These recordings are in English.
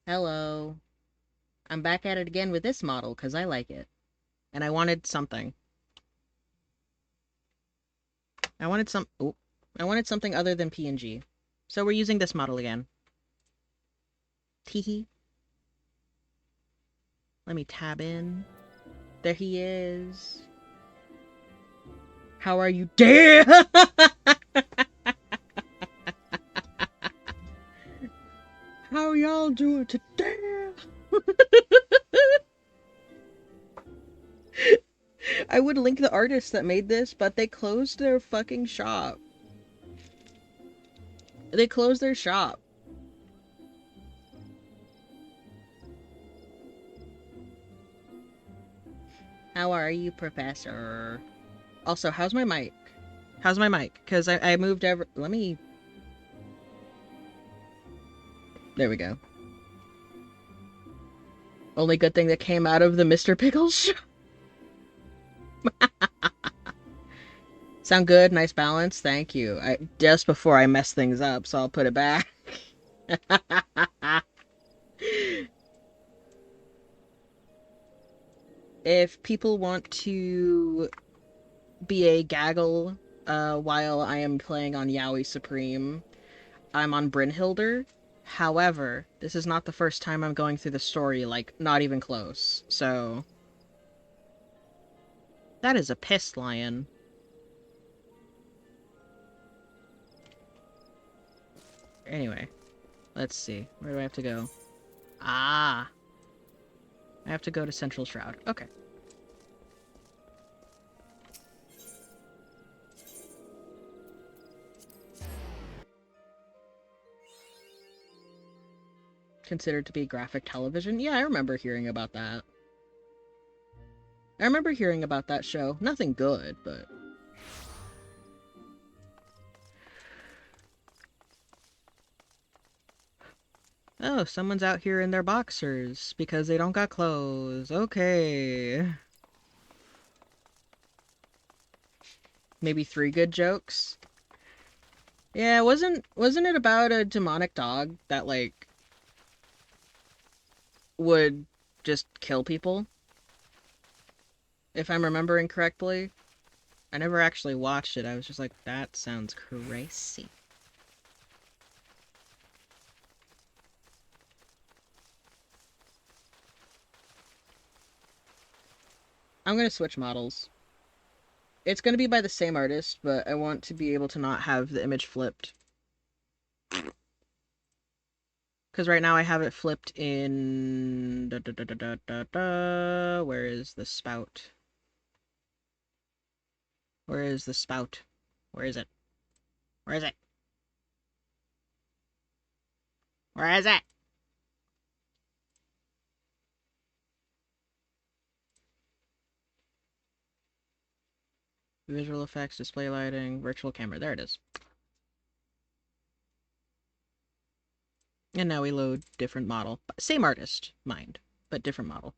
Hello. I'm back at it again with this model because I like it. And I wanted something. I wanted some... Oh. I wanted something other than PNG. So we're using this model again. Teehee. Let me tab in. There he is. How are you? Damn! How y'all doing today? I would link the artist that made this, but they closed their fucking shop. They closed their shop. How are you, Professor? Also, how's my mic? How's my mic? Because I moved ever. Let me. There we go. Only good thing that came out of the Mr. Pickles show. Sound good? Nice balance? Thank you. Just before I mess things up, so I'll put it back. If people want to be a gaggle while I am playing on Yaoi Supreme, I'm on Brynhilder. However, this is not the first time I'm going through the story, like, not even close. So... That is a pissed lion. Anyway, let's see. Where do I have to go? Ah! I have to go to Central Shroud. Okay. Considered to be graphic television? Yeah, I remember hearing about that. I remember hearing about that show. Nothing good, but... Oh, someone's out here in their boxers because they don't got clothes. Okay. Maybe 3 good jokes? Yeah, wasn't it about a demonic dog that, like, would just kill people? If I'm remembering correctly. I never actually watched it. I was just like, that sounds crazy. I'm gonna switch models. It's gonna be by the same artist, but I want to be able to not have the image flipped. Because right now I have it flipped in... Where is the spout? Where is the spout? Where is it? Where is it? Where is it? Visual effects, display lighting, virtual camera. There it is. And now we load different model. Same artist, mind, but different model.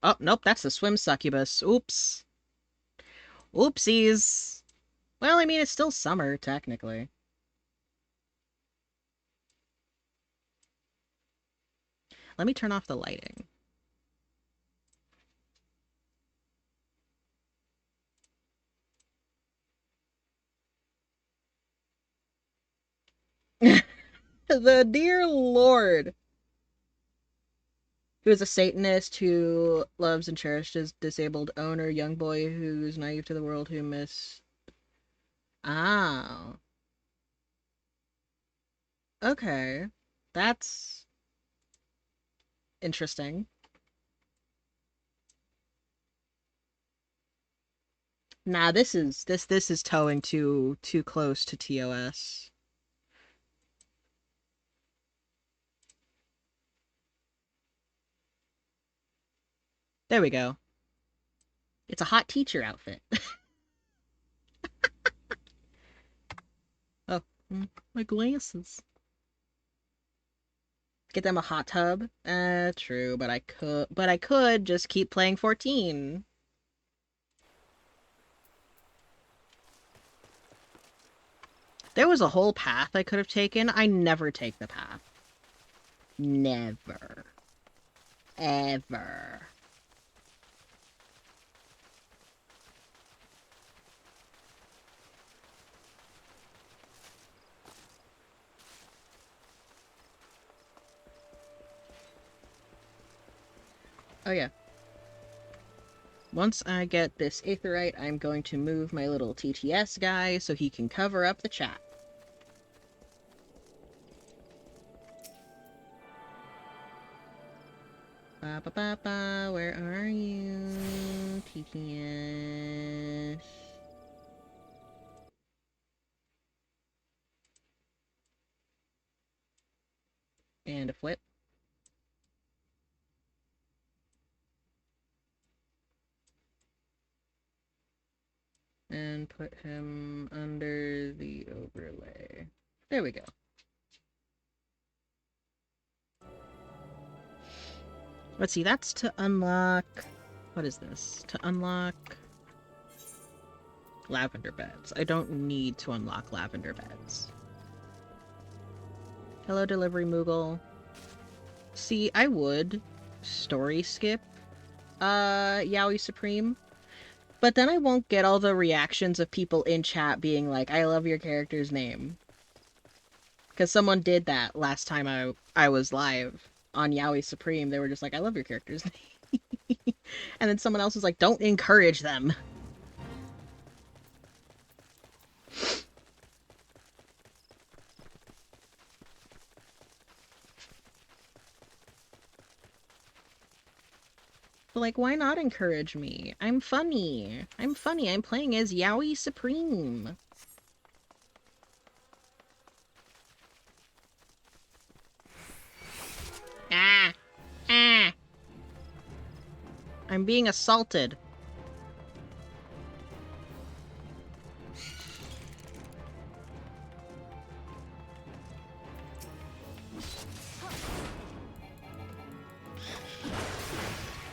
Oh, nope, that's the swim succubus. Oops. Oopsies. Well, I mean, it's still summer, technically. Let me turn off the lighting. The dear Lord. Who is a Satanist who loves and cherishes his disabled owner, young boy who's naive to the world, who miss... Ah. Okay. That's interesting. Nah, this is towing too close to TOS. There we go. It's a hot teacher outfit. Oh, my glasses. Get them a hot tub. True, but I could just keep playing 14. There was a whole path I could have taken. I never take the path. Never. Ever. Oh yeah. Once I get this aetheryte, I'm going to move my little TTS guy so he can cover up the chat. Ba ba ba ba, where are you? TTS. And a flip. And put him under the overlay. There we go. Let's see, that's to unlock... What is this? To unlock... lavender beds. I don't need to unlock lavender beds. Hello, Delivery Moogle. See, I would story skip Yaoi Supreme, but then I won't get all the reactions of people in chat being like, I love your character's name. Because someone did that last time I was live on Yaoi Supreme. They were just like, I love your character's name. And then someone else was like, don't encourage them. But like, why not encourage me? I'm funny. I'm funny. I'm playing as Yaoi Supreme. Ah! Ah! I'm being assaulted.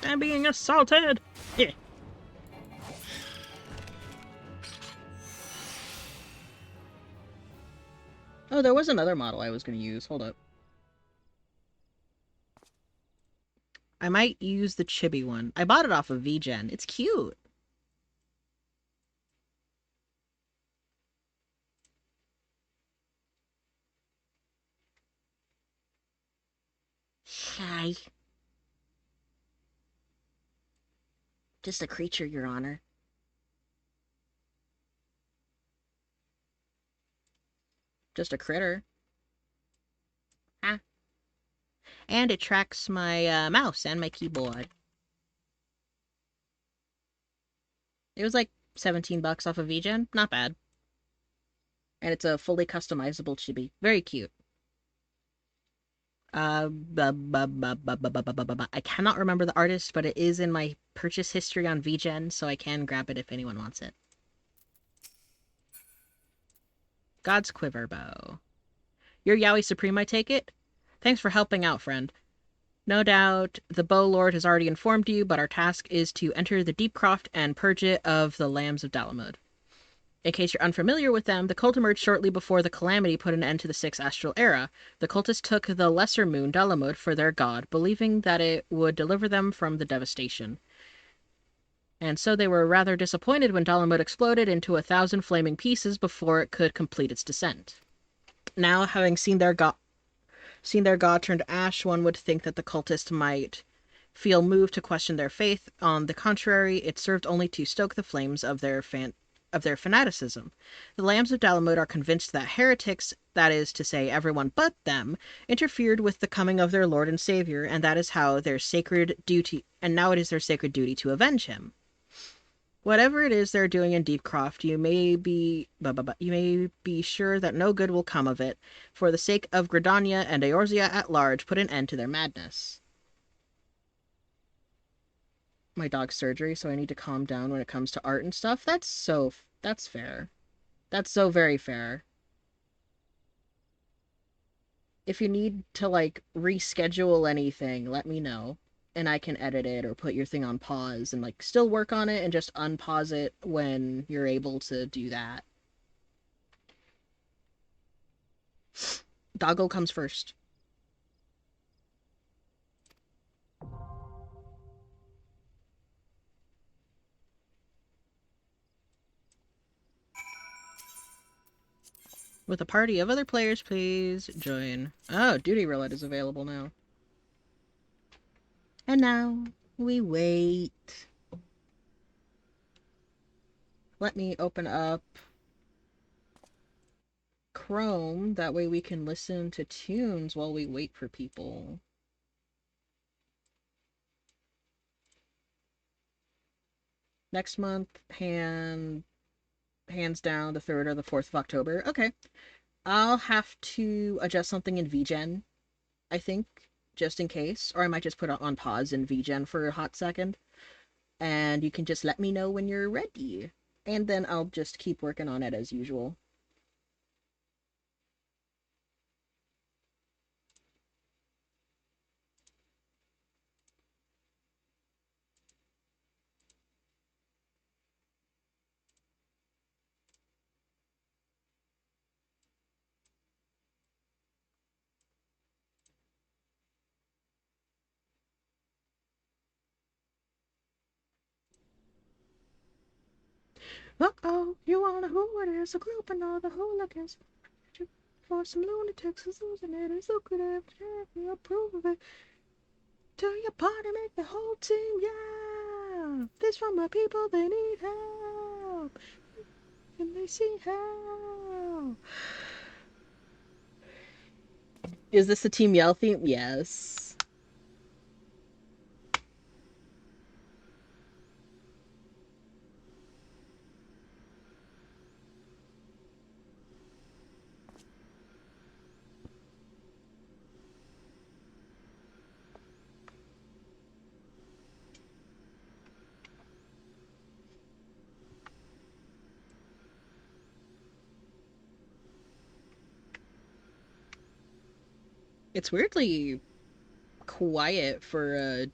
I'm being assaulted! Oh, there was another model I was going to use. Hold up. I might use the chibi one. I bought it off of VGen. It's cute. Hi. Just a creature, Your Honor. Just a critter. Ah. And it tracks my mouse and my keyboard. It was like 17 bucks off of VGen. Not bad. And it's a fully customizable chibi. Very cute. I cannot remember the artist, but it is in my purchase history on VGen, so I can grab it if anyone wants it. God's Quiver Bow. You're Yaoi Supreme, I take it? Thanks for helping out, friend. No doubt the Bow Lord has already informed you, but our task is to enter the Deep Croft and purge it of the Lambs of Dalamud. In case you're unfamiliar with them, the cult emerged shortly before the Calamity put an end to the Sixth Astral Era. The cultists took the lesser moon, Dalamud, for their god, believing that it would deliver them from the devastation. And so they were rather disappointed when Dalamud exploded into 1,000 flaming pieces before it could complete its descent. Now, having seen their god turn to ash, one would think that the cultists might feel moved to question their faith. On the contrary, it served only to stoke the flames of their fanaticism. The Lambs of Dalamud are convinced that heretics, that is to say, everyone but them, interfered with the coming of their Lord and Savior, and that is how their sacred duty, and now it is their sacred duty to avenge him. Whatever it is they're doing in Deepcroft, you may be sure that no good will come of it. For the sake of Gridania and Eorzea at large, put an end to their madness. My dog's surgery, so I need to calm down when it comes to art and stuff. That's fair. That's so very fair. If you need to, like, reschedule anything, let me know. And I can edit it or put your thing on pause and, like, still work on it and just unpause it when you're able to do that. Doggo comes first. With a party of other players, please join. Oh, Duty Roulette is available now. And now we wait. Let me open up Chrome. That way we can listen to tunes while we wait for people. Next month, hands down, the 3rd or the 4th of October. Okay. I'll have to adjust something in VGen, I think, just in case. Or I might just put it on pause in VGen for a hot second. And you can just let me know when you're ready. And then I'll just keep working on it as usual. Uh-oh, you wanna who it is, a group and all the hooligans. For some lunatics who's losing it is lucrative. You approve of it. To your party, make the whole team, yeah. This from my people, they need help. And they see how. Is this the Team Yell theme? Yes. It's weirdly quiet for a...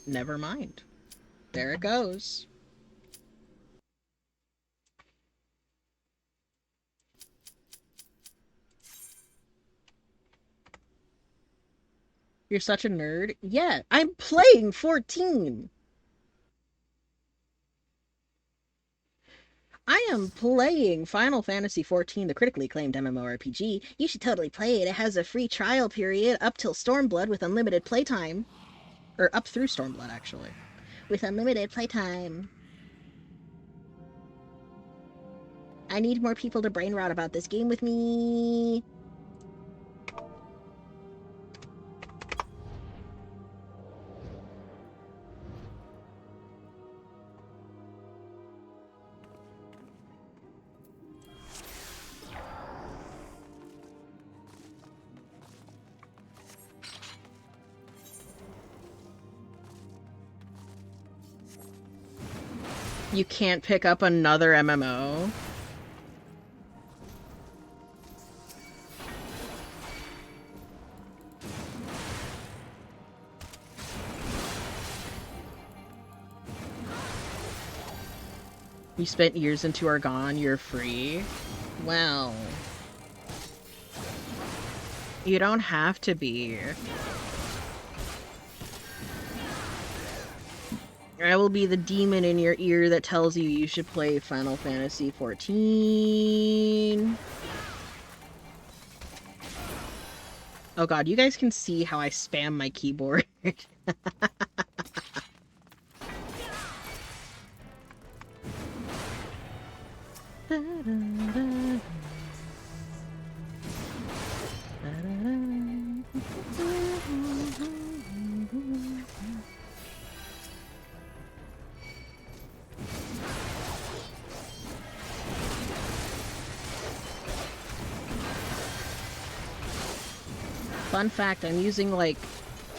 Never mind. There it goes. You're such a nerd. Yeah, I'm playing 14. I am playing Final Fantasy XIV, the critically acclaimed MMORPG. You should totally play it. It has a free trial period up till Stormblood with unlimited playtime. Or up through Stormblood, actually. With unlimited playtime. I need more people to brain rot about this game with me. You can't pick up another MMO. You spent years into Argon, you're free. Well, you don't have to be. I will be the demon in your ear that tells you you should play Final Fantasy XIV. Oh god, you guys can see how I spam my keyboard. Fun fact, I'm using, like,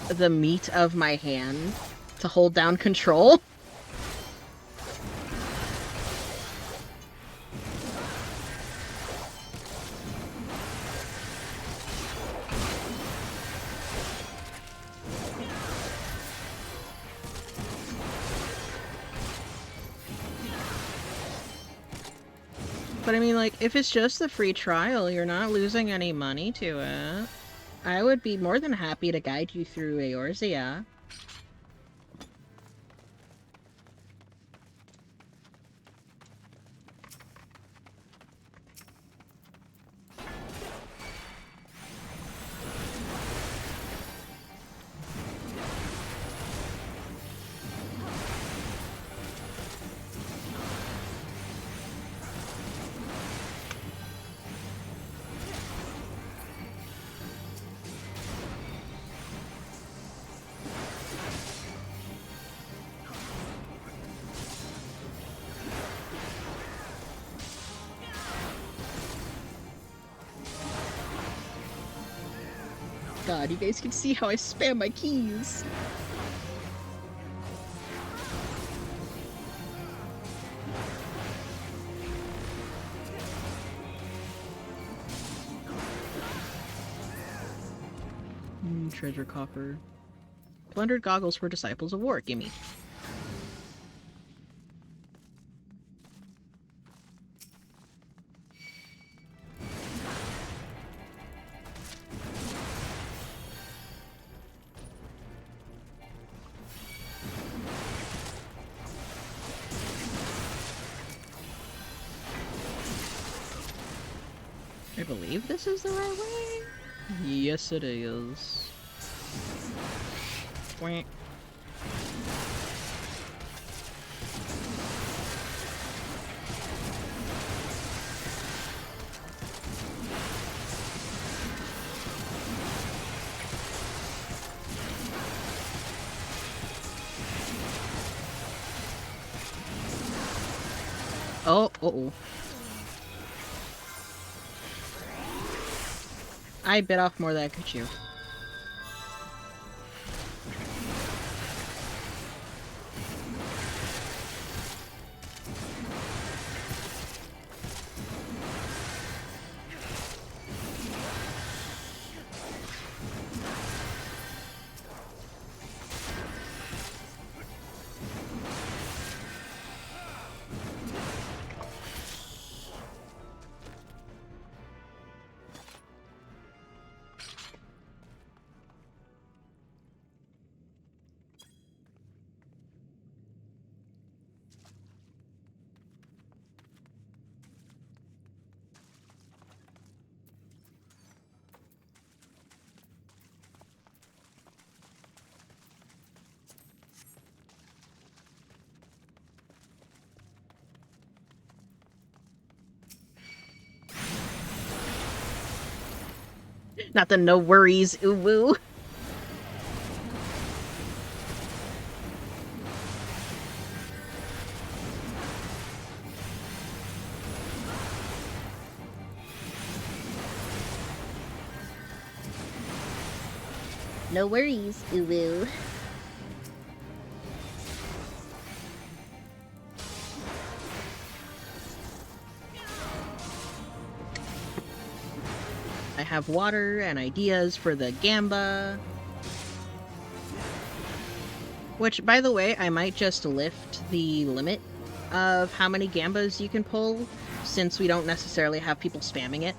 the meat of my hand to hold down control. But I mean, like, if it's just the free trial, you're not losing any money to it. I would be more than happy to guide you through Eorzea. God, you guys can see how I spam my keys. Treasure copper. Plundered goggles for disciples of war. Gimme. I believe this is the right way. Yes, it is. Quack. Oh, uh-oh. I bit off more than I could chew. Not the no worries, ooh-woo. No worries, ooh-woo. I have water and ideas for the gamba. Which, by the way, I might just lift the limit of how many gambas you can pull, since we don't necessarily have people spamming it.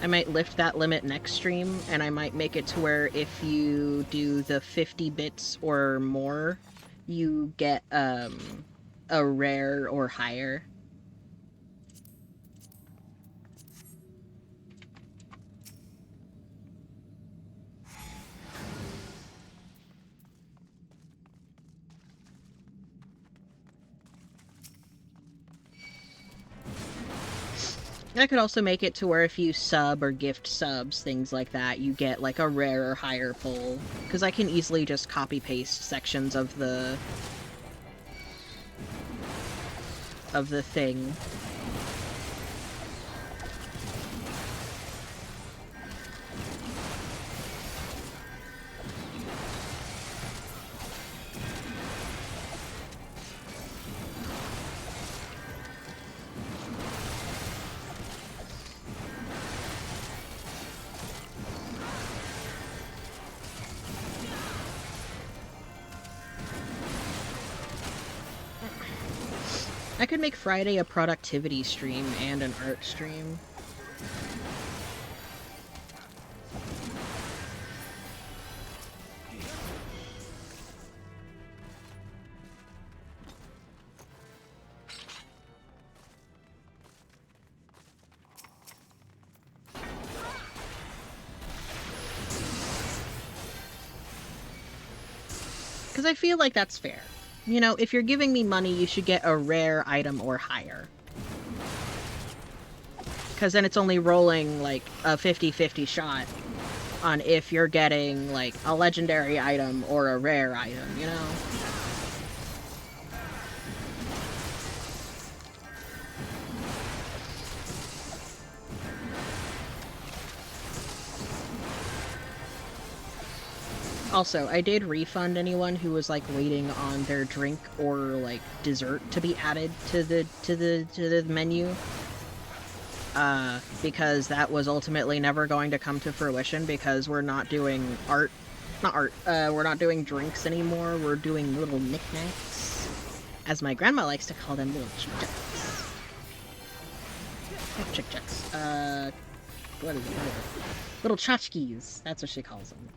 I might lift that limit next stream, and I might make it to where if you do the 50 bits or more, you get, a rare or higher. I could also make it to where if you sub or gift subs, things like that, you get like a rare or higher pull. Because I can easily just copy-paste sections of the thing. I could make Friday a productivity stream and an art stream. Because I feel like that's fair. You know, if you're giving me money, you should get a rare item or higher. Because then it's only rolling, like, a 50-50 shot on if you're getting, like, a legendary item or a rare item, you know? Also, I did refund anyone who was like waiting on their drink or like dessert to be added to the menu. Because that was ultimately never going to come to fruition because we're not doing we're not doing drinks anymore. We're doing little knickknacks. As my grandma likes to call them, little chick-jacks. Not chick-jacks. What is it? Little tchotchkes. That's what she calls them.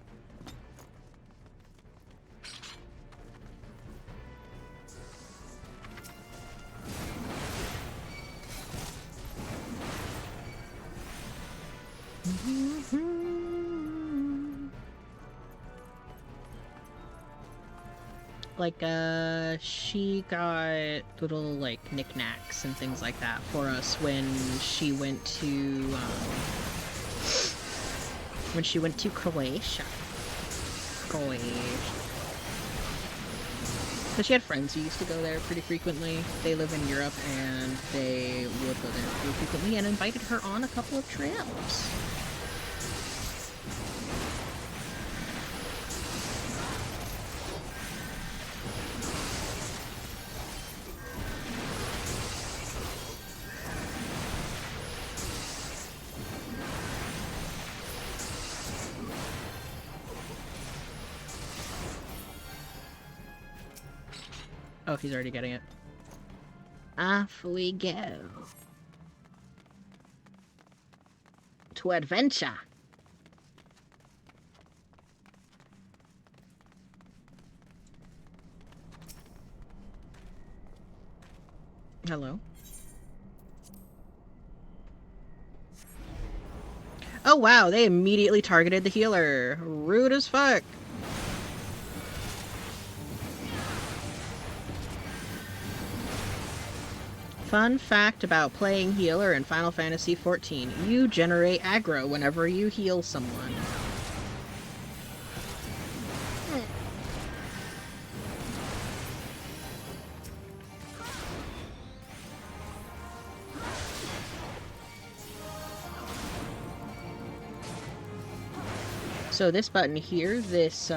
Like, she got little, like, knickknacks and things like that for us when she went to, Croatia. Because she had friends who used to go there pretty frequently. They live in Europe, and they would go there pretty frequently, and invited her on a couple of trips. Oh, he's already getting it. Off we go. To adventure. Hello. Oh wow, they immediately targeted the healer. Rude as fuck. Fun fact about playing healer in Final Fantasy XIV. You generate aggro whenever you heal someone. So this button here, this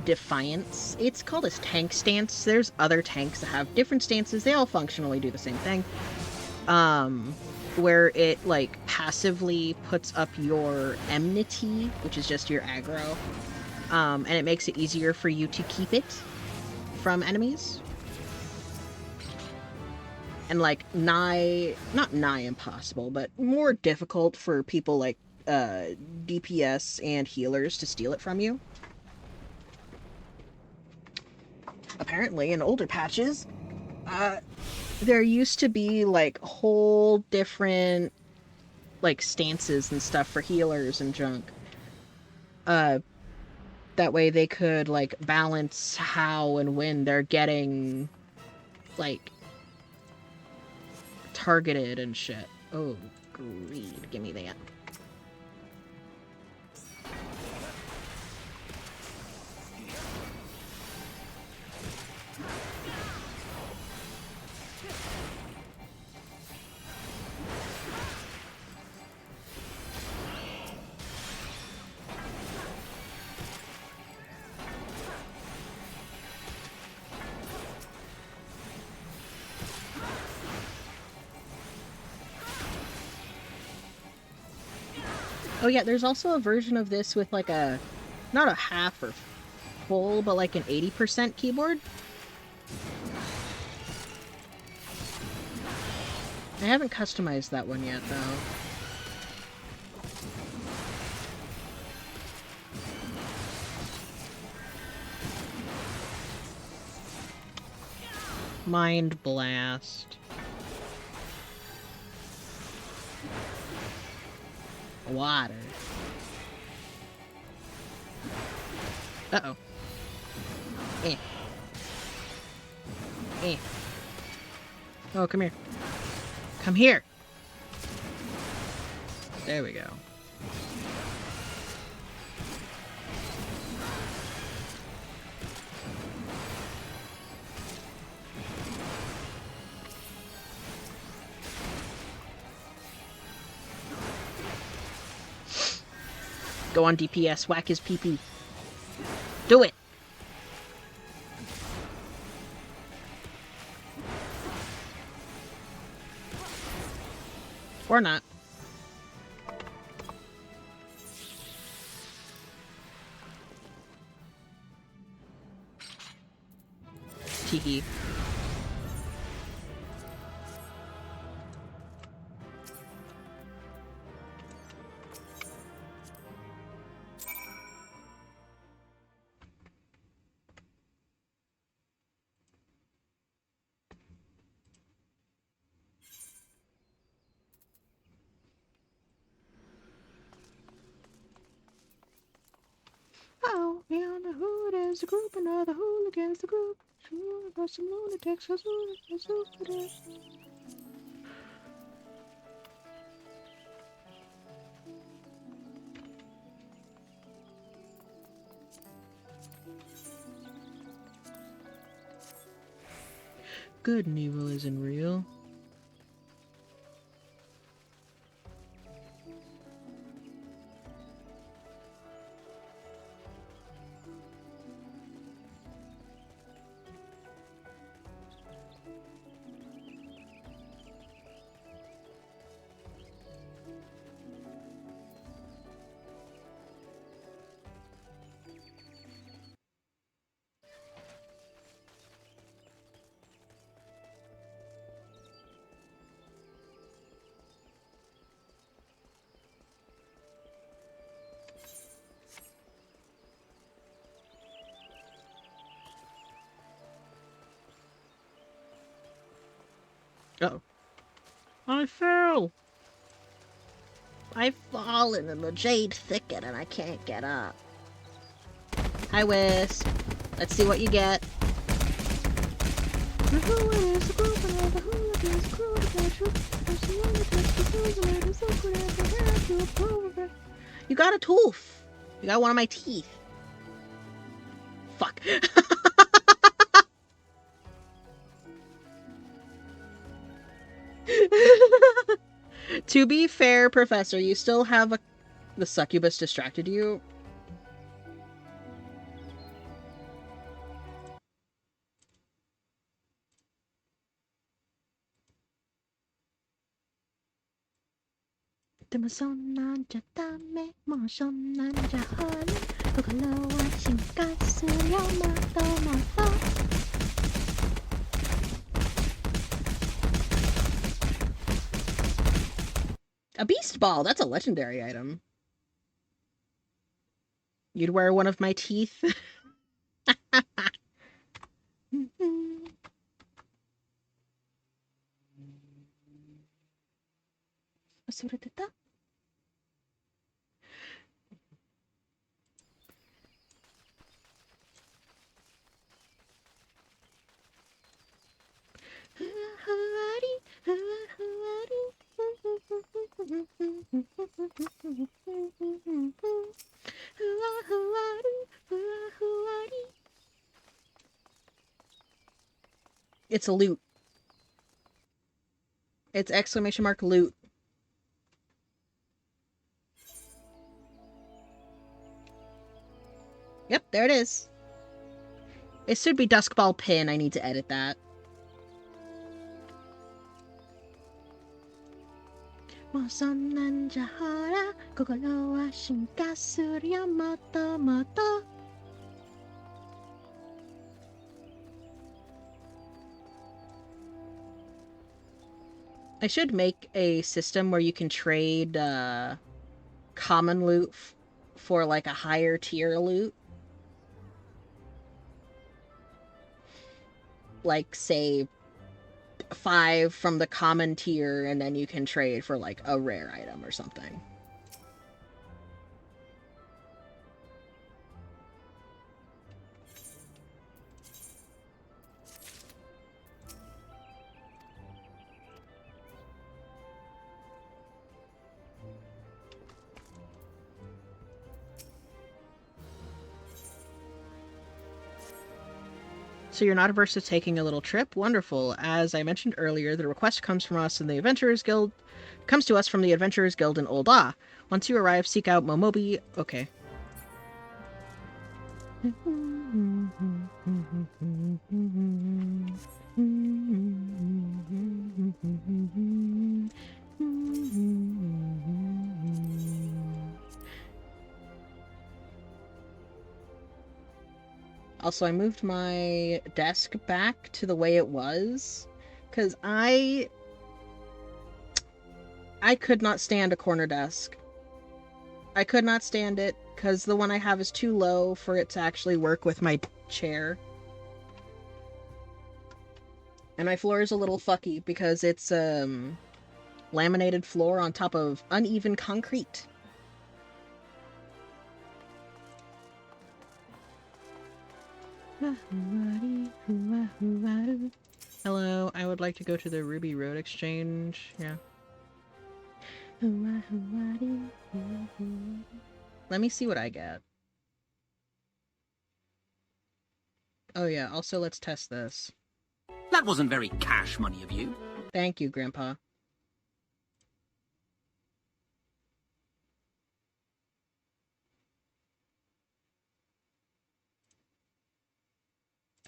Defiance, it's called a tank stance. There's other tanks that have different stances. They all functionally do the same thing. Where it like passively puts up your enmity, which is just your aggro. And it makes it easier for you to keep it from enemies. And like not nigh impossible, but more difficult for people like DPS and healers to steal it from you. Apparently, in older patches, there used to be like whole different like stances and stuff for healers and junk. That way they could like balance how and when they're getting like targeted and shit. Oh, greed. Give me that. Oh yeah, there's also a version of this with like a, not a half or full, but like an 80% keyboard. I haven't customized that one yet, though. Mind Blast. Water. Uh-oh. Eh. Eh. Oh, come here. Come here! There we go. Go on DPS. Whack his pee-pee. Do it! Or not. Teehee. Oh, beyond the hood is a group, another hooligan's the group. Got some lunatics, good and evil isn't real. Uh-oh. I fell! I've fallen in the jade thicket and I can't get up. Hi, Wisp. Let's see what you get. You got a tooth. You got one of my teeth. Fuck. To be fair, Professor, you still have a... The succubus distracted you? A beast ball! That's a legendary item. You'd wear one of my teeth? It's a loot. It's exclamation mark loot. Yep, there it is. It should be Duskball Pin. I need to edit that. I should make a system where you can trade common loot for like a higher tier loot. Like, say, 5 from the common tier, and then you can trade for like a rare item or something. So you're not averse to taking a little trip? Wonderful. As I mentioned earlier, the request comes from us in the Adventurers Guild. Comes to us from the Adventurers Guild in Old Ah. Once you arrive, seek out Momobi. Okay. Also, I moved my desk back to the way it was because I could not stand a corner desk. I could not stand it because the one I have is too low for it to actually work with my chair. And my floor is a little fucky because it's laminated floor on top of uneven concrete. Hello, I would like to go to the Ruby Road Exchange. Yeah. Let me see what I get. Oh yeah, also let's test this. That wasn't very cash money of you. Thank you, Grandpa.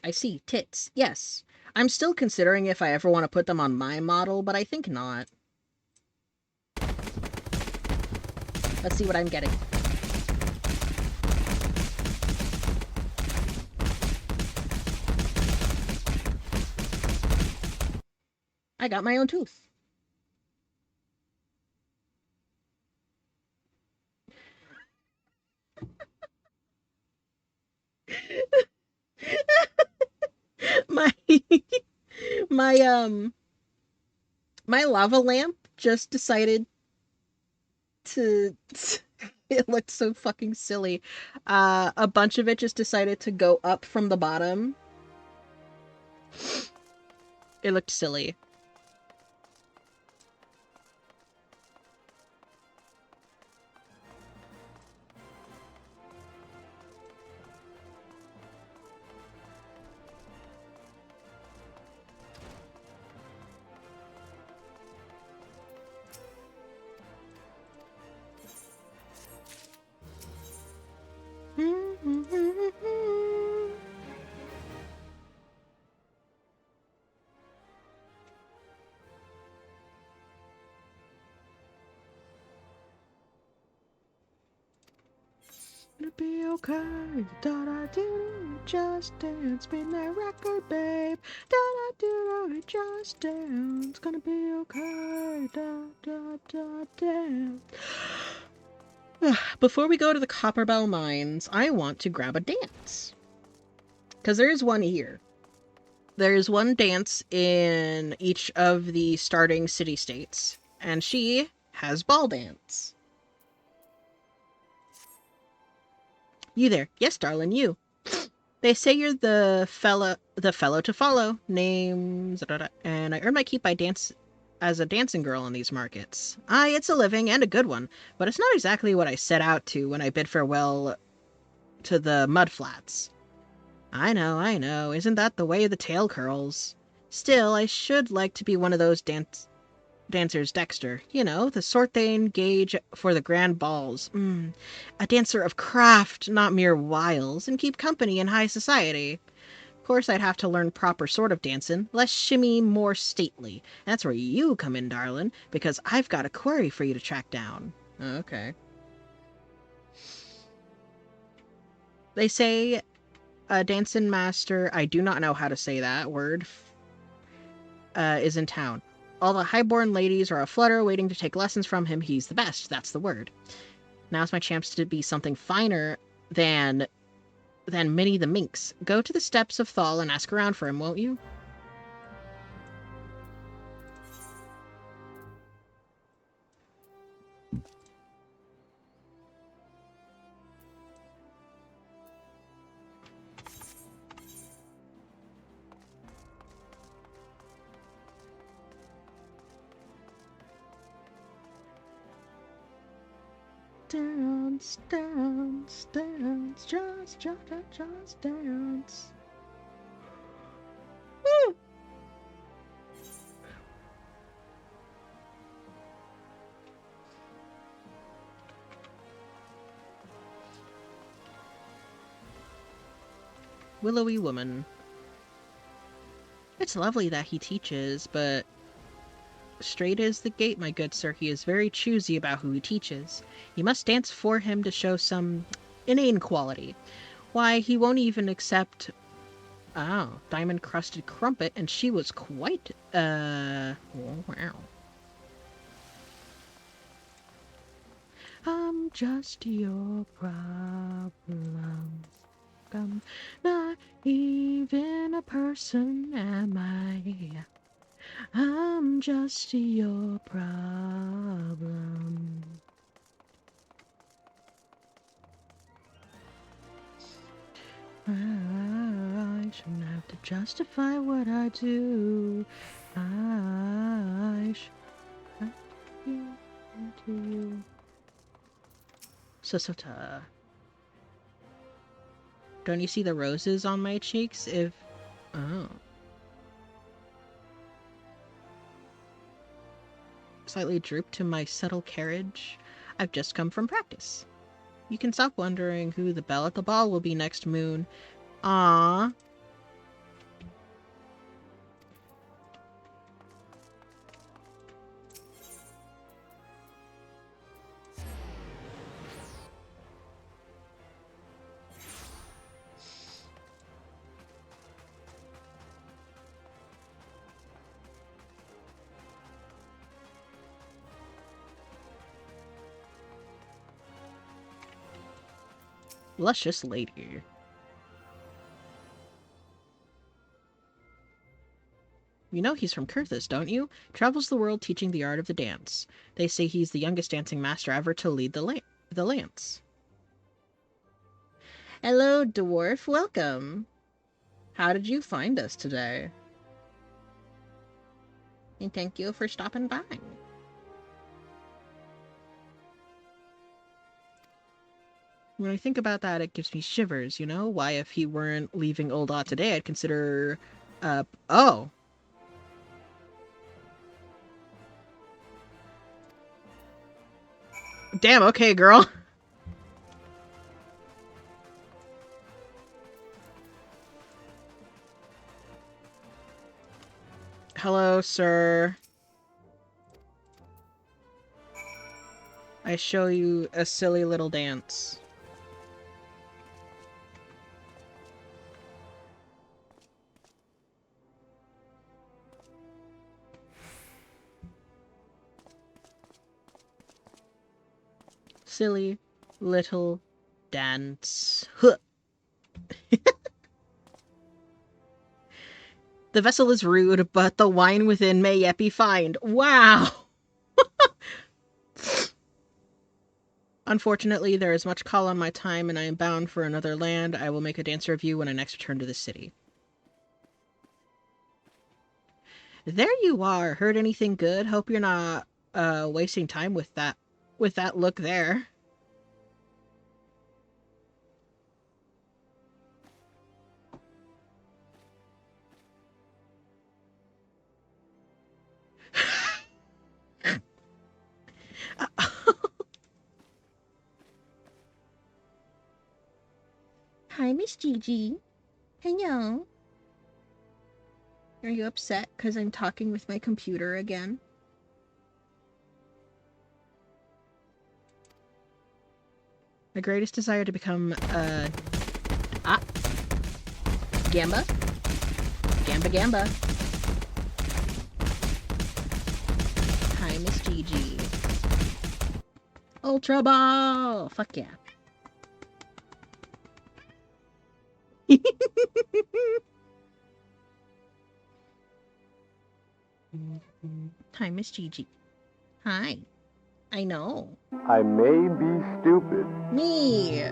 I see. Tits. Yes. I'm still considering if I ever want to put them on my model, but I think not. Let's see what I'm getting. I got my own tooth. my my my lava lamp just decided to it looked so fucking silly. A bunch of it just decided to go up from the bottom. It looked silly. It'll be okay. Da-da-do, just dance, midnight record, babe. Da-da-do, just dance, gonna be okay. Da-da-da-dance. Before we go to the Copperbell Mines, I want to grab a dance. Because there is one here. There is one dance in each of the starting city-states, and she has ball dance. You there? Yes, darling, you. They say you're the fellow to follow. Names, and I earn my keep by dance as a dancing girl in these markets. Aye, it's a living and a good one, but it's not exactly what I set out to when I bid farewell to the mudflats. I know. Isn't that the way the tale curls? Still, I should like to be one of those dancers Dexter. You know, the sort they engage for the grand balls. A dancer of craft, not mere wiles, and keep company in high society. Of course, I'd have to learn proper sort of dancing, less shimmy, more stately. That's where you come in, darling, because I've got a quarry for you to track down. Okay. They say a dancing master, I do not know how to say that word, is in town. All the highborn ladies are aflutter, waiting to take lessons from him. He's the best, that's the word. Now's my chance to be something finer than Minnie the Minx. Go to the steps of Thal and ask around for him, won't you? Dance, dance, dance, just dance. willowy woman. It's lovely that he teaches, but straight is the gate, my good sir. He is very choosy about who he teaches. You must dance for him to show some inane quality. Why, he won't even accept diamond-crusted crumpet, and she was quite, oh, wow. I'm just your problem. I'm not even a person, am I? I'm just your problem. I shouldn't have to justify what I do. I should have to you. Sosota. Don't you see the roses on my cheeks? Oh. Slightly drooped to my subtle carriage. I've just come from practice. You can stop wondering who the belle at the ball will be next moon. Ah. Luscious lady. You know he's from Kurthis, don't you? Travels the world teaching the art of the dance. They say he's the youngest dancing master ever to lead the lance. Hello, dwarf. Welcome. How did you find us today? And thank you for stopping by. When I think about that, it gives me shivers, you know? Why, if he weren't leaving Ul'dah today, I'd consider... oh! Damn, okay, girl. Hello, sir. I show you a silly little dance. Silly little dance. Huh. The vessel is rude, but the wine within may yet be fine. Wow! Unfortunately, there is much call on my time, and I am bound for another land. I will make a dancer of you when I next return to the city. There you are. Heard anything good? Hope you're not wasting time with that look there. Hi, Miss Gigi. Hello. Are you upset because I'm talking with my computer again? My greatest desire to become Gamba? Gamba. Hi, Miss Gigi. Ultra Ball! Fuck yeah. Hi, Miss Gigi. Hi. I know. I may be stupid. Me!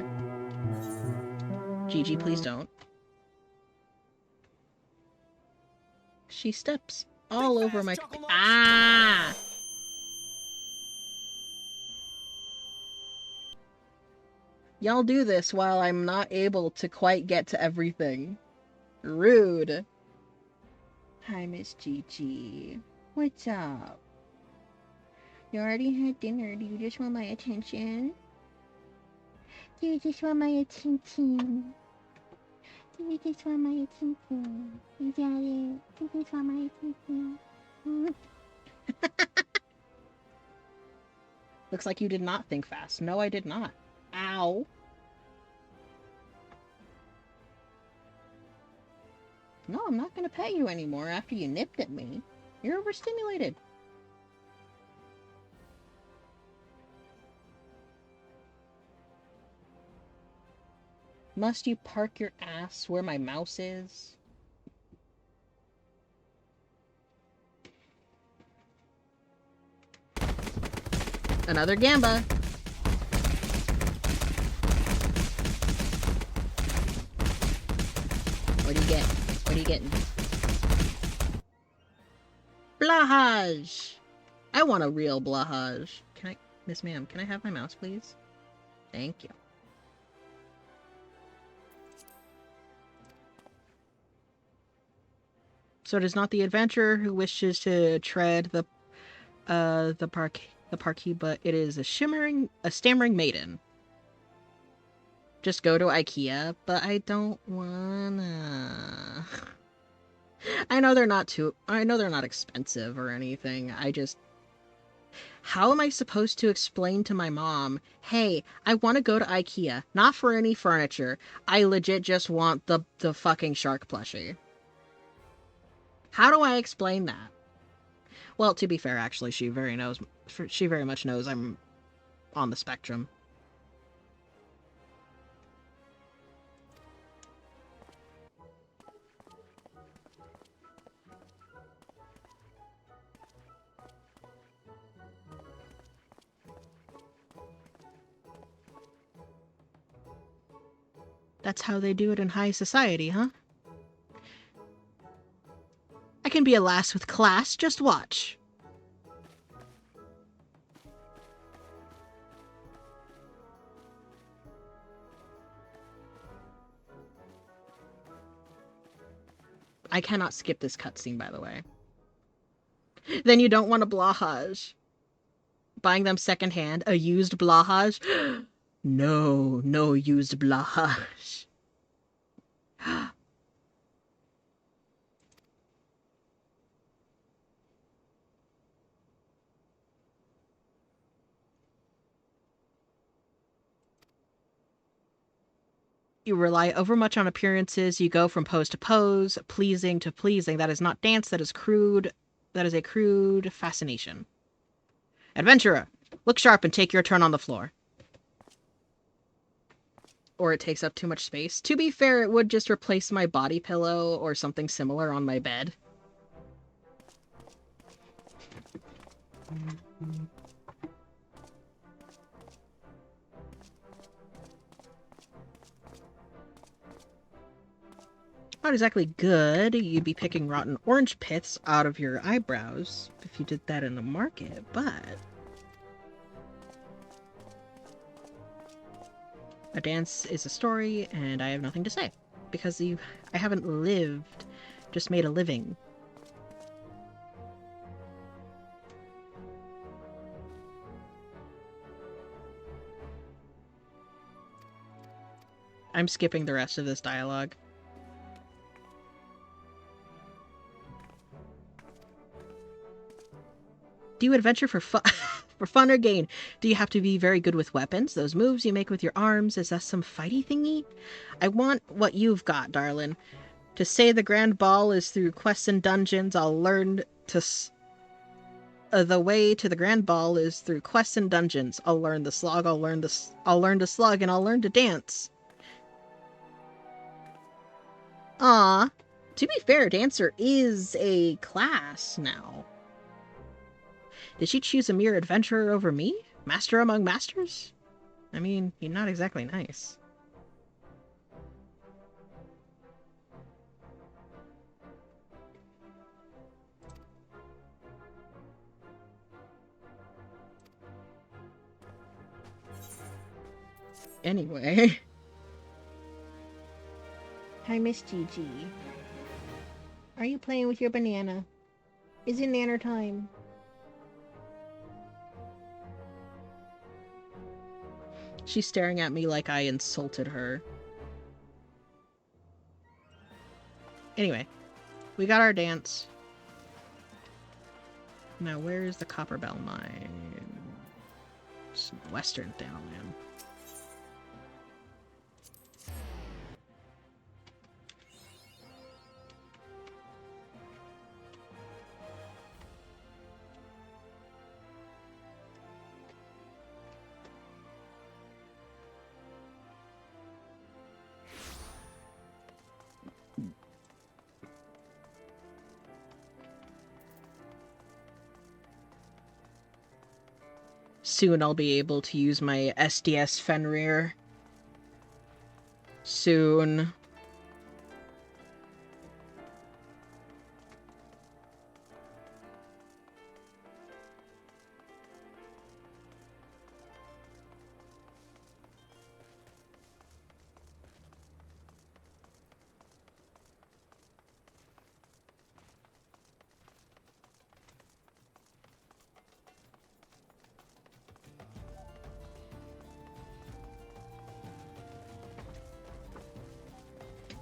Gigi, please don't. She steps all over my... Ah! Y'all do this while I'm not able to quite get to everything. Rude. Hi, Miss Gigi. What's up? You already had dinner. Do you just want my attention? Do you just want my attention? You just want my attention. You got it. You just want my attention. Looks like you did not think fast. No, I did not. Ow. No, I'm not gonna pet you anymore after you nipped at me. You're overstimulated. Must you park your ass where my mouse is? Another gamba. What do you get? What are you getting? Blahaj! I want a real blahaj. Can I... Miss ma'am, can I have my mouse, please? Thank you. So it is not the adventurer who wishes to tread the parquet, but it is a stammering maiden. Just go to IKEA, but I don't wanna. I know they're not expensive or anything. How am I supposed to explain to my mom, hey, I want to go to IKEA, not for any furniture. I legit just want the fucking shark plushie. How do I explain that? Well, to be fair, actually, she very much knows I'm on the spectrum. That's how they do it in high society, huh? I can be a lass with class, just watch. I cannot skip this cutscene, by the way. Then you don't want a blahaj. Buying them secondhand, a used blahaj? No, no used blahaj. You rely overmuch on appearances. You go from pose to pose, pleasing to pleasing. That is not dance. That is crude. That is a crude fascination. Adventurer, look sharp and take your turn on the floor. Or it takes up too much space. To be fair, it would just replace my body pillow or something similar on my bed. Not exactly good. You'd be picking rotten orange pits out of your eyebrows if you did that in the market, but... A dance is a story, and I have nothing to say. Because I haven't lived, just made a living. I'm skipping the rest of this dialogue. Do you adventure for fun, for fun or gain? Do you have to be very good with weapons? Those moves you make with your arms, is that some fighty thingy? I want what you've got, darling. To say the grand ball is through quests and dungeons, I'll learn to... the way to the grand ball is through quests and dungeons. I'll learn the slog, I'll learn to slug, and I'll learn to dance. Ah, to be fair, dancer is a class now. Did she choose a mere adventurer over me? Master among masters? I mean, you're not exactly nice. Anyway. Hi, Miss Gigi. Are you playing with your banana? Is it nanner time? She's staring at me like I insulted her. Anyway, we got our dance. Now, where is the Copperbell Mine? It's western Downland. Soon I'll be able to use my SDS Fenrir. Soon.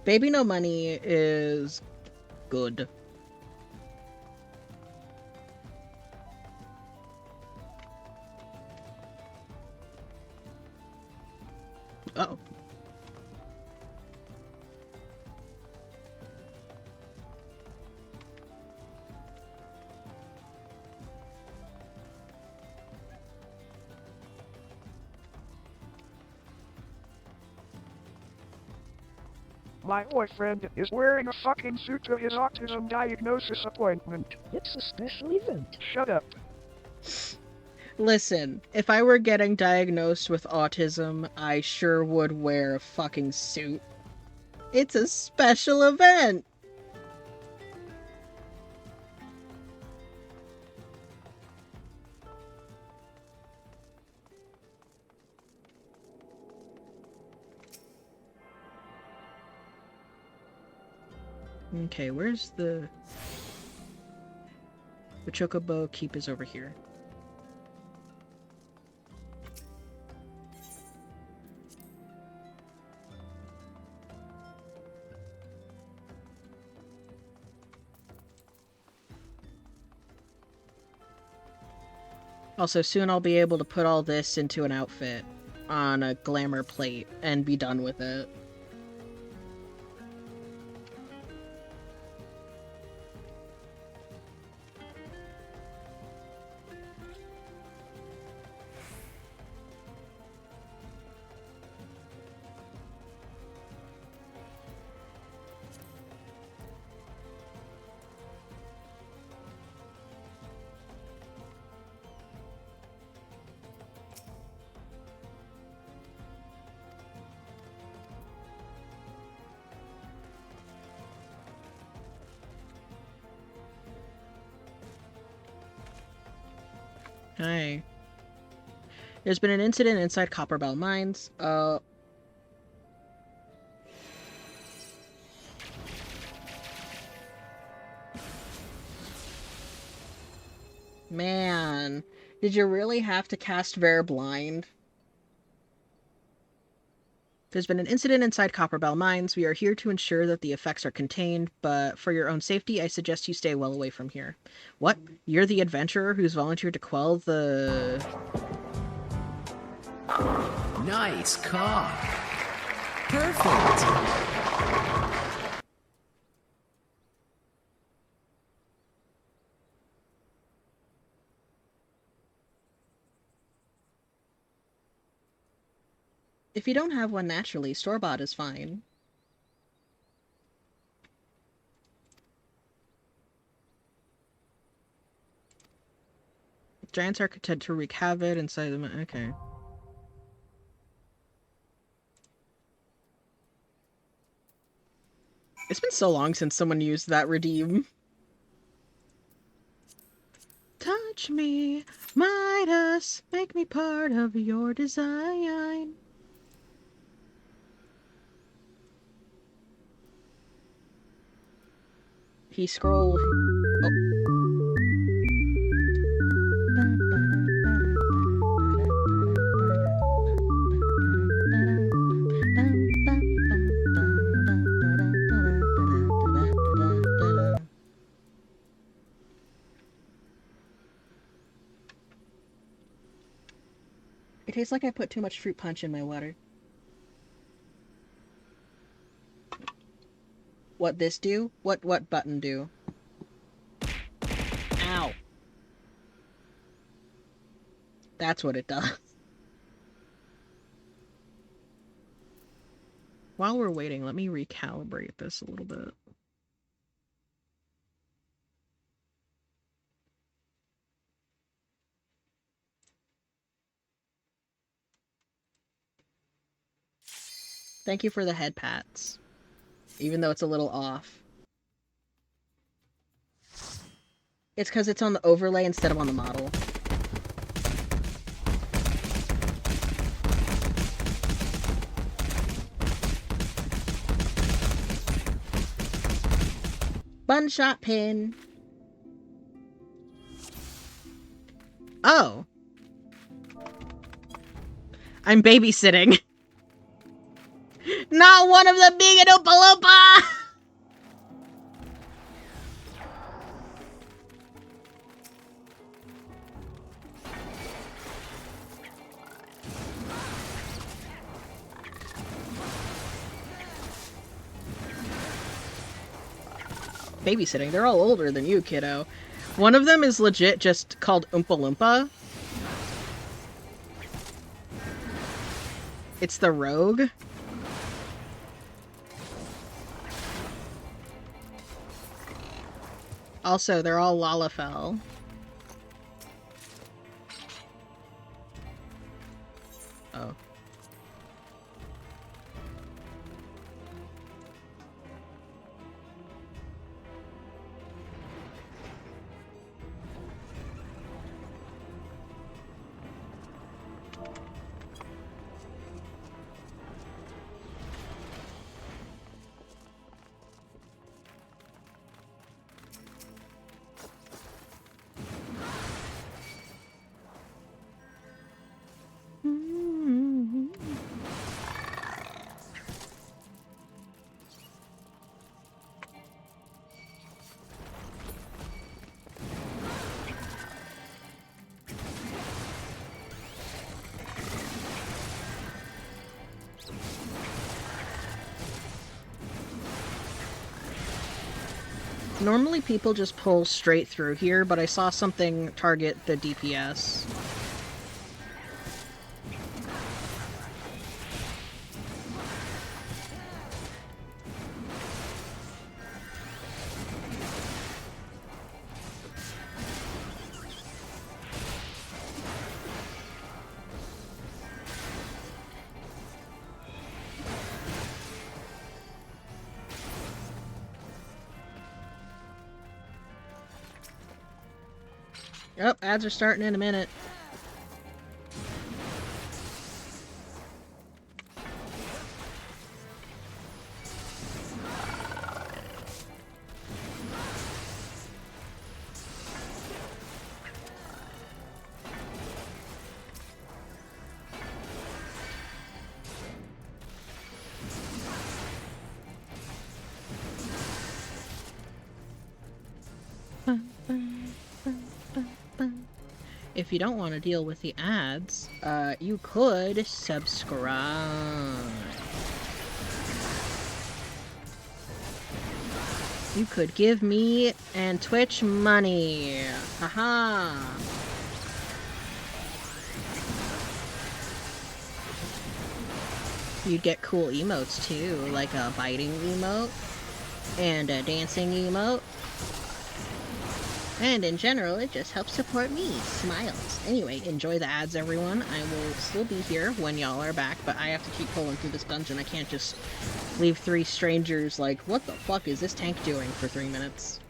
Baby No Money is good. Uh-oh. My boyfriend is wearing a fucking suit to his autism diagnosis appointment. It's a special event. Shut up. Listen, if I were getting diagnosed with autism, I sure would wear a fucking suit. It's a special event! Okay, where's the Chocobo Keep is over here. Also, soon I'll be able to put all this into an outfit on a glamour plate and be done with it. Hi. There's been an incident inside Copperbell Mines. Man, did you really have to cast Ver Blind? There's been an incident inside Copperbell Mines. We are here to ensure that the effects are contained, but for your own safety, I suggest you stay well away from here. What? You're the adventurer who's volunteered to quell the... Nice cock. Perfect. If you don't have one naturally, store-bought is fine. Giants are content to wreak havoc inside them. Okay. It's been so long since someone used that redeem. Touch me, Midas, make me part of your design. He scrolled. It tastes like I put too much fruit punch in my water. What this do? What button do? Ow. That's what it does. While we're waiting, let me recalibrate this a little bit. Thank you for the head pats, even though it's a little off. It's because it's on the overlay instead of on the model. Bun shot pin. Oh. I'm babysitting. Not one of the big Oompa Loompa! Babysitting. They're all older than you, kiddo. One of them is legit just called Oompa Loompa. It's the rogue. Also, they're all Lalafell. Oh. Normally people just pull straight through here, but I saw something target the DPS. Oh, ads are starting in a minute. If you don't want to deal with the ads, you could subscribe. You could give me and Twitch money. Haha. You'd get cool emotes too, like a biting emote and a dancing emote. And in general, it just helps support me. Smiles. Anyway, enjoy the ads, everyone. I will still be here when y'all are back, but I have to keep pulling through this dungeon. I can't just leave 3 strangers like, what the fuck is this tank doing for 3 minutes?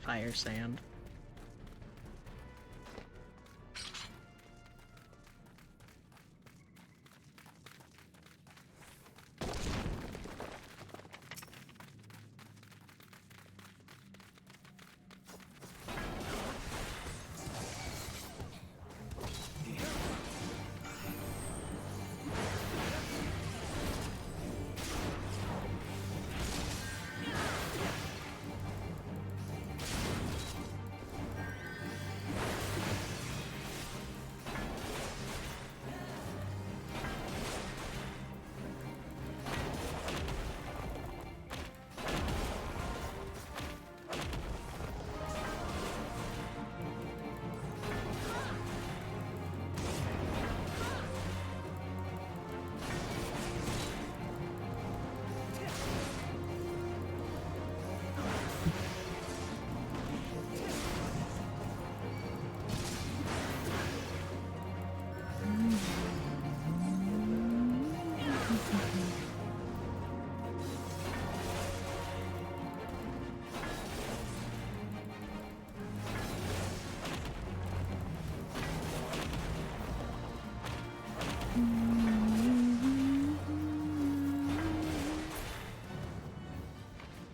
Fire sand.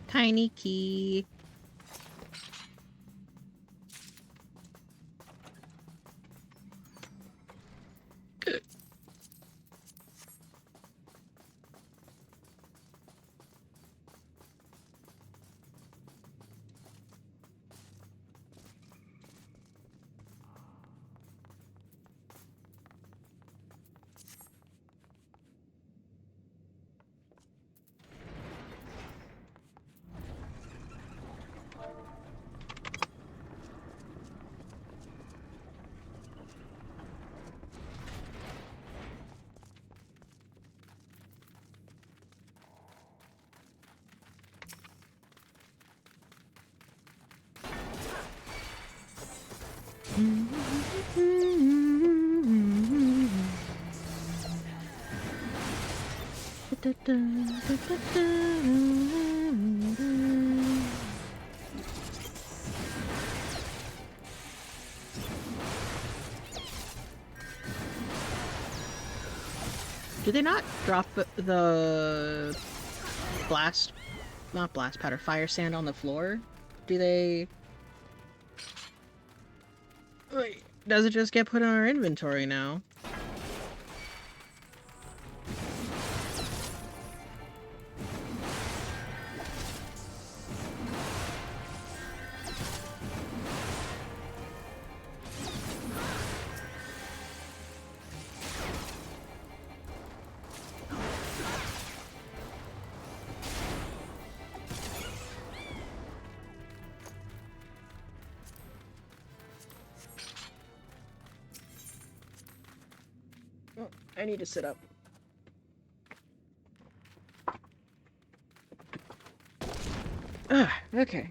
Tiny key. Do they not drop the blast, not blast powder, fire sand on the floor? Do they... Wait, does it just get put in our inventory now? Oh, I need to sit up. Okay.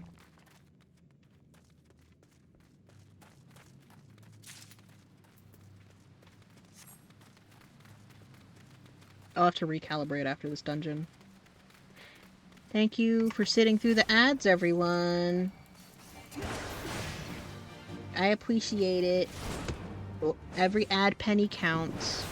I'll have to recalibrate after this dungeon. Thank you for sitting through the ads, everyone. I appreciate it. Oh, every ad penny counts.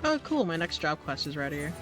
Oh, cool. My next job quest is right here.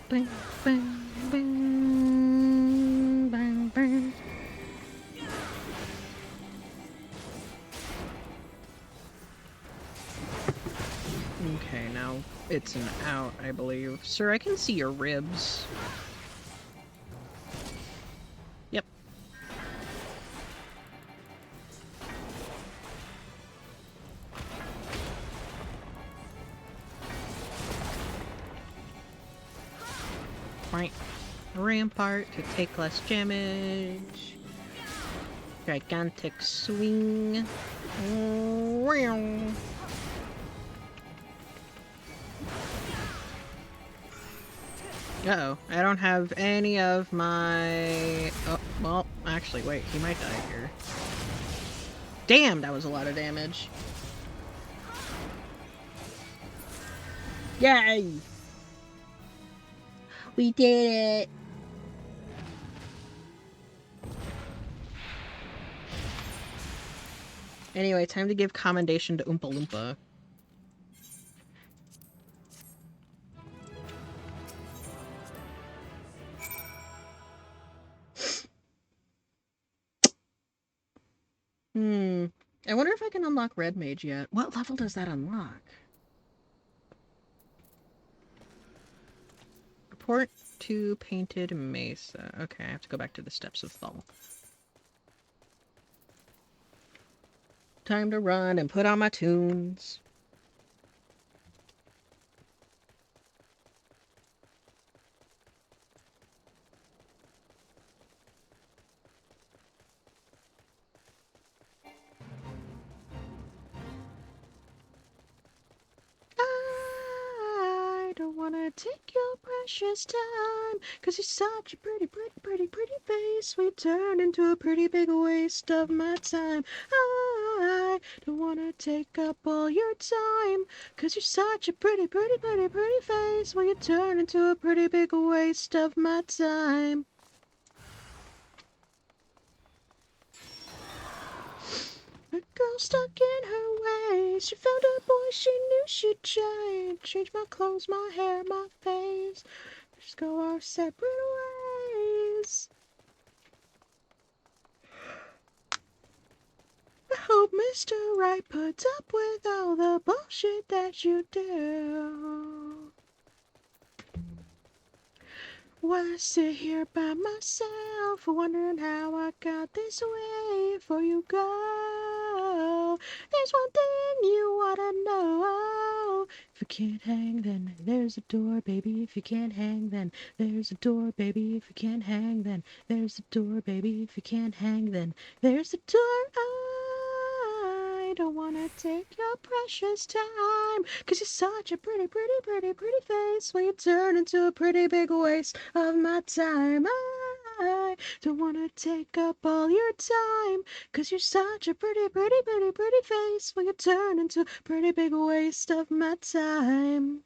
Bang, bang, bang, bang, bang. Okay, now it's an out, I believe. Sir, I can see your ribs. Yep. Right. Rampart to take less damage. Gigantic swing. Uh-oh. I don't have any of my... Oh, well, actually, wait. He might die here. Damn, that was a lot of damage. Yay! We did it! Anyway, time to give commendation to Oompa Loompa. I wonder if I can unlock Red Mage yet. What level does that unlock? Report to Painted Mesa. Okay, I have to go back to the Steps of Thal. Time to run and put on my tunes. I don't wanna take your precious time, 'cause you're such a pretty, pretty, pretty, pretty face. We turn into a pretty big waste of my time. I don't wanna take up all your time, 'cause you're such a pretty, pretty, pretty, pretty face. Will you turn into a pretty big waste of my time? A girl stuck in her ways. She found a boy she knew she'd change. Change my clothes, my hair, my face. Just go our separate ways. I hope Mr. Right puts up with all the bullshit that you do. While I sit here by myself, wondering how I got this way. Before you go, there's one thing you wanna know. If you can't hang, then there's a door, baby. If you can't hang, then there's a door, baby. If you can't hang, then there's a door, baby. If you can't hang, then there's a door. I don't wanna take your precious time, 'cause you're such a pretty, pretty, pretty, pretty face. Will you turn into a pretty big waste of my time? I don't wanna take up all your time, 'cause you're such a pretty, pretty, pretty, pretty face. Will you turn into a pretty big waste of my time?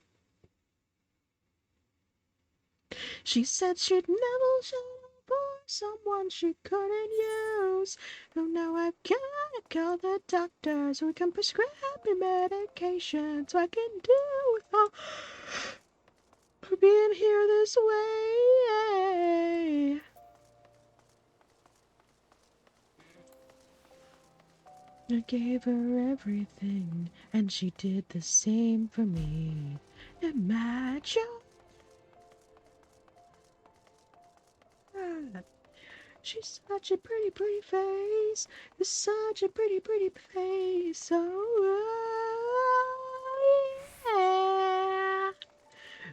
She said she'd never settle for someone she couldn't use. Oh, now I've gotta call the doctor so we can prescribe me medication so I can do without being here this way. I gave her everything, and she did the same for me. Imagine. She's such a pretty, pretty face. It's such a pretty, pretty face. Oh, yeah.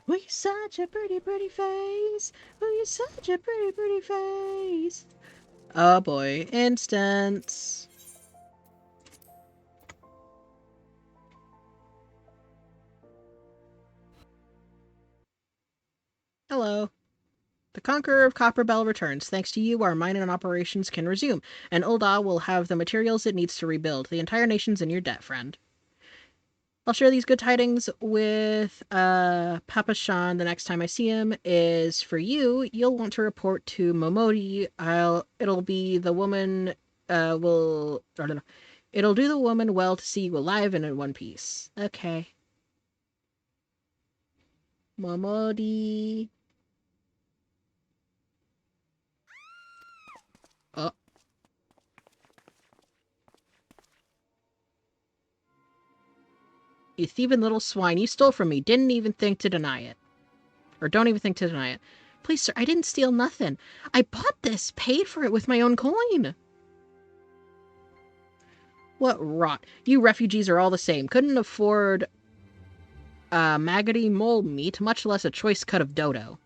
Well, you're such a pretty, pretty face. Well, you're such a pretty, pretty face. Oh boy, instance. Hello. The Conqueror of Copperbell returns. Thanks to you, our mining and operations can resume, and Ul'dah will have the materials it needs to rebuild. The entire nation's in your debt, friend. I'll share these good tidings with Papa Shan the next time I see him. Is for you, you'll want to report to Momodi. It'll be the woman, will, I don't know. It'll do the woman well to see you alive and in one piece. Okay. Momodi. Oh. You thieving little swine. You stole from me. Didn't even think to deny it. Or don't even think to deny it. Please, sir, I didn't steal nothing. I bought this, paid for it with my own coin. What rot. You refugees are all the same. Couldn't afford maggoty mole meat, much less a choice cut of dodo.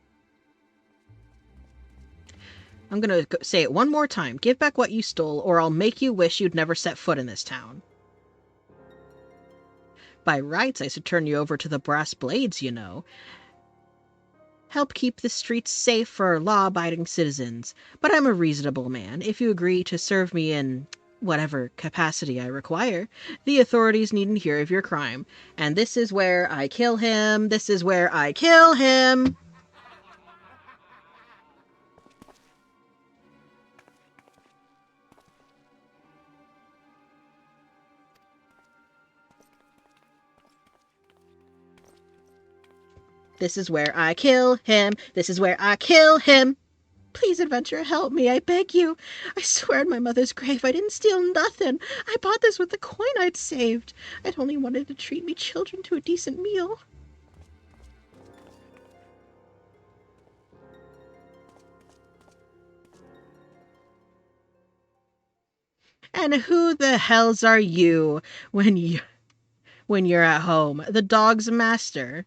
I'm gonna say it one more time. Give back what you stole, or I'll make you wish you'd never set foot in this town. By rights, I should turn you over to the brass blades, you know. Help keep the streets safe for law-abiding citizens. But I'm a reasonable man. If you agree to serve me in whatever capacity I require, the authorities needn't hear of your crime. And this is where I kill him. This is where I kill him. This is where I kill him. This is where I kill him. Please, adventurer, help me, I beg you. I swear on my mother's grave I didn't steal nothing. I bought this with the coin I'd saved. I'd only wanted to treat me children to a decent meal. And who the hells are you when you're at home? The dog's master.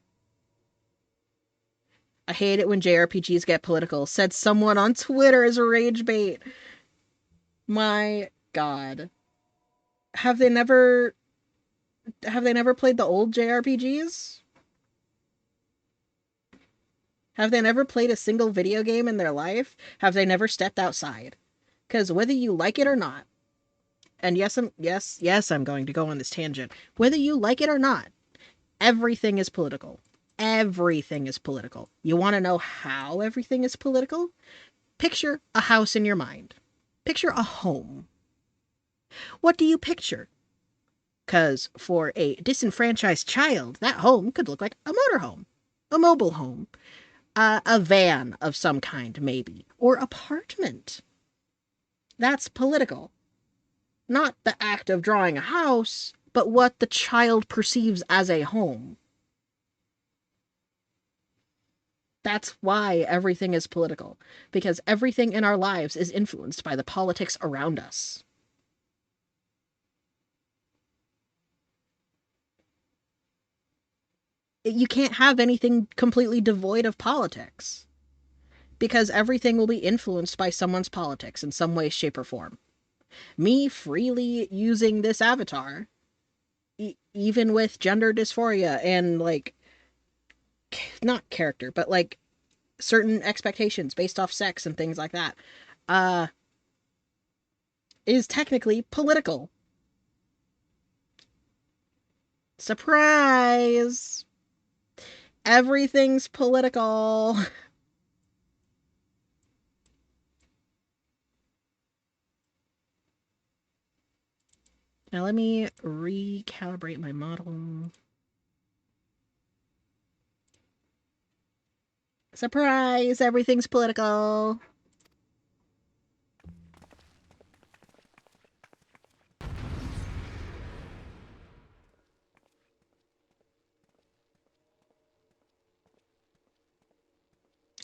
I hate it when JRPGs get political, said someone on Twitter as a rage bait. My god. Have they never played the old JRPGs? Have they never played a single video game in their life? Have they never stepped outside? Because whether you like it or not, and yes, I'm going to go on this tangent. Whether you like it or not, everything is political. Everything is political. You want to know how everything is political? Picture a house in your mind. Picture a home. What do you picture? Because for a disenfranchised child, that home could look like a motorhome, a mobile home, a van of some kind, maybe, or apartment. That's political. Not the act of drawing a house, but what the child perceives as a home. That's why everything is political, because everything in our lives is influenced by the politics around us. You can't have anything completely devoid of politics, because everything will be influenced by someone's politics in some way, shape, or form. Me freely using this avatar, even with gender dysphoria and, like, not character, but, like, certain expectations based off sex and things like that, is technically political. Surprise! Everything's political. Now let me recalibrate my model. Surprise! Everything's political.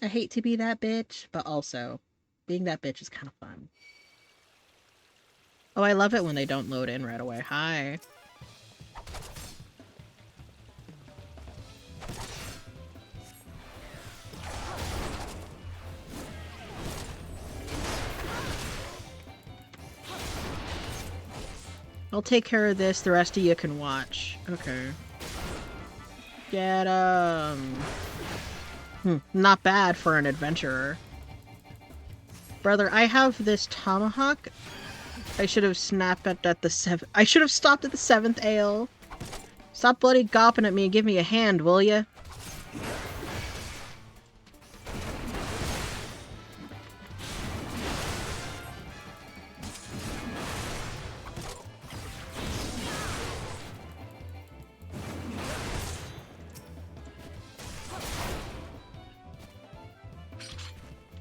I hate to be that bitch, but also, being that bitch is kind of fun. Oh, I love it when they don't load in right away. Hi. I'll take care of this, the rest of you can watch. Okay. Get 'em. Not bad for an adventurer. Brother, I have this tomahawk. I should have snapped at the I should have stopped at the 7th ale. Stop bloody gopping at me and give me a hand, will ya?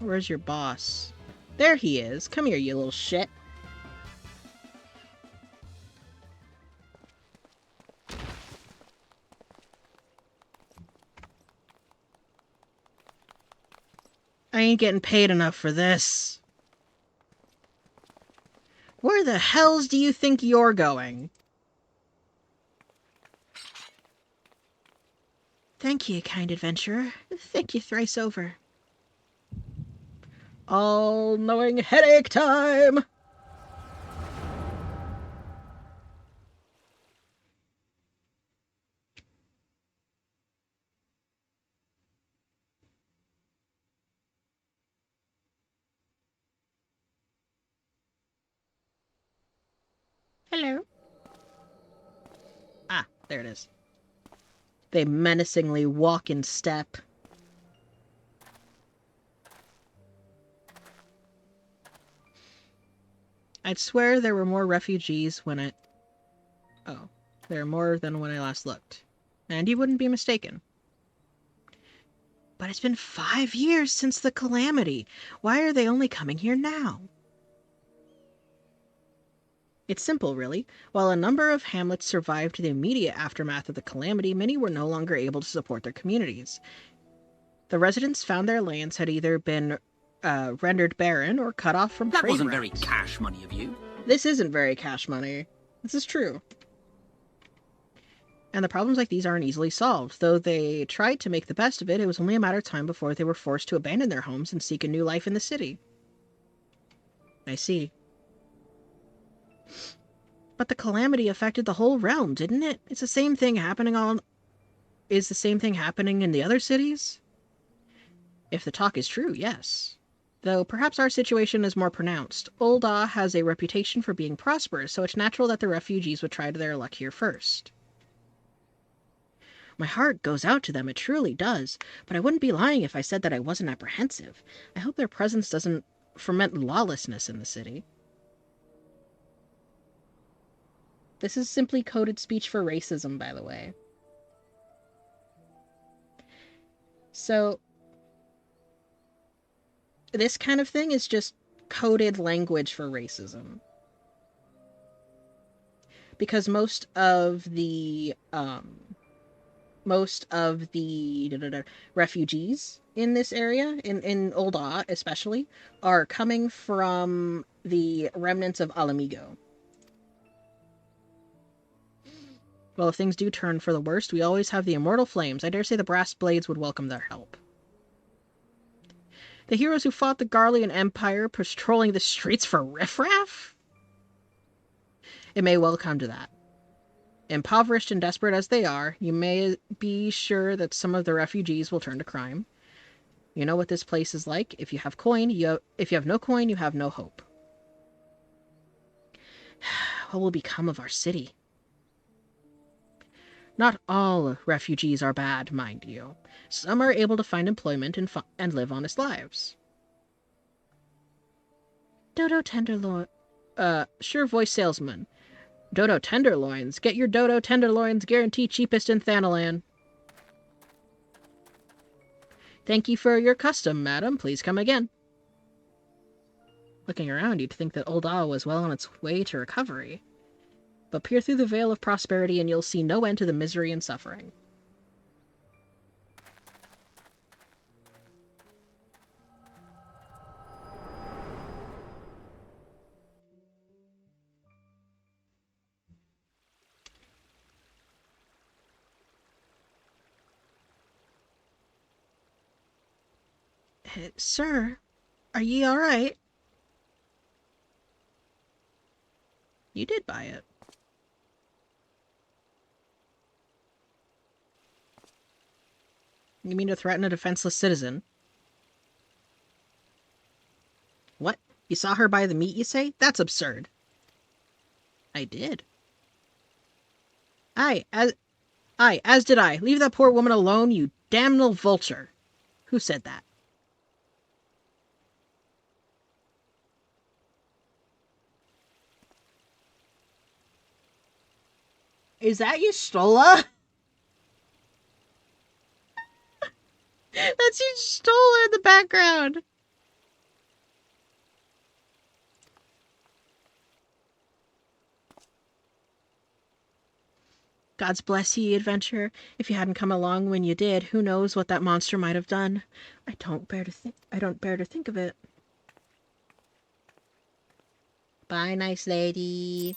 Where's your boss? There he is. Come here, you little shit. I ain't getting paid enough for this. Where the hells do you think you're going? Thank you, kind adventurer. Thank you thrice over. All-knowing headache time! Hello. Ah, there it is. They menacingly walk in step. I'd swear there were more refugees when I... Oh, there are more than when I last looked. And you wouldn't be mistaken. But it's been 5 years since the calamity. Why are they only coming here now? It's simple, really. While a number of hamlets survived the immediate aftermath of the calamity, many were no longer able to support their communities. The residents found their lands had either been rendered barren or cut off from That trade wasn't routes. very cash money of you. This isn't very cash money. This is true. And the problems like these aren't easily solved. Though they tried to make the best of it, it was only a matter of time before they were forced to abandon their homes and seek a new life in the city. I see. But the calamity affected the whole realm, didn't it? Is the same thing happening in the other cities? If the talk is true, yes. Though perhaps our situation is more pronounced. Ul'dah has a reputation for being prosperous, so it's natural that the refugees would try their luck here first. My heart goes out to them, it truly does, but I wouldn't be lying if I said that I wasn't apprehensive. I hope their presence doesn't ferment lawlessness in the city. This is simply coded speech for racism, by the way. So, this kind of thing is just coded language for racism. Because most of the refugees in this area, in Ul'dah especially, are coming from the remnants of Alamigo. Well, if things do turn for the worst, we always have the immortal flames. I dare say the brass blades would welcome their help. The heroes who fought the Garlean Empire patrolling the streets for riffraff? It may well come to that. Impoverished and desperate as they are, you may be sure that some of the refugees will turn to crime. You know what this place is like. If you have no coin, you have no hope. What will become of our city? Not all refugees are bad, mind you. Some are able to find employment and live honest lives. Dodo Tenderloin... sure voice salesman. Dodo Tenderloins. Get your Dodo Tenderloins guaranteed cheapest in Thanalan. Thank you for your custom, madam. Please come again. Looking around, you'd think that Ul'dah was well on its way to recovery. But peer through the veil of prosperity and you'll see no end to the misery and suffering. Sir, are ye all right? You did buy it. You mean to threaten a defenseless citizen? What? You saw her buy the meat, you say? That's absurd. I did. Aye, as did I. Leave that poor woman alone, you damnable vulture. Who said that? Is that Y'shtola? That's Y'shtola in the background. God's bless ye, adventurer. If you hadn't come along when you did, who knows what that monster might have done. I don't bear to think of it. Bye, nice lady.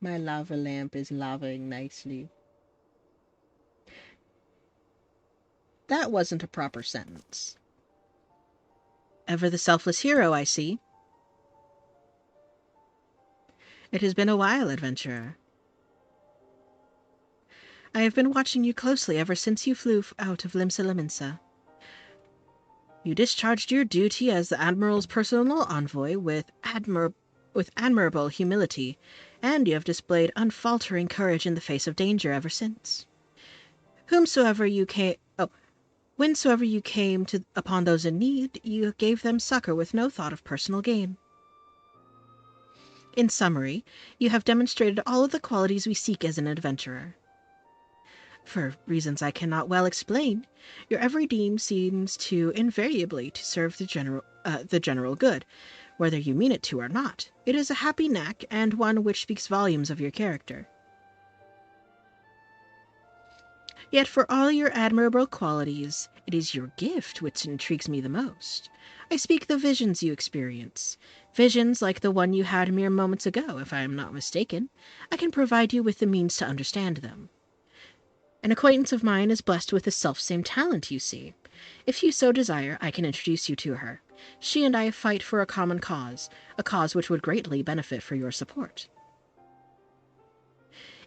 My lava lamp is laving nicely. That wasn't a proper sentence. Ever the selfless hero, I see. It has been a while, adventurer. I have been watching you closely ever since you flew out of Limsa. You discharged your duty as the Admiral's personal envoy with admirable humility, and you have displayed unfaltering courage in the face of danger ever since. Whensoever you came upon those in need, you gave them succor with no thought of personal gain. In summary, you have demonstrated all of the qualities we seek as an adventurer. For reasons I cannot well explain, your every deed seems to invariably to serve the general good, whether you mean it to or not. It is a happy knack, and one which speaks volumes of your character. Yet for all your admirable qualities, it is your gift which intrigues me the most. I speak the visions you experience. Visions like the one you had mere moments ago, if I am not mistaken. I can provide you with the means to understand them. An acquaintance of mine is blessed with the selfsame talent, you see. If you so desire, I can introduce you to her. She and I fight for a common cause, a cause which would greatly benefit for your support.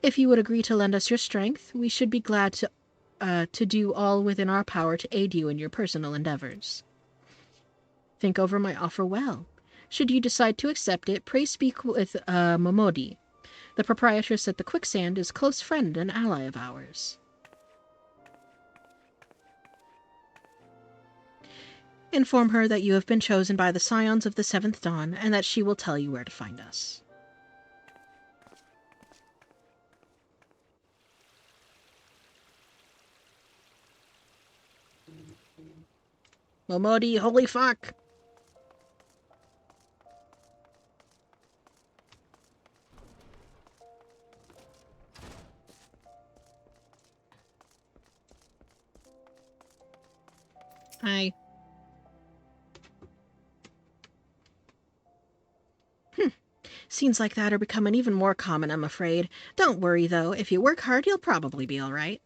If you would agree to lend us your strength, we should be glad to do all within our power to aid you in your personal endeavors. Think over my offer well. Should you decide to accept it, pray speak with Momodi. The proprietress at the Quicksand is a close friend and ally of ours. Inform her that you have been chosen by the Scions of the Seventh Dawn, and that she will tell you where to find us. Momodi, holy fuck! Hi. Scenes like that are becoming even more common, I'm afraid. Don't worry, though. If you work hard, you'll probably be all right.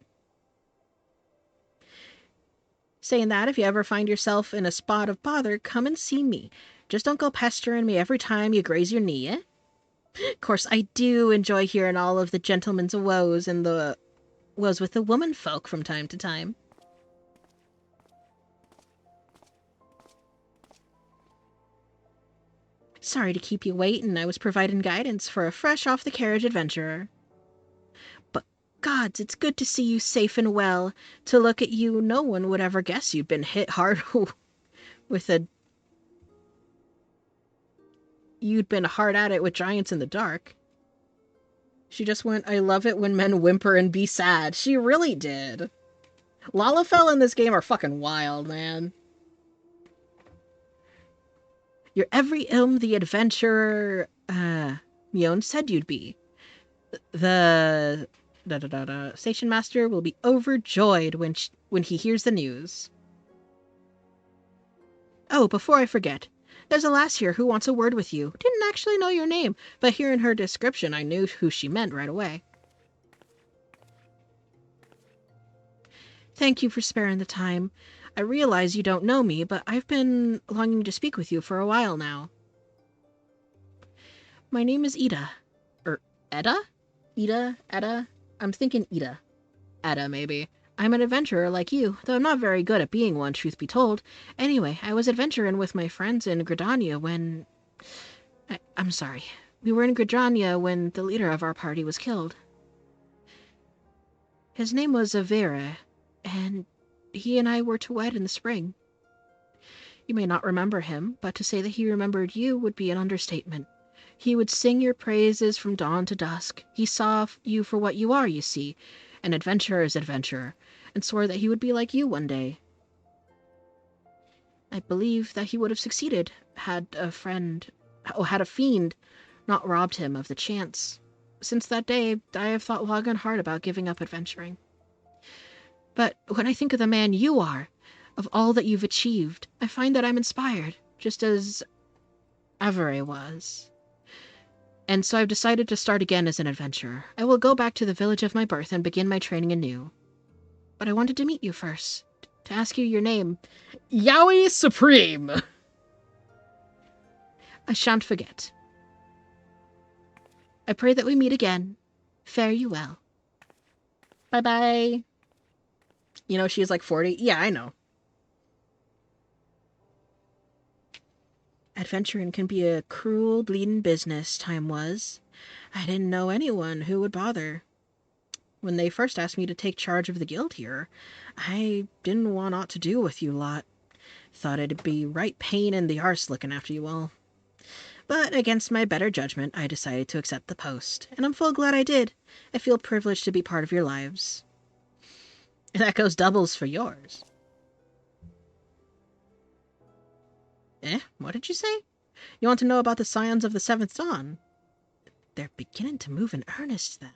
Saying that, if you ever find yourself in a spot of bother, come and see me. Just don't go pestering me every time you graze your knee, eh? Of course, I do enjoy hearing all of the gentlemen's woes and the woes with the woman folk from time to time. Sorry to keep you waiting. I was providing guidance for a fresh-off-the-carriage adventurer. But gods, it's good to see you safe and well. To look at you, no one would ever guess you'd been hit hard with a... You'd been hard at it with giants in the dark. She just went, I love it when men whimper and be sad. She really did. Lalafell in this game are fucking wild, man. You're every ilm the adventurer, Mion said you'd be. The station master will be overjoyed when he hears the news. Oh, before I forget, there's a lass here who wants a word with you. Didn't actually know your name, but hearing her description, I knew who she meant right away. Thank you for sparing the time. I realize you don't know me, but I've been longing to speak with you for a while now. My name is Ida. Edda? Edda? I'm thinking Ida. Edda, maybe. I'm an adventurer like you, though I'm not very good at being one, truth be told. Anyway, I was adventuring with my friends in Gridania when... I'm sorry. We were in Gridania when the leader of our party was killed. His name was Avera, and he and I were to wed in the spring. You may not remember him, but to say that he remembered you would be an understatement. He would sing your praises from dawn to dusk. He saw you for what you are, you see, an adventurer's adventurer, and swore that he would be like you one day. I believe that he would have succeeded had a fiend not robbed him of the chance. Since that day, I have thought long and hard about giving up adventuring. But when I think of the man you are, of all that you've achieved, I find that I'm inspired, just as Avery was. And so I've decided to start again as an adventurer. I will go back to the village of my birth and begin my training anew. But I wanted to meet you first, to ask you your name. Yowie Supreme! I shan't forget. I pray that we meet again. Fare you well. Bye-bye. You know, she's like 40. Yeah, I know. Adventuring can be a cruel, bleeding business, time was. I didn't know anyone who would bother. When they first asked me to take charge of the guild here, I didn't want aught to do with you lot. Thought it'd be right pain in the arse looking after you all. But against my better judgment, I decided to accept the post, and I'm full glad I did. I feel privileged to be part of your lives. And that goes doubles for yours. What did you say? You want to know about the Scions of the Seventh Dawn? They're beginning to move in earnest, then.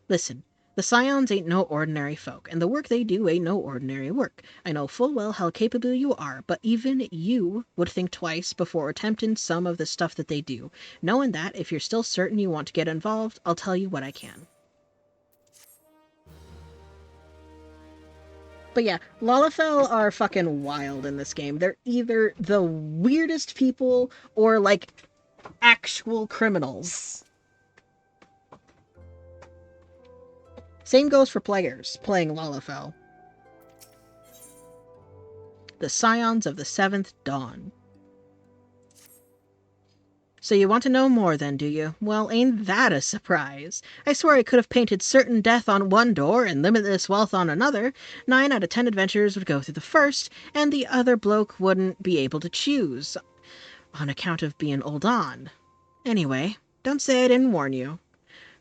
Listen, the Scions ain't no ordinary folk, and the work they do ain't no ordinary work. I know full well how capable you are, but even you would think twice before attempting some of the stuff that they do, knowing that if you're still certain you want to get involved, I'll tell you what I can. But yeah, Lalafell are fucking wild in this game. They're either the weirdest people or, like, actual criminals. Same goes for players playing Lalafell. The Scions of the Seventh Dawn. So you want to know more then, do you? Well, ain't that a surprise? I swear I could have painted certain death on one door and limitless wealth on another. 9 out of 10 adventurers would go through the first, and the other bloke wouldn't be able to choose, on account of being old on. Anyway, don't say I didn't warn you.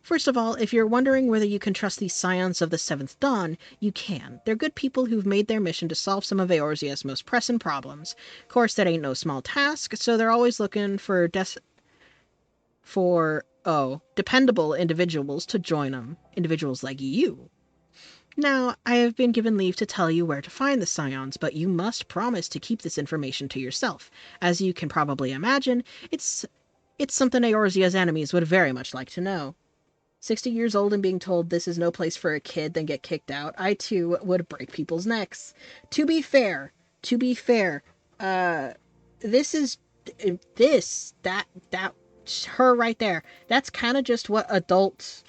First of all, if you're wondering whether you can trust these Scions of the Seventh Dawn, you can. They're good people who've made their mission to solve some of Eorzea's most pressing problems. Of course, that ain't no small task, so they're always looking for dependable individuals to join them. Individuals like you. Now, I have been given leave to tell you where to find the Scions, but you must promise to keep this information to yourself. As you can probably imagine, it's something Eorzea's enemies would very much like to know. 60 years old and being told this is no place for a kid, then get kicked out, I too would break people's necks. To be fair, her right there, that's kind of just what adult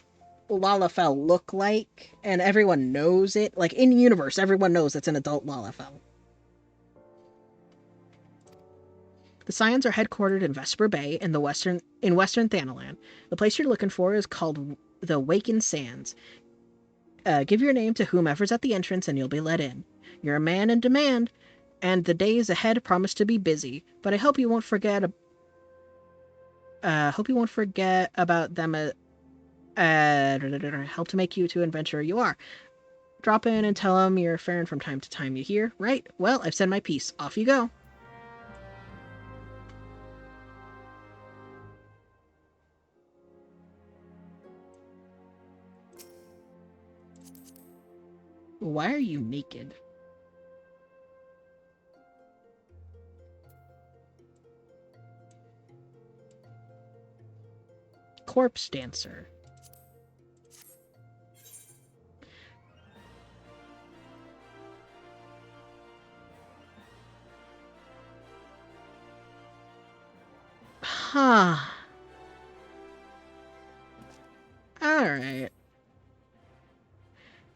Lalafell look like, and everyone knows it. Like, in universe, everyone knows it's an adult Lalafell. The Scions are headquartered in Vesper Bay in western Thanalan. The place you're looking for is called the Waken Sands. Give your name to whomever's at the entrance and you'll be let in. You're a man in demand, and the days ahead promise to be busy, but I hope you won't forget about them. Help to make you to adventurer you are. Drop in and tell them you're faring from time to time, you hear? Right? Well, I've said my piece. Off you go. Why are you naked? Corpse dancer. Huh. Alright.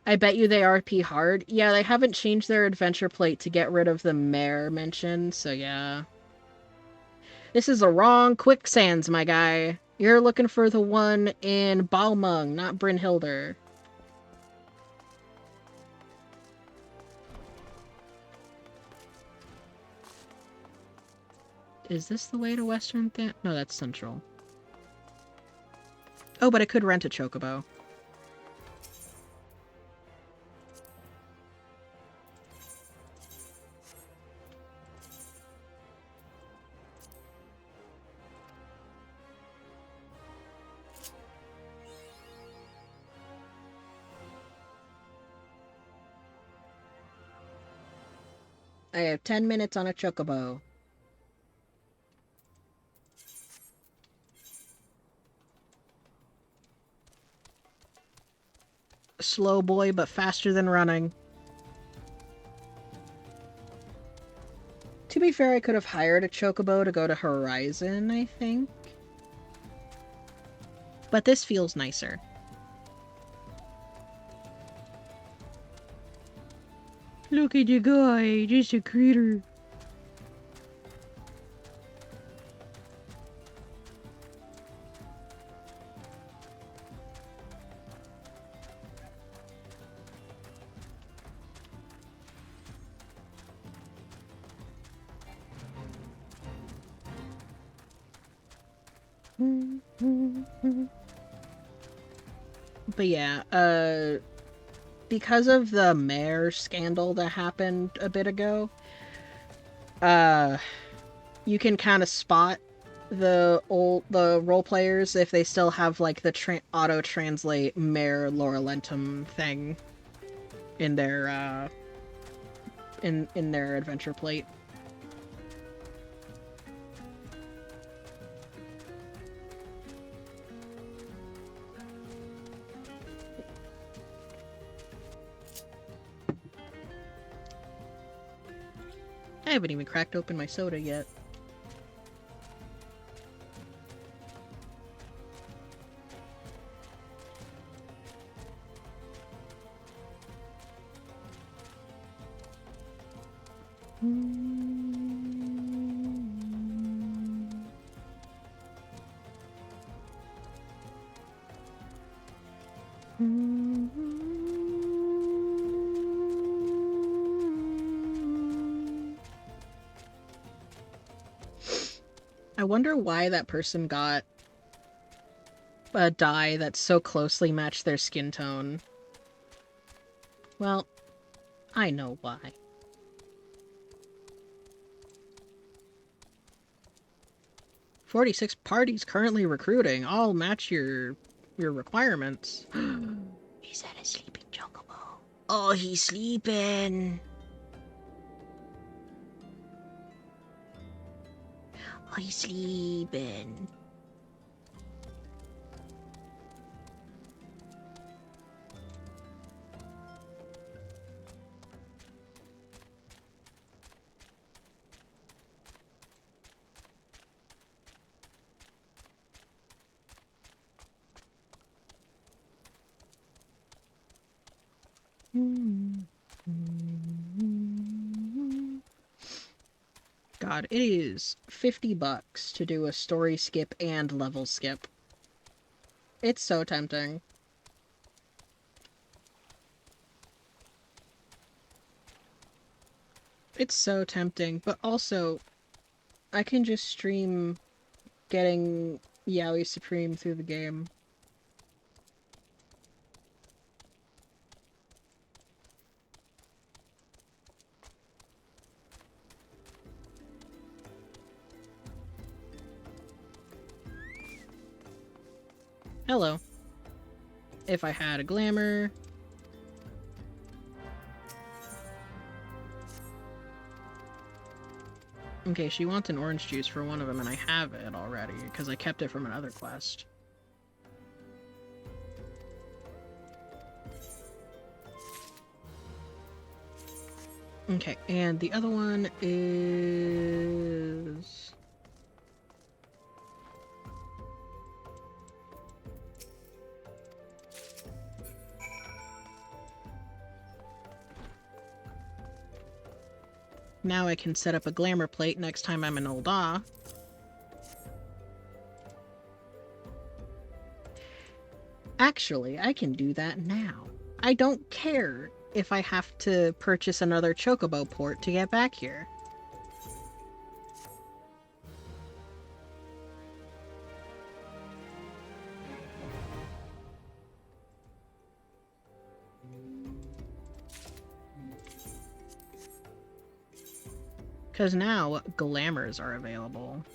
I bet you they RP hard. Yeah, they haven't changed their adventure plate to get rid of the mare mention, so yeah. This is the wrong quicksands, my guy. You're looking for the one in Balmung, not Brynhilder. Is this the way to Western No, that's Central. Oh, but I could rent a chocobo. I have 10 minutes on a chocobo. Slow boy, but faster than running. To be fair, I could have hired a chocobo to go to Horizon, I think. But this feels nicer. Look at the guy, just a critter. But yeah, because of the mayor scandal that happened a bit ago, you can kind of spot the role players if they still have like the auto translate mayor Laurelentum thing in their in their adventure plate. I haven't even cracked open my soda yet. I wonder why that person got a dye that so closely matched their skin tone. Well, I know why. 46 parties currently recruiting. All match your requirements. Is that a sleeping chocobo? Oh, he's sleeping. Oh, he's sleeping. God, it is $50 to do a story skip and level skip. It's so tempting. It's so tempting, but also, I can just stream getting Yaoi Supreme through the game. Hello. If I had a glamour... Okay, she wants an orange juice for one of them, and I have it already, because I kept it from another quest. Okay, and the other one is... Now I can set up a glamour plate next time I'm in Ul'dah. Actually, I can do that now. I don't care if I have to purchase another Chocobo port to get back here. Because now glamours are available.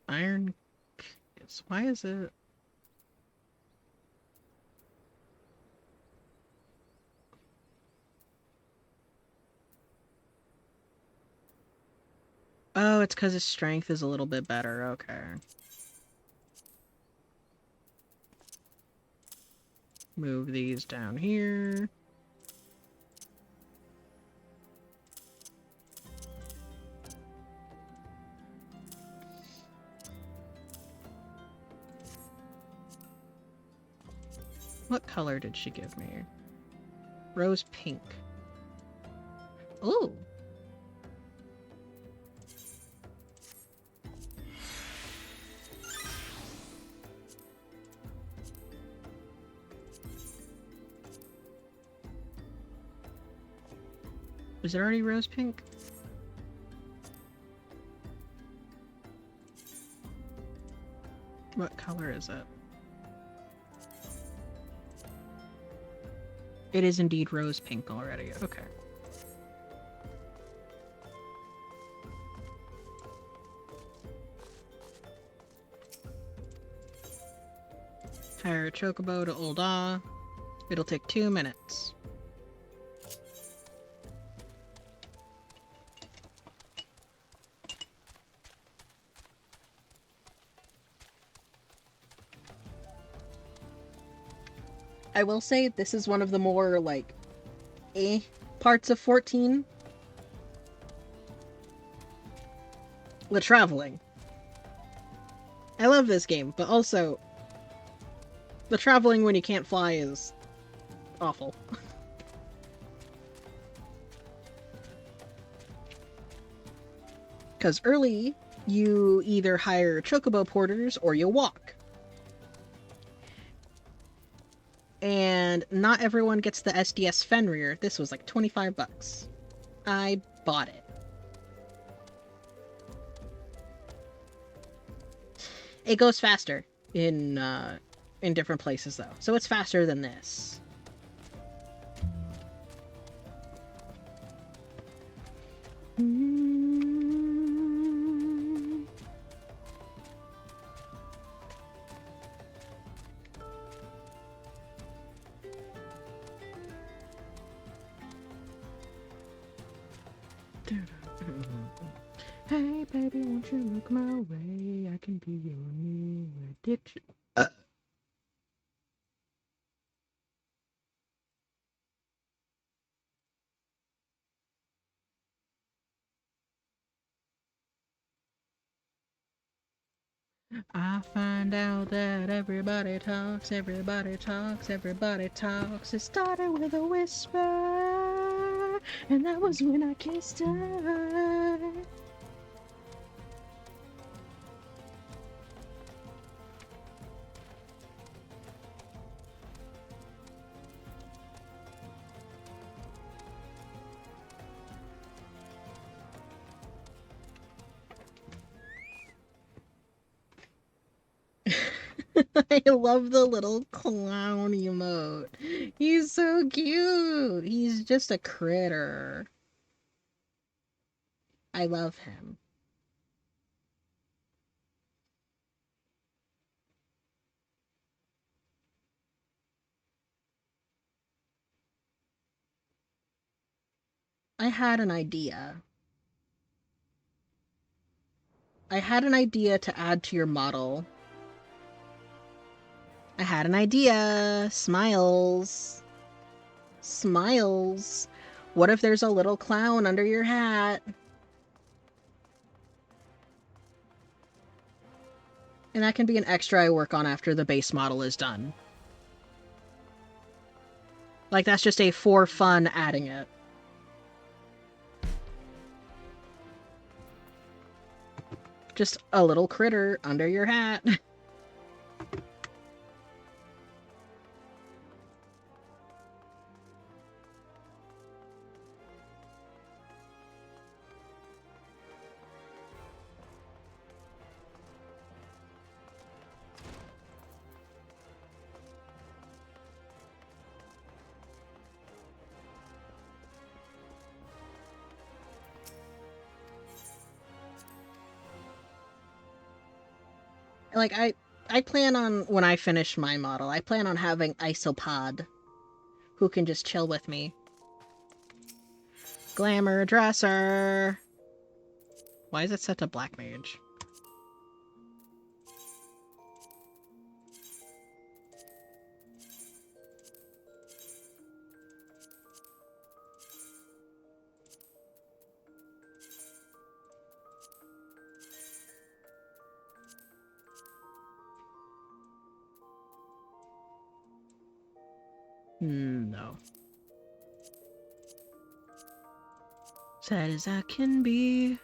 Iron kiss. Why is it? Oh, it's because his strength is a little bit better. Okay. Move these down here. What color did she give me? Rose pink. Ooh. Is it already rose pink? What color is it? It is indeed rose pink already. Okay. Hire a chocobo to Ul'dah. It'll take 2 minutes. I will say this is one of the more, like, parts of 14. The traveling. I love this game, but also the traveling when you can't fly is awful. Because early, you either hire chocobo porters or you walk. And not everyone gets the SDS Fenrir. This was like 25 bucks. I bought it. It goes faster in different places though. So it's faster than this. Hey baby, won't you look my way? I can be your new addiction. I find out that everybody talks, everybody talks, everybody talks. It started with a whisper, and that was when I kissed her. I love the little clown emote. He's so cute. He's just a critter. I love him. I had an idea. I had an idea to add to your model. I had an idea. Smiles. Smiles. What if there's a little clown under your hat? And that can be an extra I work on after the base model is done. Like, that's just a for fun adding it. Just a little critter under your hat. like I plan on, when I finish my model, I plan on having Isopod, who can just chill with me. Glamour dresser. Why is it set to black mage? No. Sad as I can be,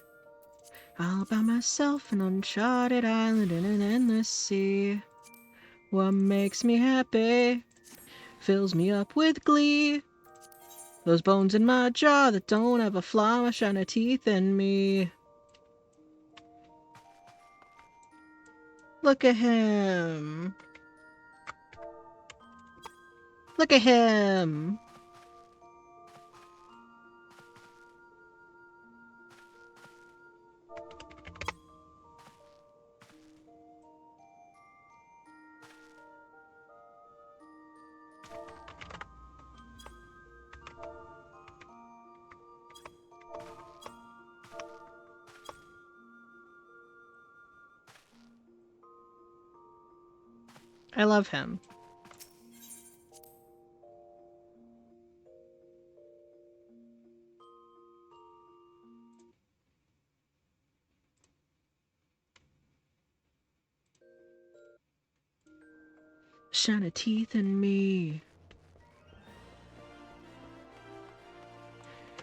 all by myself, an uncharted island in an endless sea. What makes me happy fills me up with glee. Those bones in my jaw that don't have a flaw, my shiny teeth in me. Look at him. Look at him. I love him. Shiny teeth in me.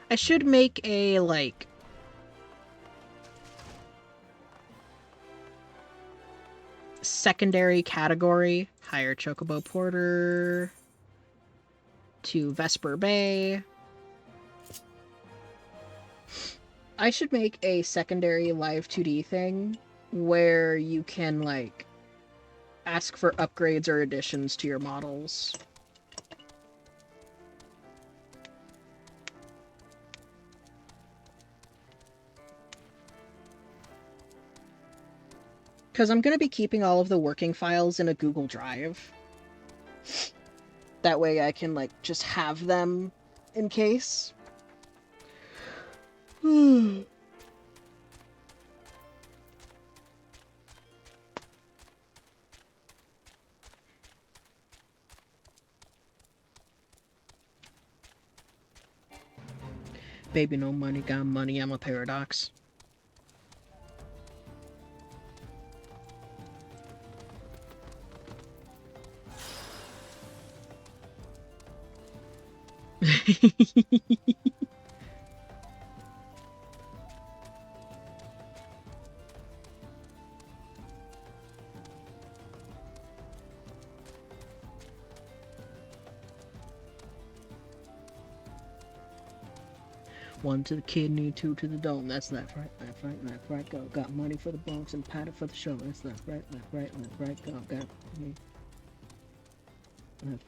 I should make a, like, secondary category. Hire Chocobo Porter to Vesper Bay. I should make a secondary live 2D thing where you can, like, ask for upgrades or additions to your models. Because I'm going to be keeping all of the working files in a Google Drive. That way I can, like, just have them in case. Baby, no money, got money, I'm a paradox. One to the kidney, two to the dome. That's left, right, left, right, left, right, go. Got money for the Bronx and padded for the show. That's left, right, left, right, left, right, go. Got me. Left,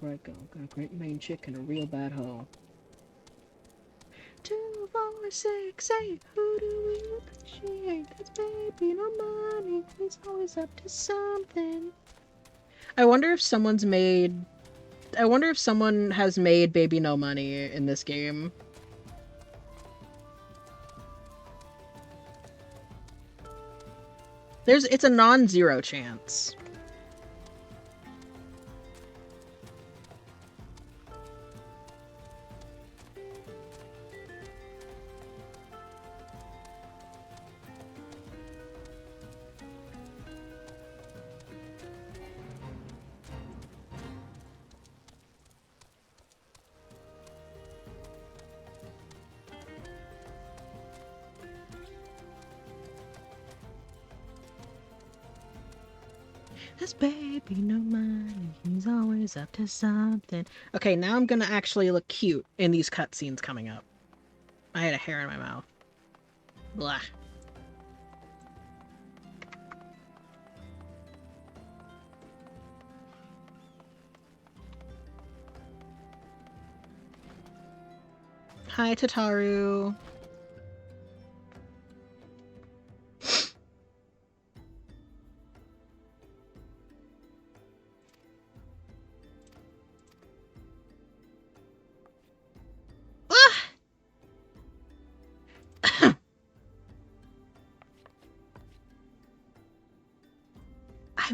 right, go. Got a great main chick and a real bad hoe. 2, 4, 6, 8. Who do we appreciate? That's baby, no money. He's always up to something. I wonder if someone has made Baby No Money in this game. It's a non-zero chance. This baby, no money, he's always up to something. Okay, now I'm gonna actually look cute in these cutscenes coming up. I had a hair in my mouth. Blah. Hi, Tataru.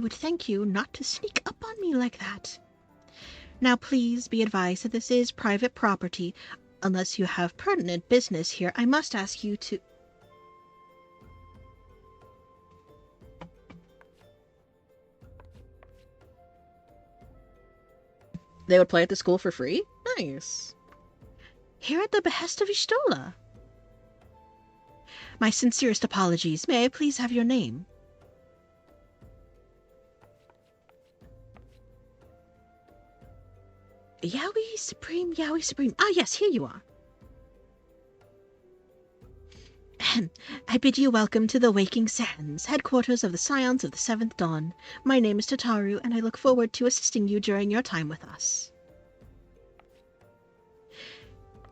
would thank you not to sneak up on me like that. Now please be advised that this is private property. Unless you have pertinent business here, I must ask you to... They would play at the school for free? Nice. Here at the behest of Ishtola. My sincerest apologies. May I please have your name? Yowie Supreme, Yowie Supreme. Ah, yes, here you are. I bid you welcome to the Waking Sands, headquarters of the Scions of the Seventh Dawn. My name is Tataru, and I look forward to assisting you during your time with us.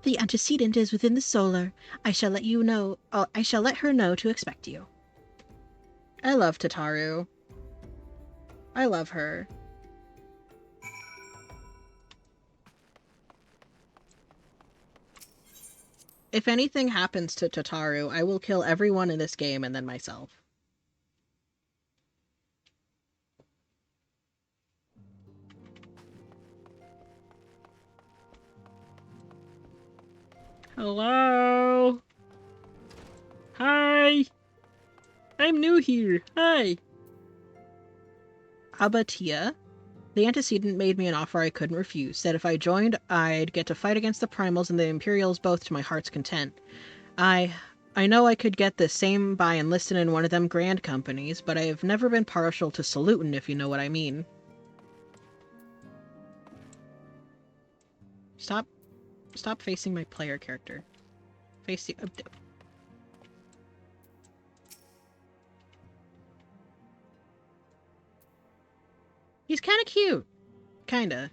The antecedent is within the solar. I shall let you know. I shall let her know to expect you. I love Tataru. I love her. If anything happens to Tataru, I will kill everyone in this game and then myself. Hello? Hi! I'm new here. Hi! Abatia. The antecedent made me an offer I couldn't refuse. Said if I joined, I'd get to fight against the Primals and the Imperials both to my heart's content. I know I could get the same by enlisting in one of them grand companies, but I have never been partial to salutin', if you know what I mean. Stop facing my player character. Face the... He's kinda cute. Kinda.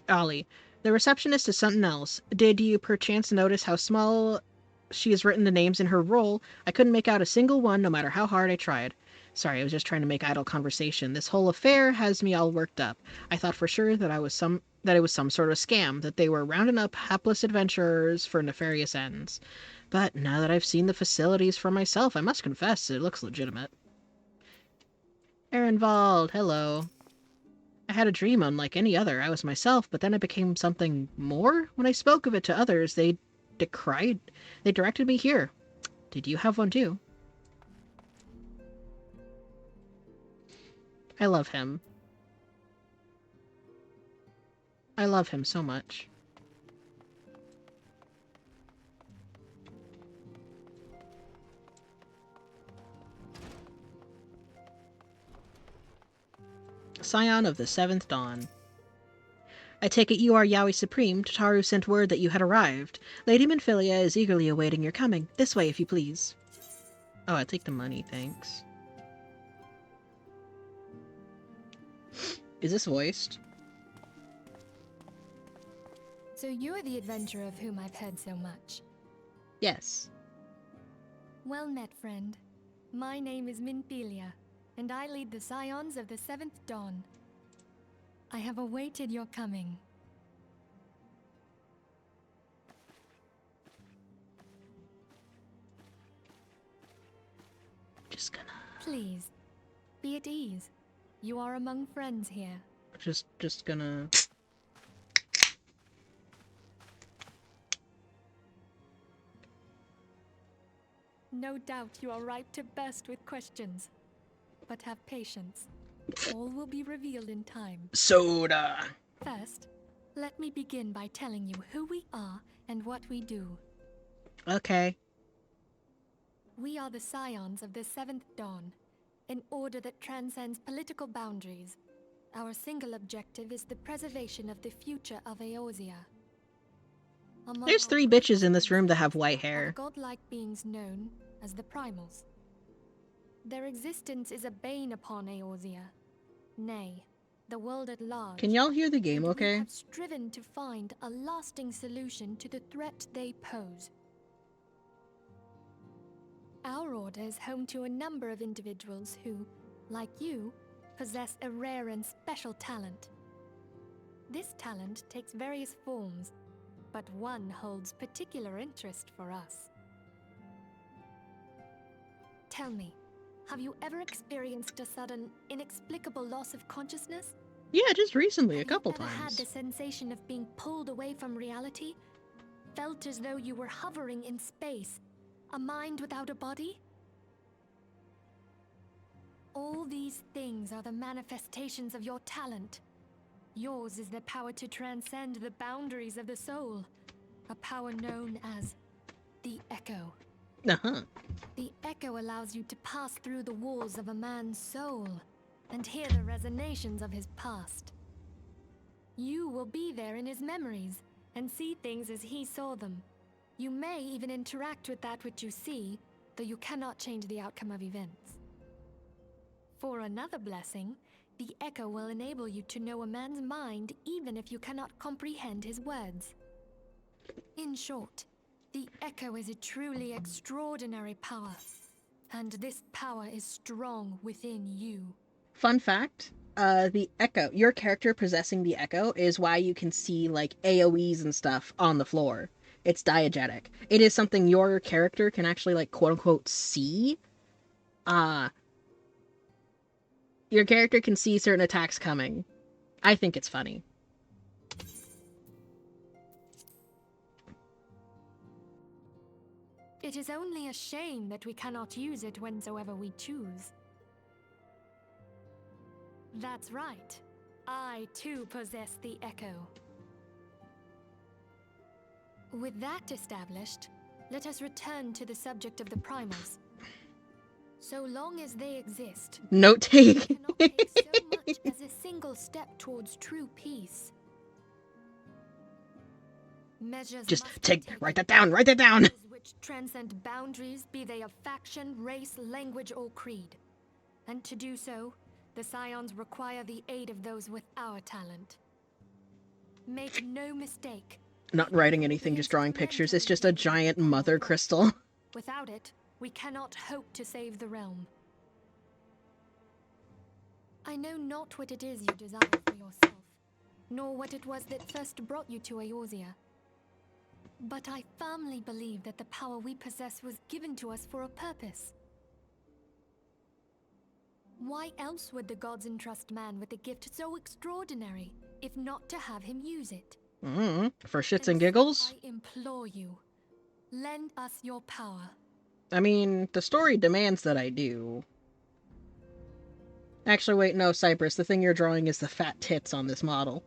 Ollie. The receptionist is something else. Did you perchance notice how small she has written the names in her roll? I couldn't make out a single one, no matter how hard I tried. Sorry, I was just trying to make idle conversation. This whole affair has me all worked up. I thought for sure that it was some sort of scam, that they were rounding up hapless adventurers for nefarious ends. But now that I've seen the facilities for myself, I must confess it looks legitimate. Ehrenwald, hello. I had a dream unlike any other. I was myself, but then I became something more. When I spoke of it to others, they directed me here. Did you have one too? I love him. I love him so much. Scion of the Seventh Dawn. I take it you are Yowie Supreme. Tataru sent word that you had arrived. Lady Minfilia is eagerly awaiting your coming. This way, if you please. Oh, I'll take the money, thanks. Is this voiced? So you're the adventurer of whom I've heard so much. Yes. Well met, friend. My name is Minfilia, and I lead the Scions of the Seventh Dawn. I have awaited your coming. Just gonna... Please, be at ease. You are among friends here. Just gonna... No doubt you are ripe to burst with questions. But have patience. All will be revealed in time. Soda! First, let me begin by telling you who we are and what we do. Okay. We are the Scions of the Seventh Dawn, an order that transcends political boundaries. Our single objective is the preservation of the future of Eorzea. There's 3 bitches in this room that have white hair. Are godlike beings known as the Primals. Their existence is a bane upon Eorzea. Nay, the world at large. Can y'all hear the game and okay? We have striven to find a lasting solution to the threat they pose. Our order is home to a number of individuals who, like you, possess a rare and special talent. This talent takes various forms, but one holds particular interest for us. Tell me, have you ever experienced a sudden, inexplicable loss of consciousness? Yeah, just recently, a Have couple you ever had times. the sensation of being pulled away from reality? Felt as though you were hovering in space, a mind without a body? All these things are the manifestations of your talent. Yours is the power to transcend the boundaries of the soul, a power known as the Echo. Uh-huh. The Echo allows you to pass through the walls of a man's soul and hear the resonations of his past. You will be there in his memories and see things as he saw them. You may even interact with that which you see, though you cannot change the outcome of events. For another blessing, the Echo will enable you to know a man's mind even if you cannot comprehend his words. In short, the Echo is a truly extraordinary power, and this power is strong within you. Fun fact, the Echo, your character possessing the Echo is why you can see, like, AoEs and stuff on the floor. It's diegetic. It is something your character can actually, like, quote-unquote, see. Your character can see certain attacks coming. I think it's funny. It is only a shame that we cannot use it whensoever we choose. That's right. I too possess the Echo. With that established, let us return to the subject of the primals. So long as they exist, Note we take. cannot take so much as a single step towards true peace. Measures Just must be take, taken, write that down, write that down! measures which transcend boundaries, be they of faction, race, language, or creed. And to do so, the Scions require the aid of those with our talent. Make no mistake. Not writing anything, just drawing pictures. It's just a giant mother crystal. Without it, we cannot hope to save the realm. I know not what it is you desire for yourself, nor what it was that first brought you to Eorzea. But I firmly believe that the power we possess was given to us for a purpose. Why else would the gods entrust man with a gift so extraordinary, if not to have him use it? For shits And and so giggles? I implore you, lend us your power. I mean, the story demands that I do. Actually, wait, no, Cypress, the thing you're drawing is the fat tits on this model.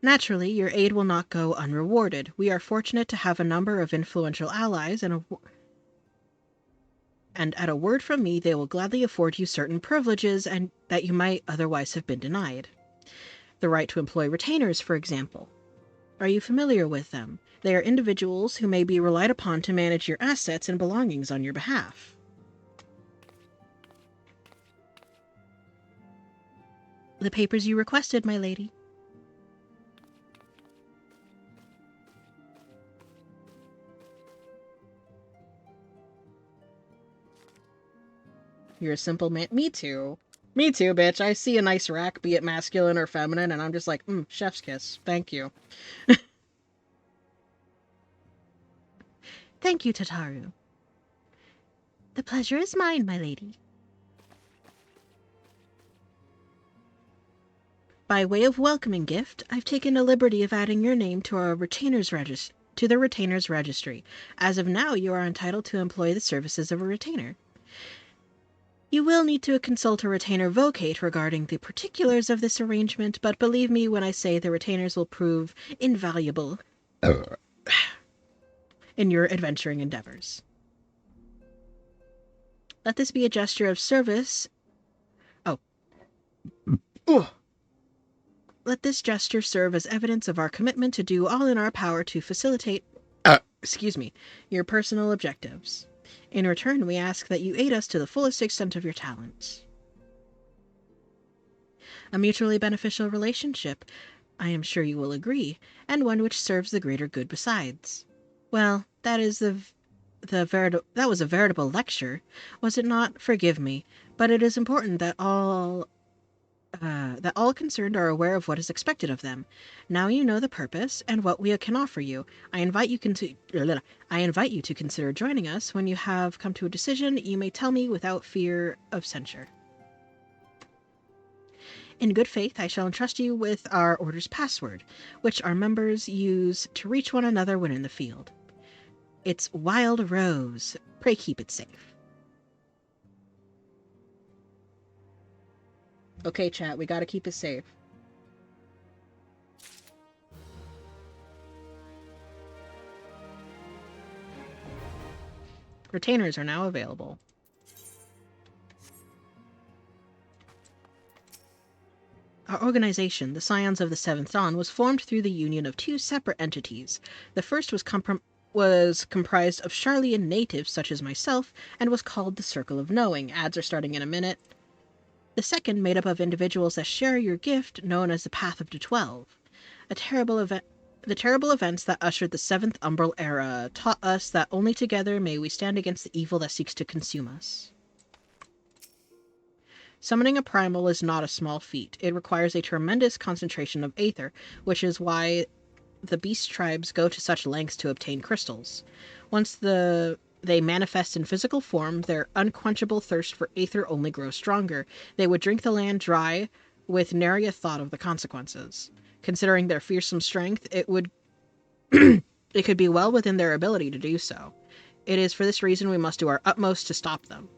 Naturally, your aid will not go unrewarded. We are fortunate to have a number of influential allies, and at a word from me, they will gladly afford you certain privileges and that you might otherwise have been denied. The right to employ retainers, for example. Are you familiar with them? They are individuals who may be relied upon to manage your assets and belongings on your behalf. The papers you requested, my lady. You're a simple man. Me too. Me too, bitch. I see a nice rack, be it masculine or feminine, and I'm just like, chef's kiss. Thank you. Thank you, Tataru. The pleasure is mine, my lady. By way of welcoming gift, I've taken a liberty of adding your name to the retainers registry. As of now, you are entitled to employ the services of a retainer. You will need to consult a retainer vocate regarding the particulars of this arrangement, but believe me when I say the retainers will prove invaluable in your adventuring endeavors. Let this be a gesture of service. Let this gesture serve as evidence of our commitment to do all in our power to facilitate, your personal objectives. In return, we ask that you aid us to the fullest extent of your talents. A mutually beneficial relationship, I am sure you will agree, and one which serves the greater good besides. Well, that was a veritable lecture, was it not? Forgive me, but it is important that all that all concerned are aware of what is expected of them. Now you know the purpose and what we can offer you. I invite you to consider joining us. When you have come to a decision, you may tell me without fear of censure. In good faith, I shall entrust you with our order's password, which our members use to reach one another when in the field. It's Wild Rose. Pray keep it safe. Okay, chat, we gotta keep it safe. Retainers are now available. Our organization, the Scions of the Seventh Dawn, was formed through the union of two separate entities. The first was comprised of Charlian natives such as myself, and was called the Circle of Knowing. Ads are starting in a minute. The second, made up of individuals that share your gift, known as the Path of the 12. The terrible events that ushered the Seventh Umbral Era taught us that only together may we stand against the evil that seeks to consume us. Summoning a primal is not a small feat. It requires a tremendous concentration of aether, which is why the beast tribes go to such lengths to obtain crystals. Once they manifest in physical form, their unquenchable thirst for aether only grows stronger. They would drink the land dry with nary a thought of the consequences. Considering their fearsome strength, it could be well within their ability to do so. It is for this reason we must do our utmost to stop them.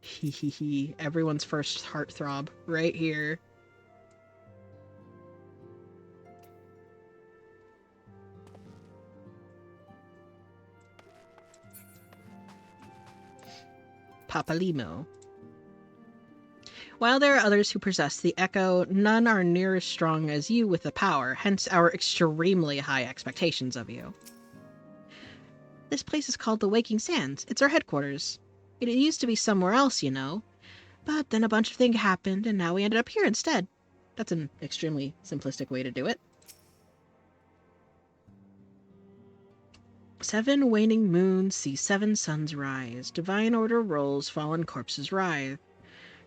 Hee hee hee. Everyone's first heartthrob. Right here. Papalimo. While there are others who possess the echo, none are near as strong as you with the power, hence our extremely high expectations of you. This place is called the Waking Sands. It's our headquarters. It used to be somewhere else, you know. But then a bunch of things happened, and now we ended up here instead. That's an extremely simplistic way to do it. 7 waning moons see 7 suns rise. Divine order rolls, fallen corpses writhe.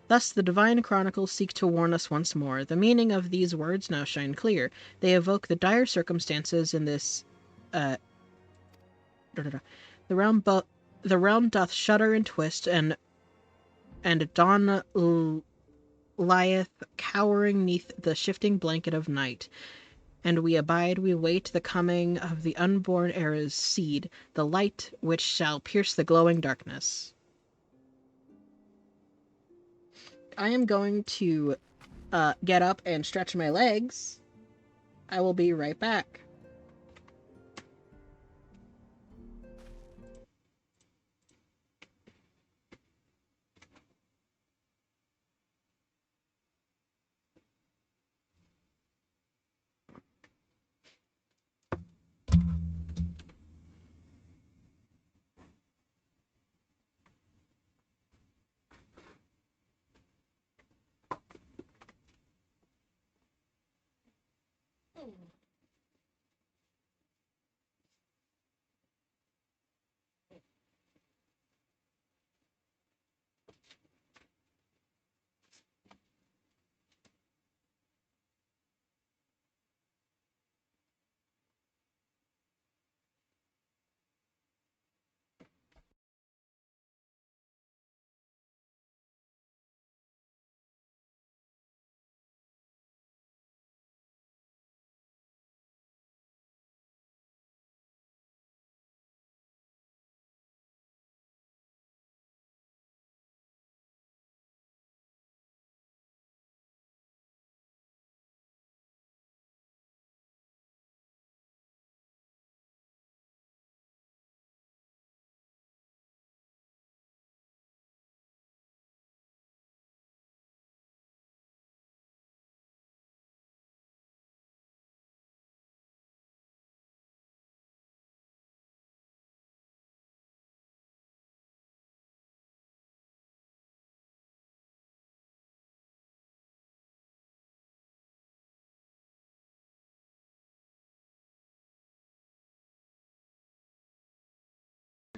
Thus the divine chronicles seek to warn us once more. The meaning of these words now shine clear. They evoke the dire circumstances in this... The realm doth shudder and twist, and dawn lieth cowering neath the shifting blanket of night. And we abide, we wait the coming of the unborn era's seed, the light which shall pierce the glowing darkness. I am going to get up and stretch my legs. I will be right back.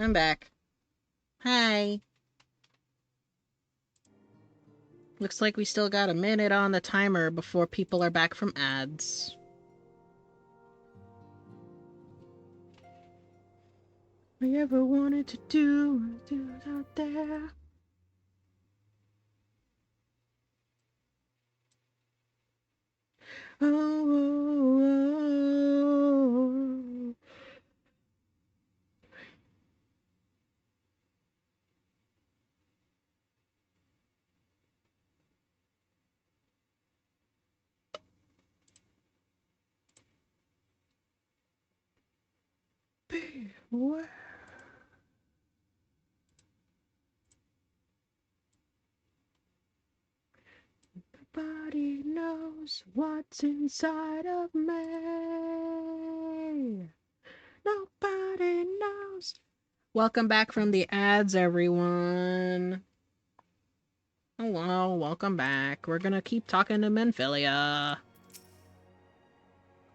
I'm back. Hi. Looks like we still got a minute on the timer before people are back from ads. I ever wanted to do out there. Oh. What? Nobody knows what's inside of me. Nobody knows. Welcome back from the ads, everyone. Hello, welcome back. We're gonna keep talking to Menphilia.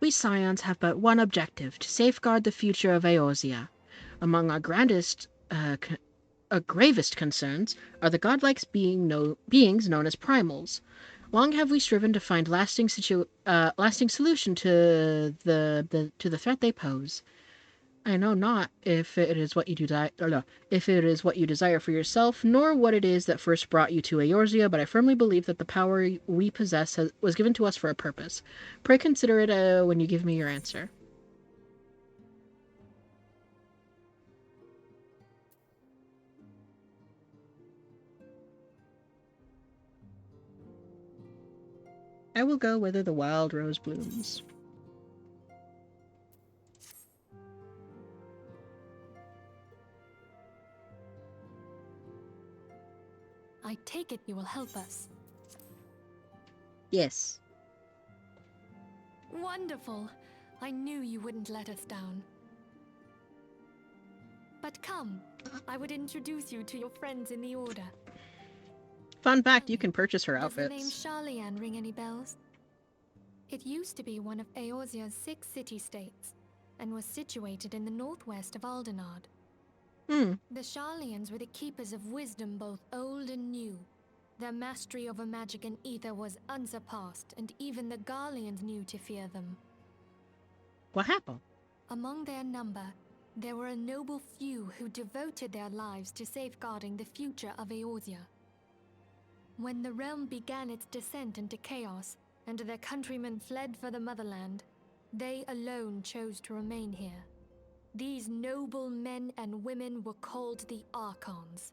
We Scions have but one objective, to safeguard the future of Eorzea. Among our gravest concerns are the godlike beings known as primals. Long have we striven to find lasting solution to the threat they pose. I know not if it is what you if it is what you desire for yourself, nor what it is that first brought you to Eorzea, but I firmly believe that the power we possess was given to us for a purpose. Pray consider it when you give me your answer. I will go whither the wild rose blooms. I take it you will help us. Yes. Wonderful! I knew you wouldn't let us down. But come, I would introduce you to your friends in the Order. Fun fact, you can purchase her Does the name outfits. Sharlayan ring any bells? It used to be one of Eorzea's 6 city-states, and was situated in the northwest of Aldenard. The Sharlayans were the keepers of wisdom both old and new. Their mastery over magic and ether was unsurpassed, and even the Garleans knew to fear them. What happened? Among their number, there were a noble few who devoted their lives to safeguarding the future of Eorzea. When the realm began its descent into chaos, and their countrymen fled for the motherland, they alone chose to remain here. These noble men and women were called the Archons.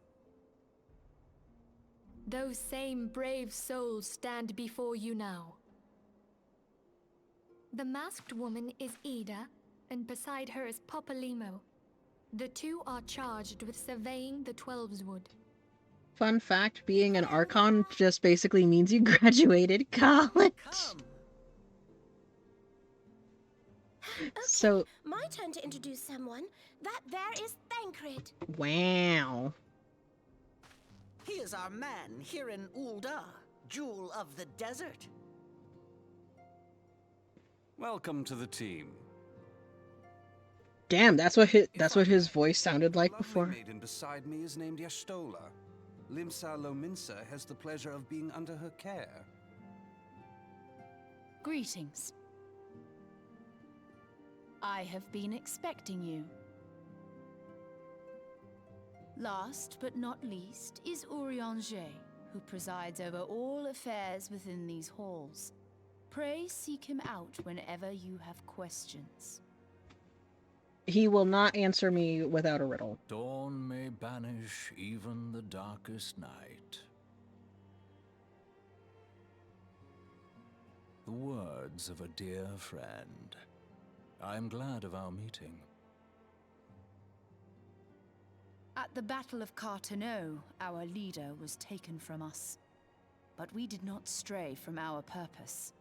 Those same brave souls stand before you now. The masked woman is Ida, and beside her is Popolimo. The two are charged with surveying the Twelveswood. Fun fact, being an Archon just basically means you graduated college. Okay, So, my turn to introduce someone. That there is Thancred. wow. He is our man here in Ul'dah, Jewel of the Desert. Welcome to the team. Damn, that's what his voice sounded like the before. lovely maiden beside me is named Y'shtola. Limsa Lominsa has the pleasure of being under her care. Greetings. I have been expecting you. Last but not least is Urianger, who presides over all affairs within these halls. Pray seek him out whenever you have questions. He will not answer me without a riddle. Dawn may banish even the darkest night. The words of a dear friend. I am glad of our meeting. At the Battle of Carteneau, our leader was taken from us. But we did not stray from our purpose.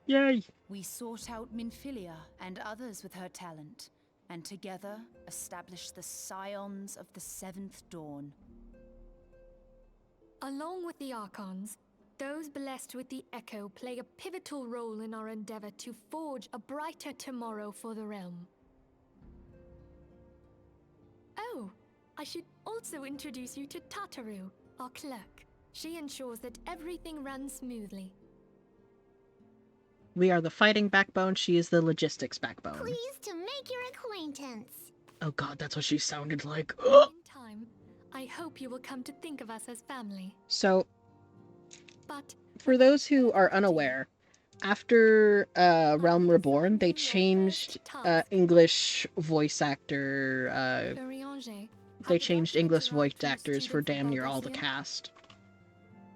Yay! We sought out Menphilia and others with her talent, and together established the Scions of the 7th Dawn. Along with the Archons, those blessed with the Echo play a pivotal role in our endeavor to forge a brighter tomorrow for the realm. Oh, I should also introduce you to Tataru, our clerk. She ensures that everything runs smoothly. We are the fighting backbone, she is the logistics backbone. Pleased to make your acquaintance. Oh god, that's what she sounded like. In time, I hope you will come to think of us as family. So, But for those who are unaware, after Realm Reborn, they changed English voice actor. They changed English voice actors for damn near all the cast.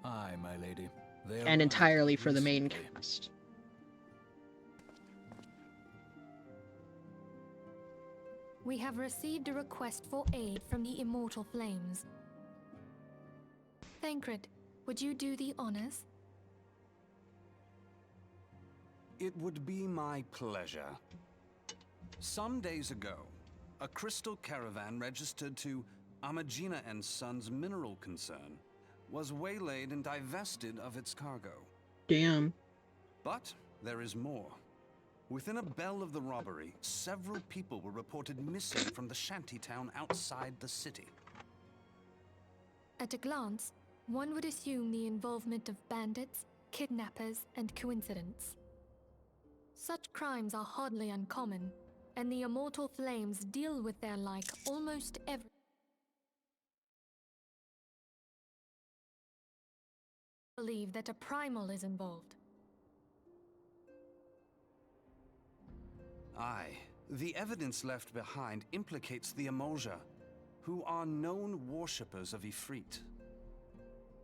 Aye, my lady. They And entirely for the main recently. cast. We have received a request for aid from the Immortal Flames. Thancred, would you do the honors? It would be my pleasure. Some days ago, a crystal caravan registered to Amagina and Sons Mineral Concern was waylaid and divested of its cargo. Damn. But there is more. Within a bell of the robbery, several people were reported missing from the shantytown outside the city. At a glance, one would assume the involvement of bandits, kidnappers, and coincidence. Such crimes are hardly uncommon, and the Immortal Flames deal with their like almost every. Believe that a primal is involved. Aye, the evidence left behind implicates the Emolja, who are known worshippers of Ifrit.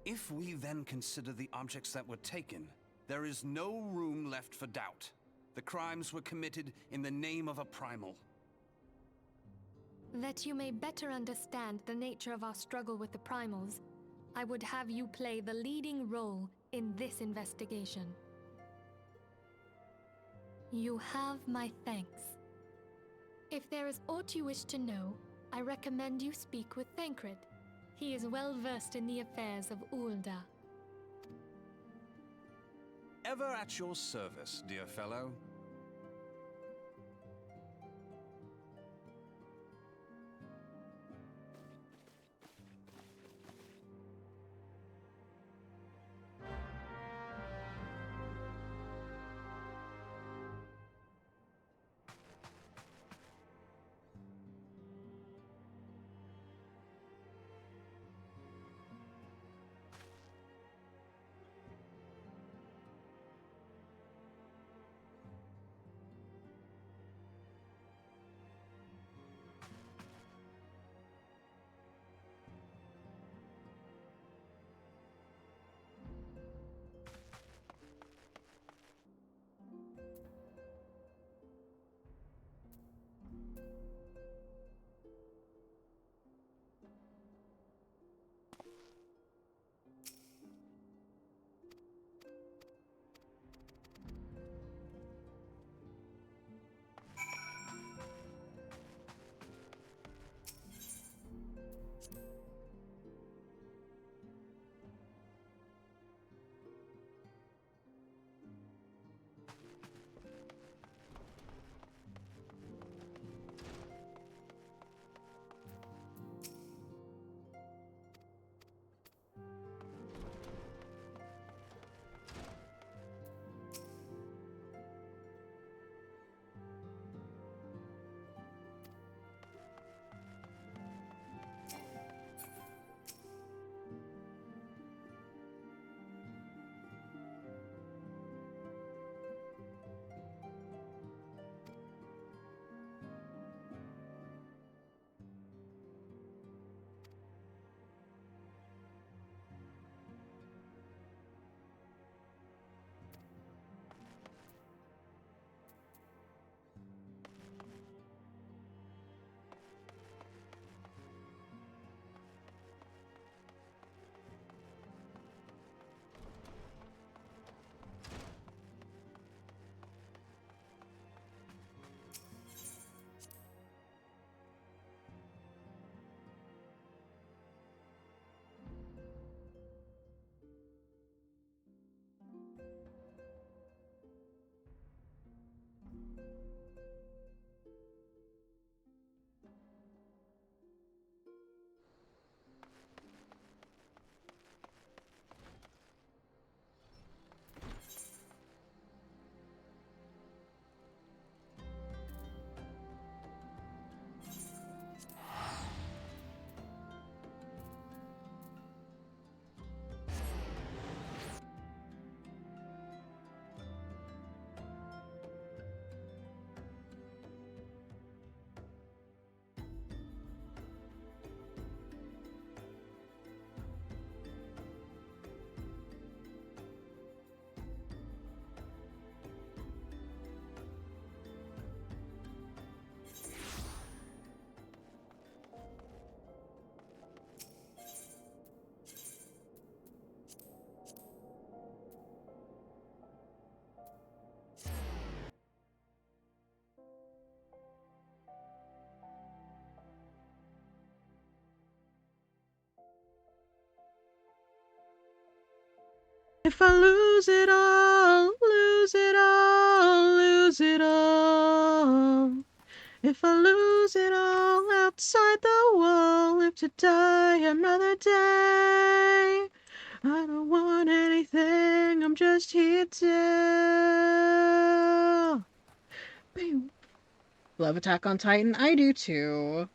If we then consider the objects that were taken, there is no room left for doubt. The crimes were committed in the name of a primal. That you may better understand the nature of our struggle with the primals, I would have you play the leading role in this investigation. You have my thanks. If there is aught you wish to know, I recommend you speak with Thancred. He is well versed in the affairs of Ulda. Ever at your service, dear fellow. If I lose it all, lose it all, lose it all. If I lose it all outside the wall, live to die another day. I don't want anything, I'm just here to... Boom. Love Attack on Titan? I do too.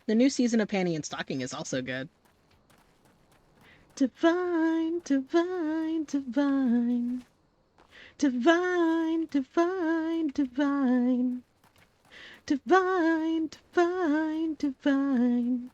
The new season of Panty and Stocking is also good. Divine, divine, divine. Divine, divine, divine. Divine, divine, divine.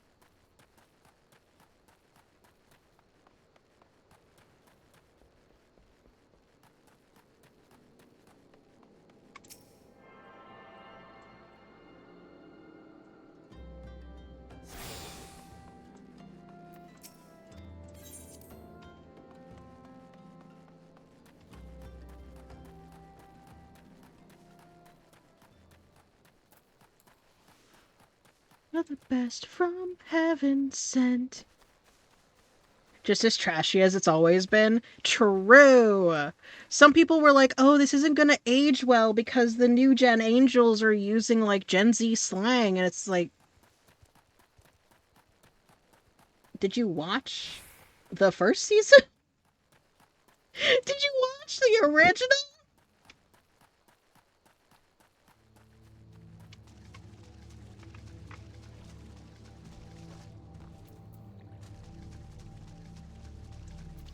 You're the best from heaven sent. Just as trashy as it's always been? True! Some people were like, oh, this isn't gonna age well because the new gen angels are using, like, Gen Z slang, and it's like... Did you watch the first season? Did you watch the original?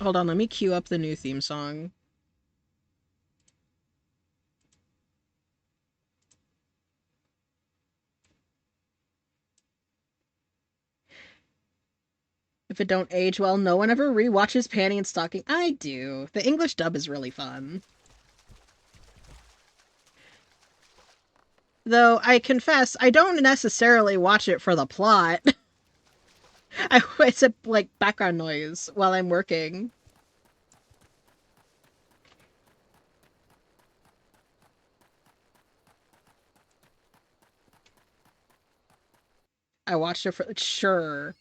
Hold on, let me cue up the new theme song. If it don't age well, no one ever rewatches Panty and Stocking. I do. The English dub is really fun. Though, I confess, I don't necessarily watch it for the plot. It's a, like, background noise while I'm working. I watched it for... Sure.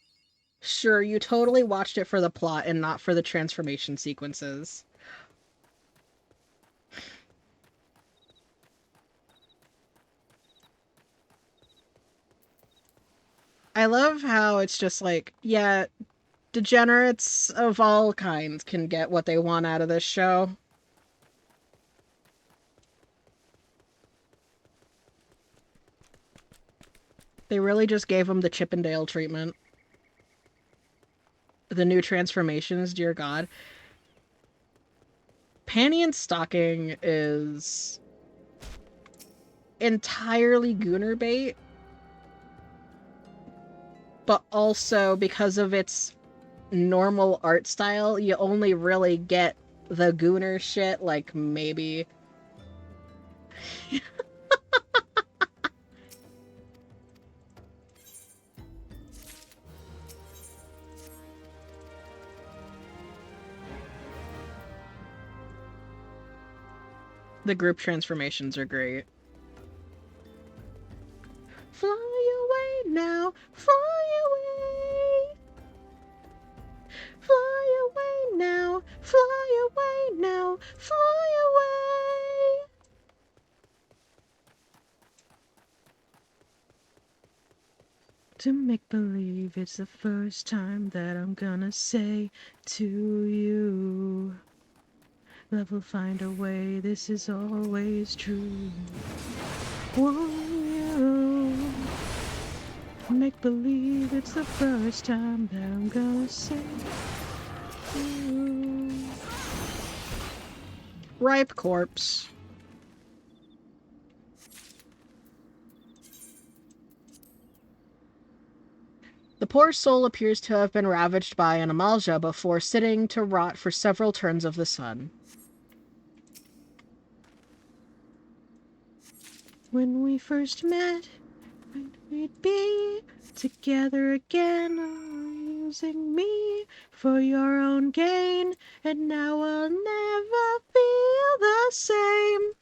Sure, you totally watched it for the plot and not for the transformation sequences. I love how it's just like, yeah, degenerates of all kinds can get what they want out of this show. They really just gave them the Chippendale treatment. The new transformations, dear God. Panty and Stocking is entirely Gooner bait, but also because of its normal art style, you only really get the Gooner shit, like, maybe... The group transformations are great. Fly away now, fly away. Fly away now, fly away now, fly away. To make believe it's the first time that I'm gonna say to you, love will find a way, this is always true. Won't you make believe it's the first time that I'm gonna say to you. Ripe corpse. The poor soul appears to have been ravaged by an amalgia before sitting to rot for several turns of the sun. When we first met, We'd be together again, using me for your own gain, and now I'll never feel the same.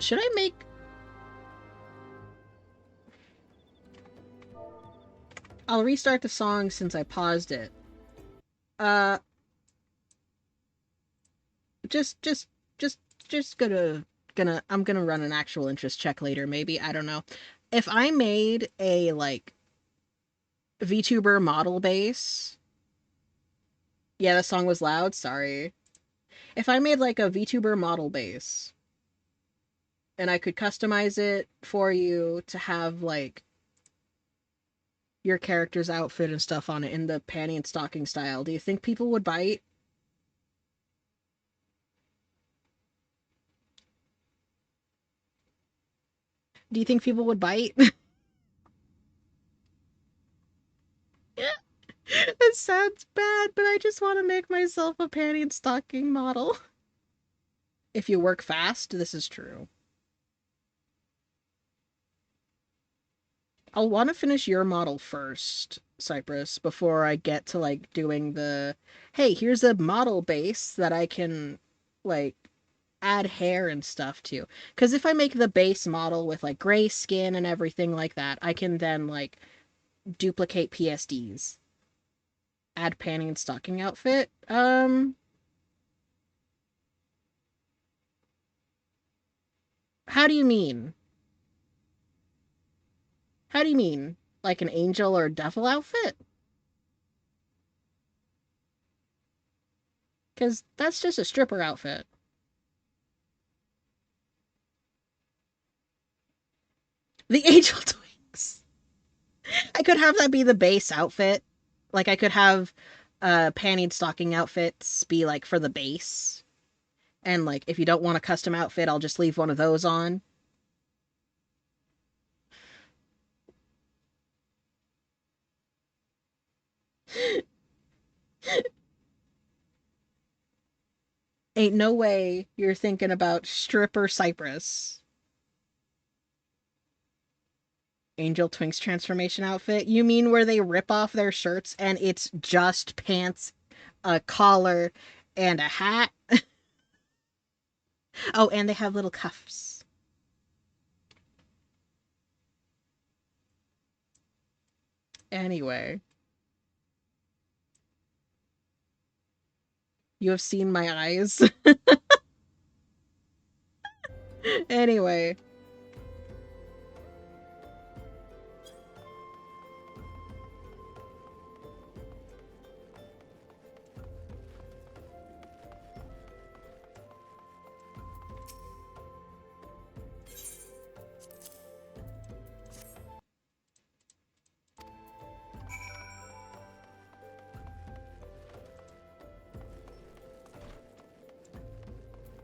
Should I make... I'll restart the song since I paused it. Just I'm gonna run an actual interest check later, maybe. I don't know. If I made a, like, VTuber model base... Yeah, the song was loud, sorry. If I made, like, a VTuber model base, and I could customize it for you to have, like, your character's outfit and stuff on it in the panty and stocking style, do you think people would bite? Do you think people would bite? It sounds bad, but I just want to make myself a panty and stocking model. If you work fast, this is true. I'll want to finish your model first, Cypress, before I get to, like, doing the, hey, here's a model base that I can, like, add hair and stuff to. Because if I make the base model with, like, gray skin and everything like that, I can then, like, duplicate PSDs. Add panty and stocking outfit. How do you mean? How do you mean? Like an angel or devil outfit? Because that's just a stripper outfit. The angel twinks. I could have that be the base outfit. Like, I could have panty and stocking outfits be, like, for the base. And, like, if you don't want a custom outfit, I'll just leave one of those on. Ain't no way you're thinking about stripper Cypress. Angel Twink's transformation outfit? You mean where they rip off their shirts and it's just pants, a collar, and a hat? Oh, and they have little cuffs. Anyway. You have seen my eyes. Anyway.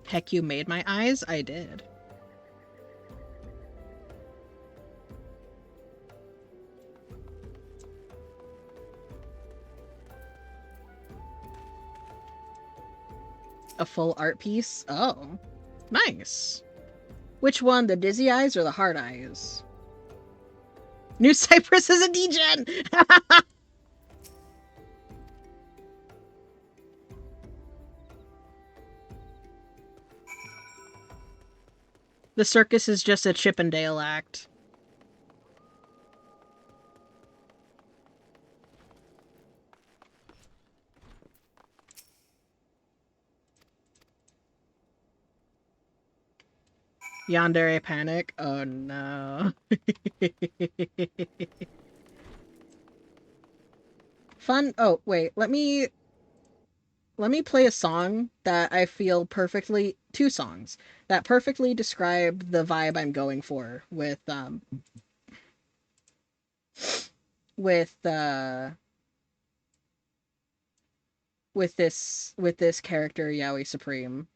Heck, you made my eyes? I did. A full art piece? Oh. Nice. Which one, the dizzy eyes or the hard eyes? New Cypress is a degen! The circus is just a Chippendale act. Yandere panic? Oh no. Fun. Oh, wait. Let me play a song that I feel perfectly... Two songs that perfectly describe the vibe I'm going for with with this character, Yaoi Supreme.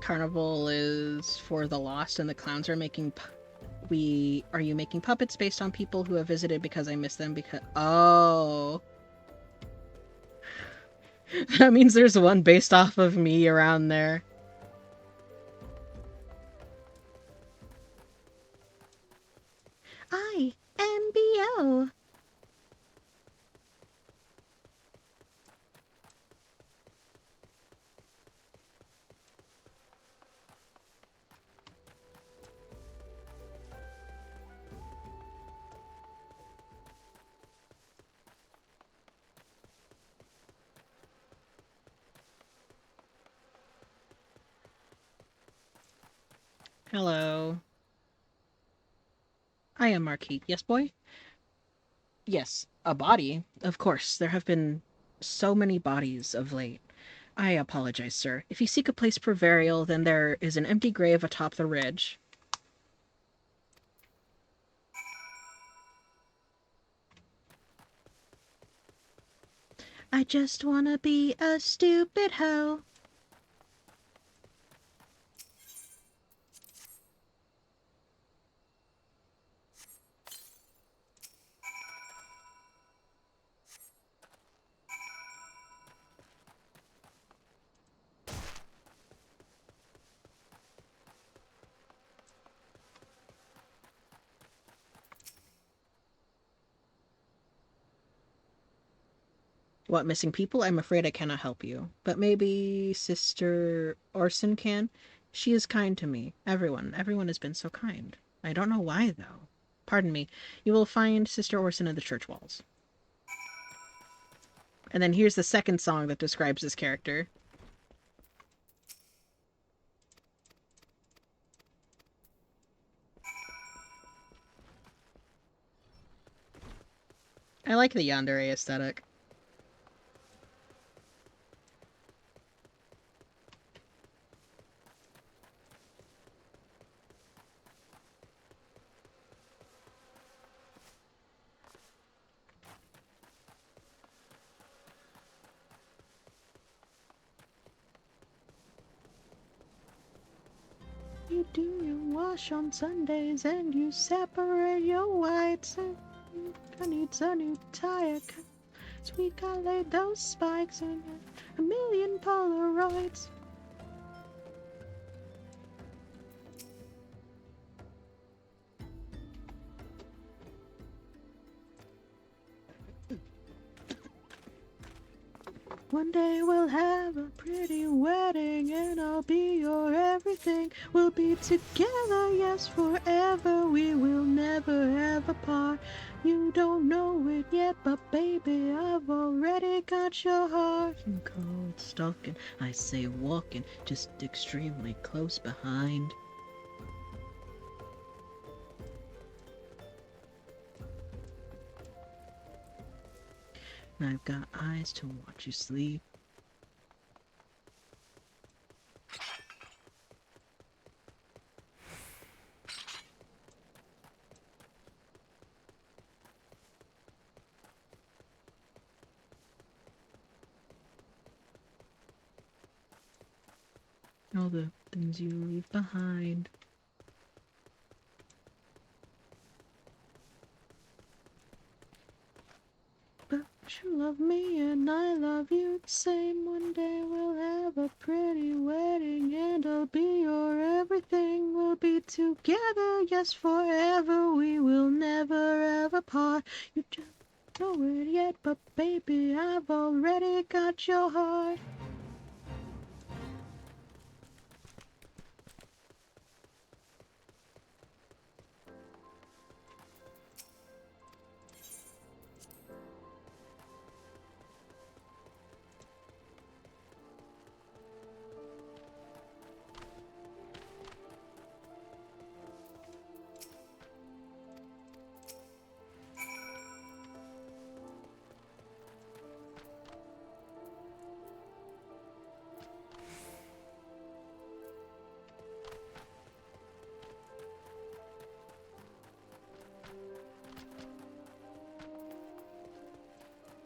Carnival is for the lost, and the clowns are making. Are you making puppets based on people who have visited because I miss them? Because oh, that means there's one based off of me around there. I am B.O. Hello. I am Marquis. Yes, boy? Yes, a body. Of course, there have been so many bodies of late. I apologize, sir. If you seek a place for burial, then there is an empty grave atop the ridge. I just wanna be a stupid hoe. What, missing people? I'm afraid I cannot help you. But maybe Sister Orson can? She is kind to me. Everyone has been so kind. I don't know why, though. Pardon me. You will find Sister Orson in the church walls. And then here's the second song that describes this character. I like the yandere aesthetic. You do your wash on Sundays and you separate your whites. I need a new tire. So we got laid those spikes and a million Polaroids. One day we'll have a pretty wedding and I'll be your everything. We'll be together, yes, forever. We will never ever part. You don't know it yet, but baby, I've already got your heart. I'm cold stalking, I say walking, just extremely close behind. I've got eyes to watch you sleep. All the things you leave behind. But you love me and I love you the same. One day we'll have a pretty wedding and I'll be your everything. We'll be together, yes, forever. We will never ever part. You just Nowhere yet, but baby, I've already got your heart.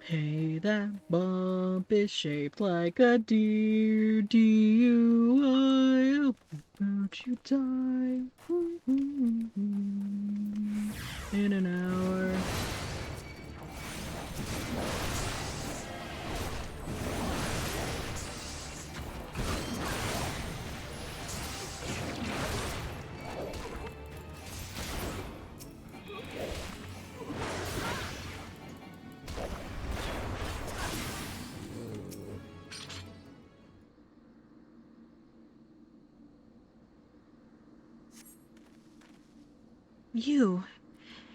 Hey, that bump is shaped like a deer. DUI. Won't you die? In an hour.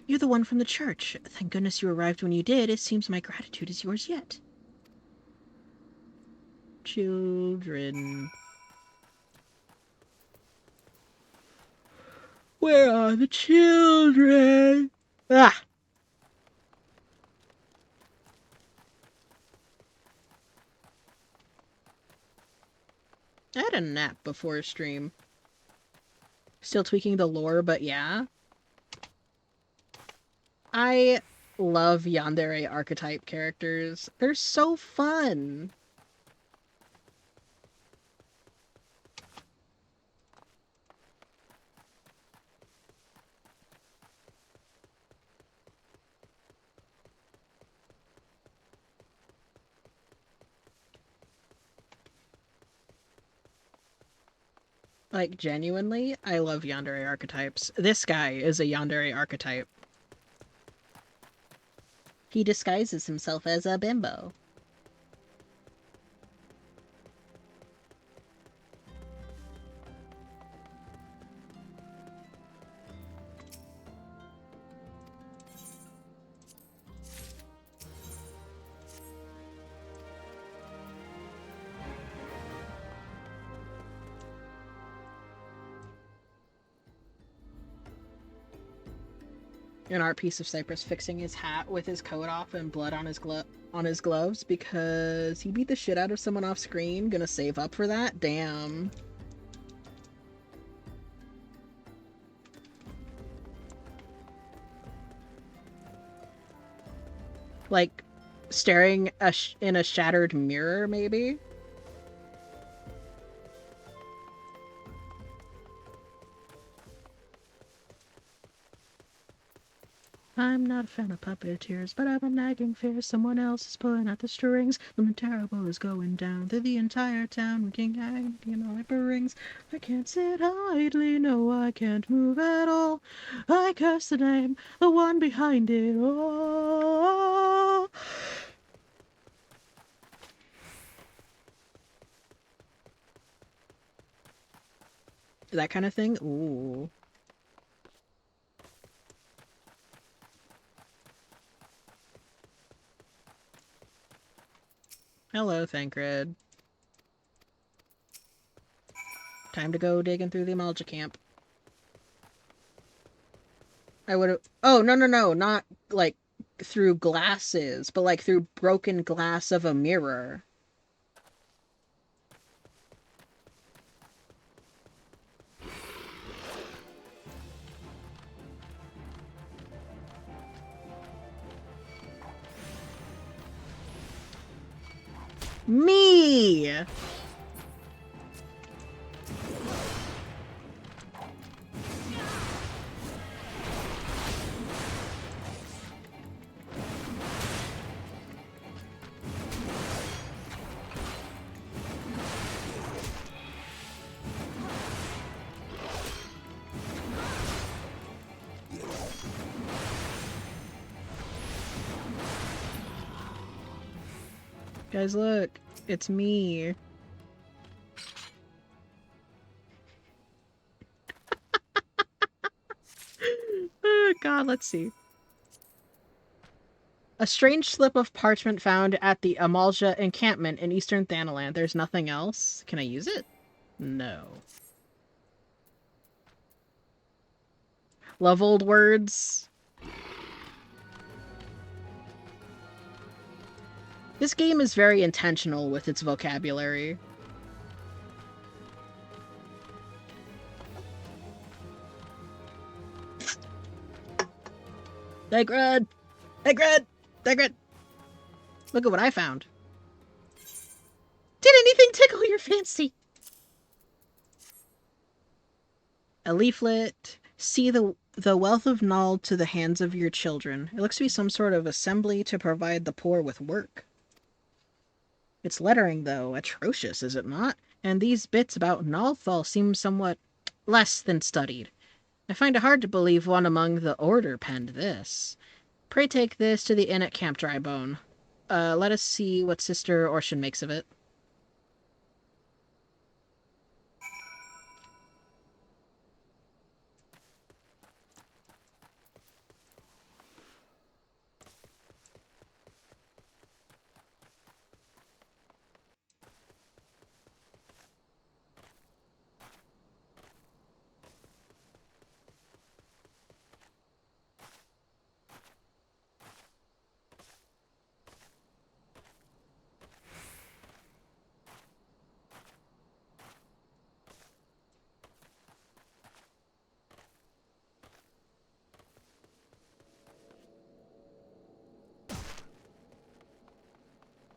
You're the one from the church. Thank goodness you arrived when you did. It seems my gratitude is yours yet. Children. Where are the children? Ah! I had a nap before stream. Still tweaking the lore, but yeah. I love yandere archetype characters. They're so fun. Like, genuinely, I love yandere archetypes. This guy is a yandere archetype. He disguises himself as a bimbo. An art piece of Cypress fixing his hat with his coat off and blood on his gloves because he beat the shit out of someone off screen. Gonna save up for that? Damn. Like, staring in a shattered mirror, maybe? I'm not a fan of puppeteers, but I'm a nagging fear someone else is pulling at the strings. Something terrible is going down through the entire town, wreaking agony and hyper-rings. I can't sit idly, no, I can't move at all. I curse the name, the one behind it all. That kind of thing? Ooh. Hello, Thancred. Time to go digging through the Amalja camp. I would've... Oh, no, not, like, through glasses, but, like, through broken glass of a mirror. Me! Guys, look. It's me. Oh, God, let's see. A strange slip of parchment found at the Amalja encampment in eastern Thanaland. There's nothing else. Can I use it? No. Love old words. This game is very intentional with its vocabulary. Dagred! Dagred! Dagred! Look at what I found. Did anything tickle your fancy? A leaflet. See the wealth of Null to the hands of your children. It looks to be some sort of assembly to provide the poor with work. Its lettering, though, atrocious, is it not? And these bits about Nalthal seem somewhat less than studied. I find it hard to believe one among the Order penned this. Pray take this to the inn at Camp Drybone. Let us see what Sister Orshin makes of it.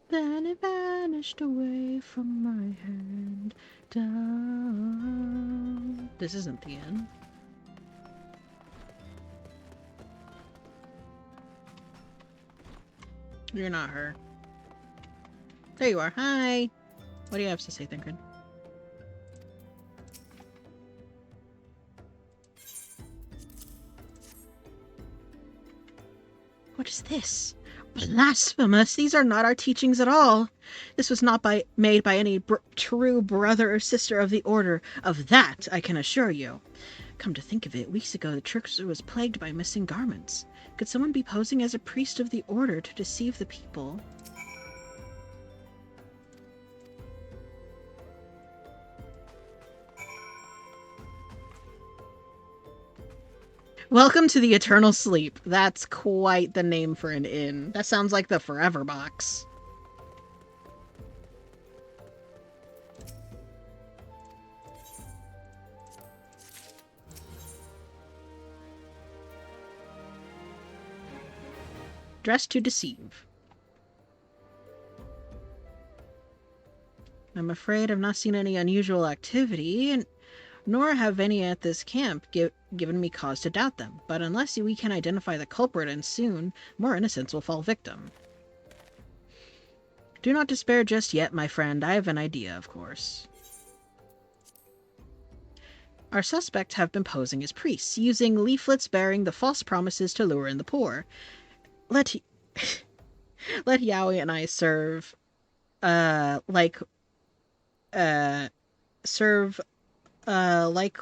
Then it vanished away from my hand. Down. This isn't the end. You're not her. There you are. Hi. What do you have to say, Thinkred? What is this? Blasphemous! These are not our teachings at all. This was not made by any true brother or sister of the Order. Of that, I can assure you. Come to think of it, weeks ago the Trickster was plagued by missing garments. Could someone be posing as a priest of the Order to deceive the people? Welcome to the Eternal Sleep. That's quite the name for an inn. That sounds like the Forever Box. Dress to deceive. I'm afraid I've not seen any unusual activity, and nor have any at this camp given me cause to doubt them. But unless we can identify the culprit, and soon, more innocents will fall victim. Do not despair just yet, my friend. I have an idea, of course. Our suspects have been posing as priests, using leaflets bearing the false promises to lure in the poor. Let Yaoi and I serve like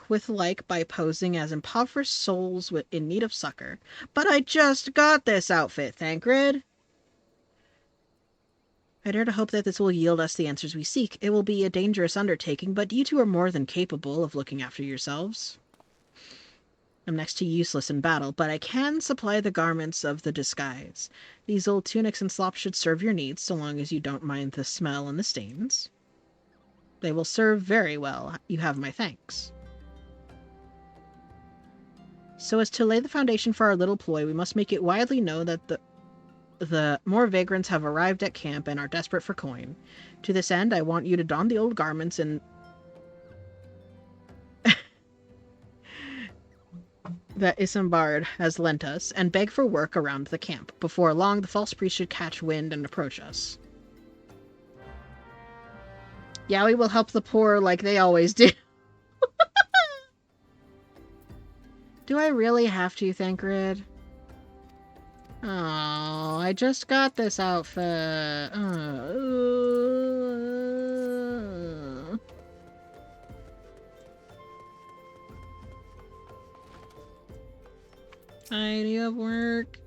with like by posing as impoverished souls in need of succor. But I just got this outfit, Thancred. I dare to hope that this will yield us the answers we seek. It will be a dangerous undertaking, but you two are more than capable of looking after yourselves. I'm next to useless in battle, but I can supply the garments of the disguise. These old tunics and slops should serve your needs, so long as you don't mind the smell and the stains. They will serve very well. You have my thanks. So as to lay the foundation for our little ploy, we must make it widely known that the more vagrants have arrived at camp and are desperate for coin. To this end, I want you to don the old garments and that Isambard has lent us, and beg for work around the camp. Before long, the false priest should catch wind and approach us. Yaoi will help the poor like they always do. Do I really have to, Thancred? Oh, I just got this outfit. Hi, do you have work?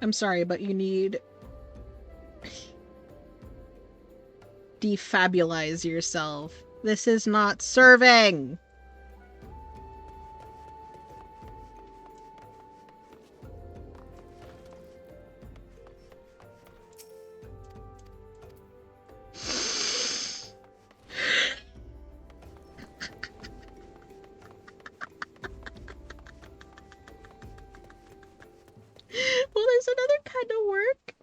I'm sorry, but you need... defabulize yourself. This is not serving! Well, there's another kind of work.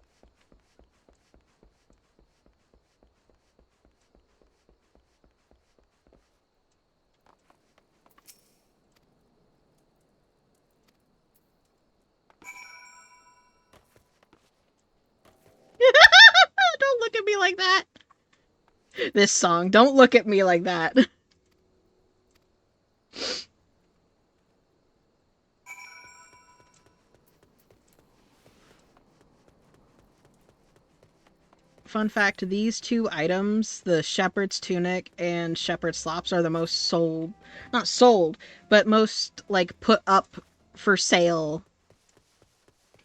Don't look at me like that. This song, don't look at me like that. Fun fact, these two items, the shepherd's tunic and shepherd's slops, are the most sold, not sold, but most, like, put up for sale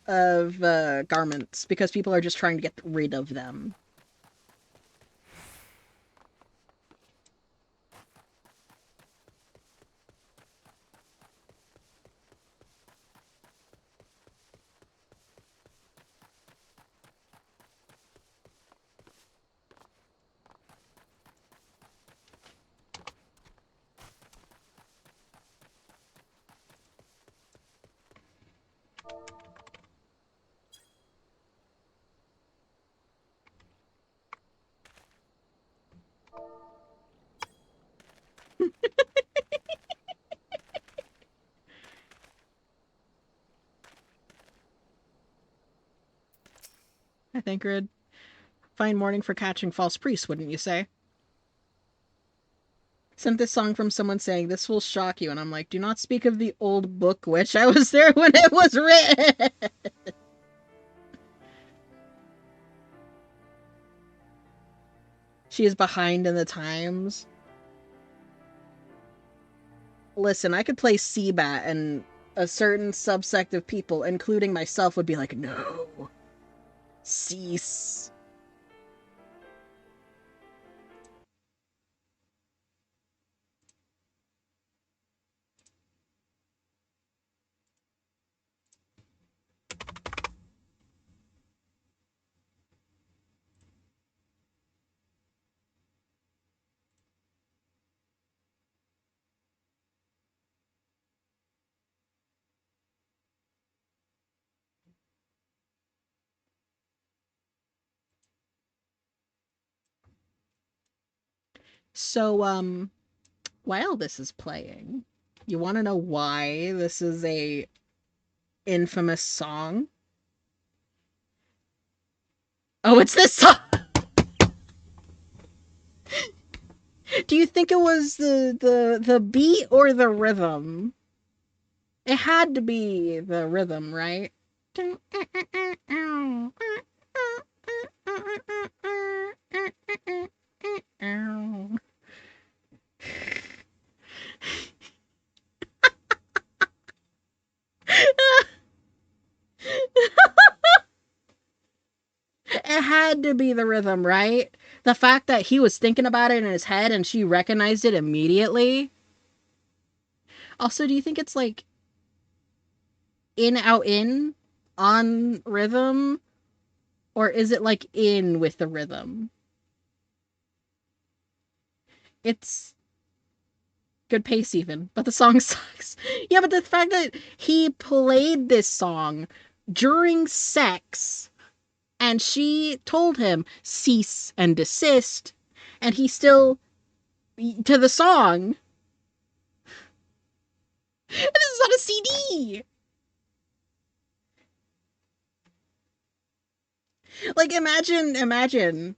of garments, because people are just trying to get rid of them. I think Rid. Fine morning for catching false priests, wouldn't you say? Sent this song from someone saying, "This will shock you," and I'm like, do not speak of the old book, witch. I was there when it was written! She is behind in the times. Listen, I could play Seabat, and a certain subsect of people, including myself, would be like, no. Cease. So, while this is playing, you want to know why this is a infamous song? Oh, it's this song! Do you think it was the beat or the rhythm? It had to be the rhythm, right? It had to be the rhythm, right? The fact that he was thinking about it in his head and she recognized it immediately. Also, do you think it's like in, out, in on rhythm? Or is it like in with the rhythm? It's good pace even, but the song sucks. Yeah, but the fact that he played this song during sex and she told him cease and desist, and he still to the song. This is on a CD. Like, imagine.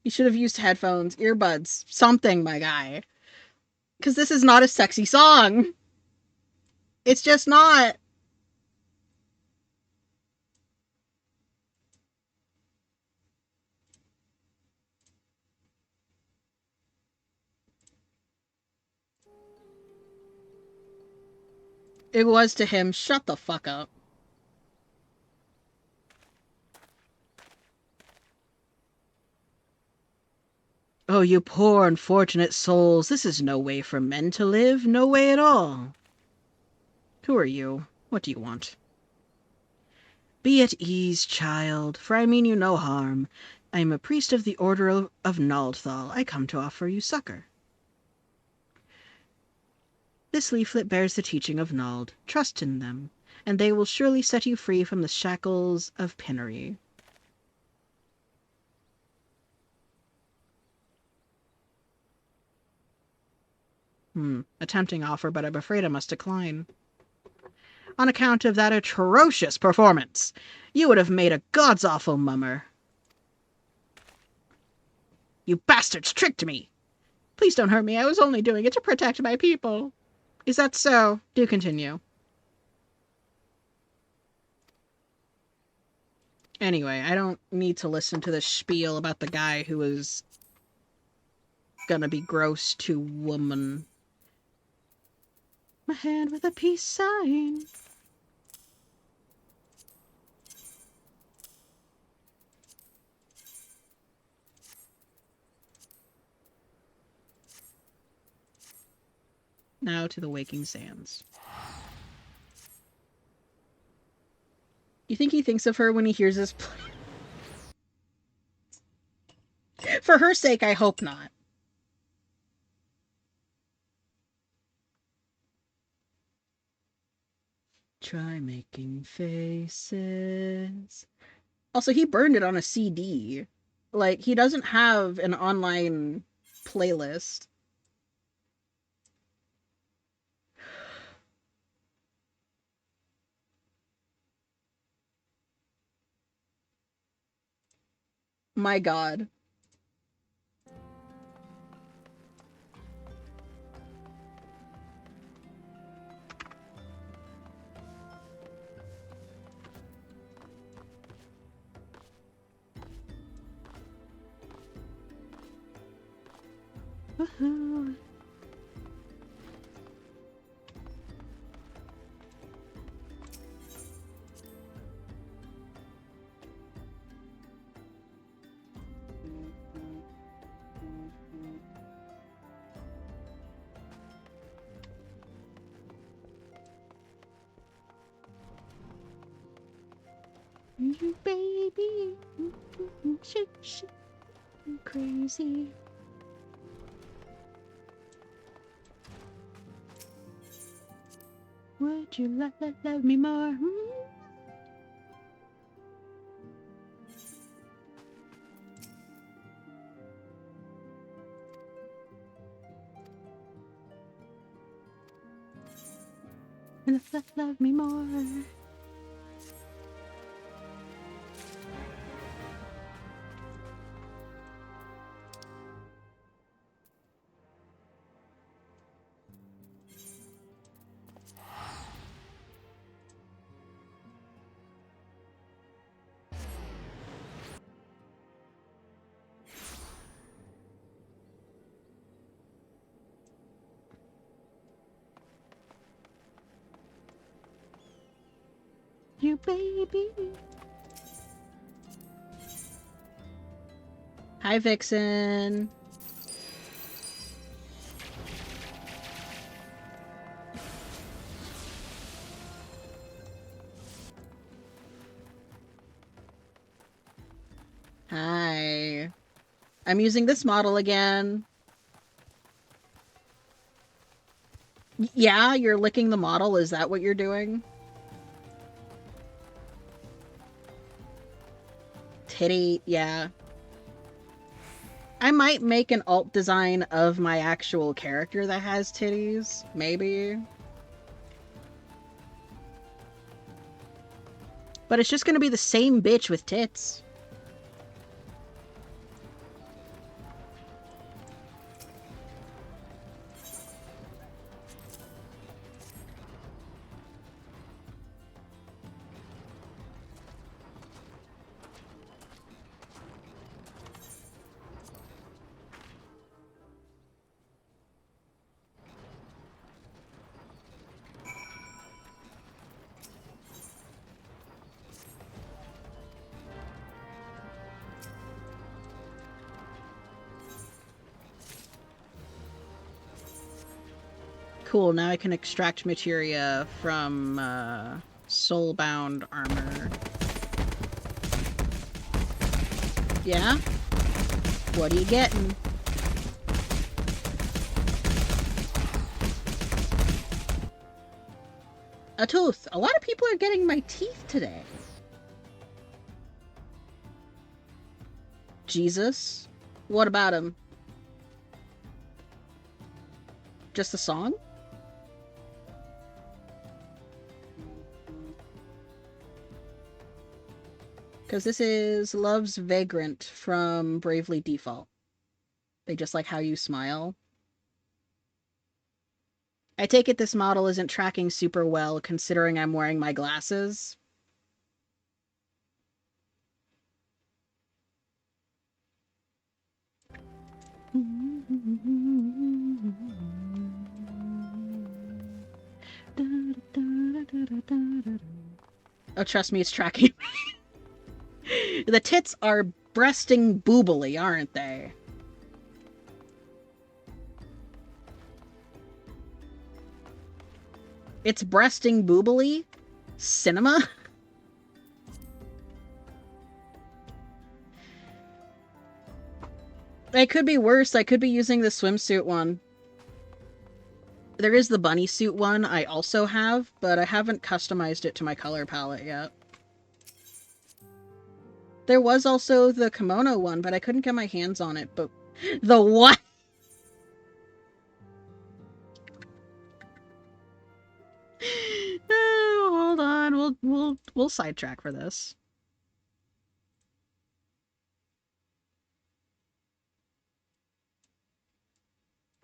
You should have used headphones, earbuds, something, my guy. Because this is not a sexy song. It's just not. It was to him. Shut the fuck up. Oh, you poor unfortunate souls. This is no way for men to live. No way at all. Who are you? What do you want? Be at ease, child, for I mean you no harm. I am a priest of the Order of Naldthal. I come to offer you succor. This leaflet bears the teaching of Nald. Trust in them, and they will surely set you free from the shackles of penury. A tempting offer, but I'm afraid I must decline. On account of that atrocious performance. You would have made a god's-awful mummer. You bastards tricked me! Please don't hurt me. I was only doing it to protect my people. Is that so? Do continue. Anyway, I don't need to listen to the spiel about the guy who was gonna be gross to woman. My hand with a peace sign. Now to the waking sands. You think he thinks of her when he hears this play? For her sake, I hope not. Try making faces. Also, he burned it on a CD. Like, he doesn't have an online playlist. My god. Woohoo. Baby, shit, I'm crazy. Would you love me more? Love me more. You baby. Hi, Vixen. Hi. I'm using this model again. Yeah, you're licking the model. Is that what you're doing? Titty, yeah. I might make an alt design of my actual character that has titties. Maybe. But it's just gonna be the same bitch with tits. Cool, now I can extract materia from soulbound armor. Yeah? What are you getting? A tooth. A lot of people are getting my teeth today. Jesus? What about him? Just the song? Because this is Love's Vagrant from Bravely Default. They just like how you smile. I take it this model isn't tracking super well considering I'm wearing my glasses. Oh, trust me, it's tracking. The tits are breasting boobily, aren't they? It's breasting boobily? Cinema? It could be worse. I could be using the swimsuit one. There is the bunny suit one I also have, but I haven't customized it to my color palette yet. There was also the kimono one, but I couldn't get my hands on it. But the what? Oh, hold on. We'll sidetrack for this.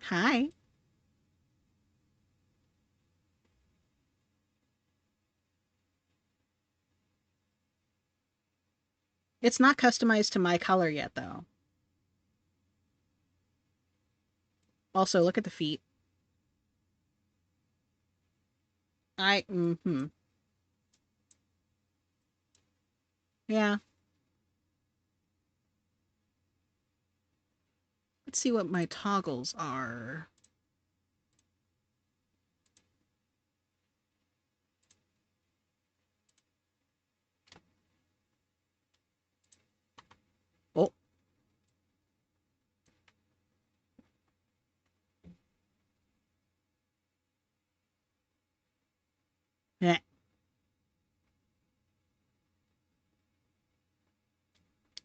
Hi. It's not customized to my color yet, though. Also, look at the feet. Yeah. Let's see what my toggles are. Oh. Yeah.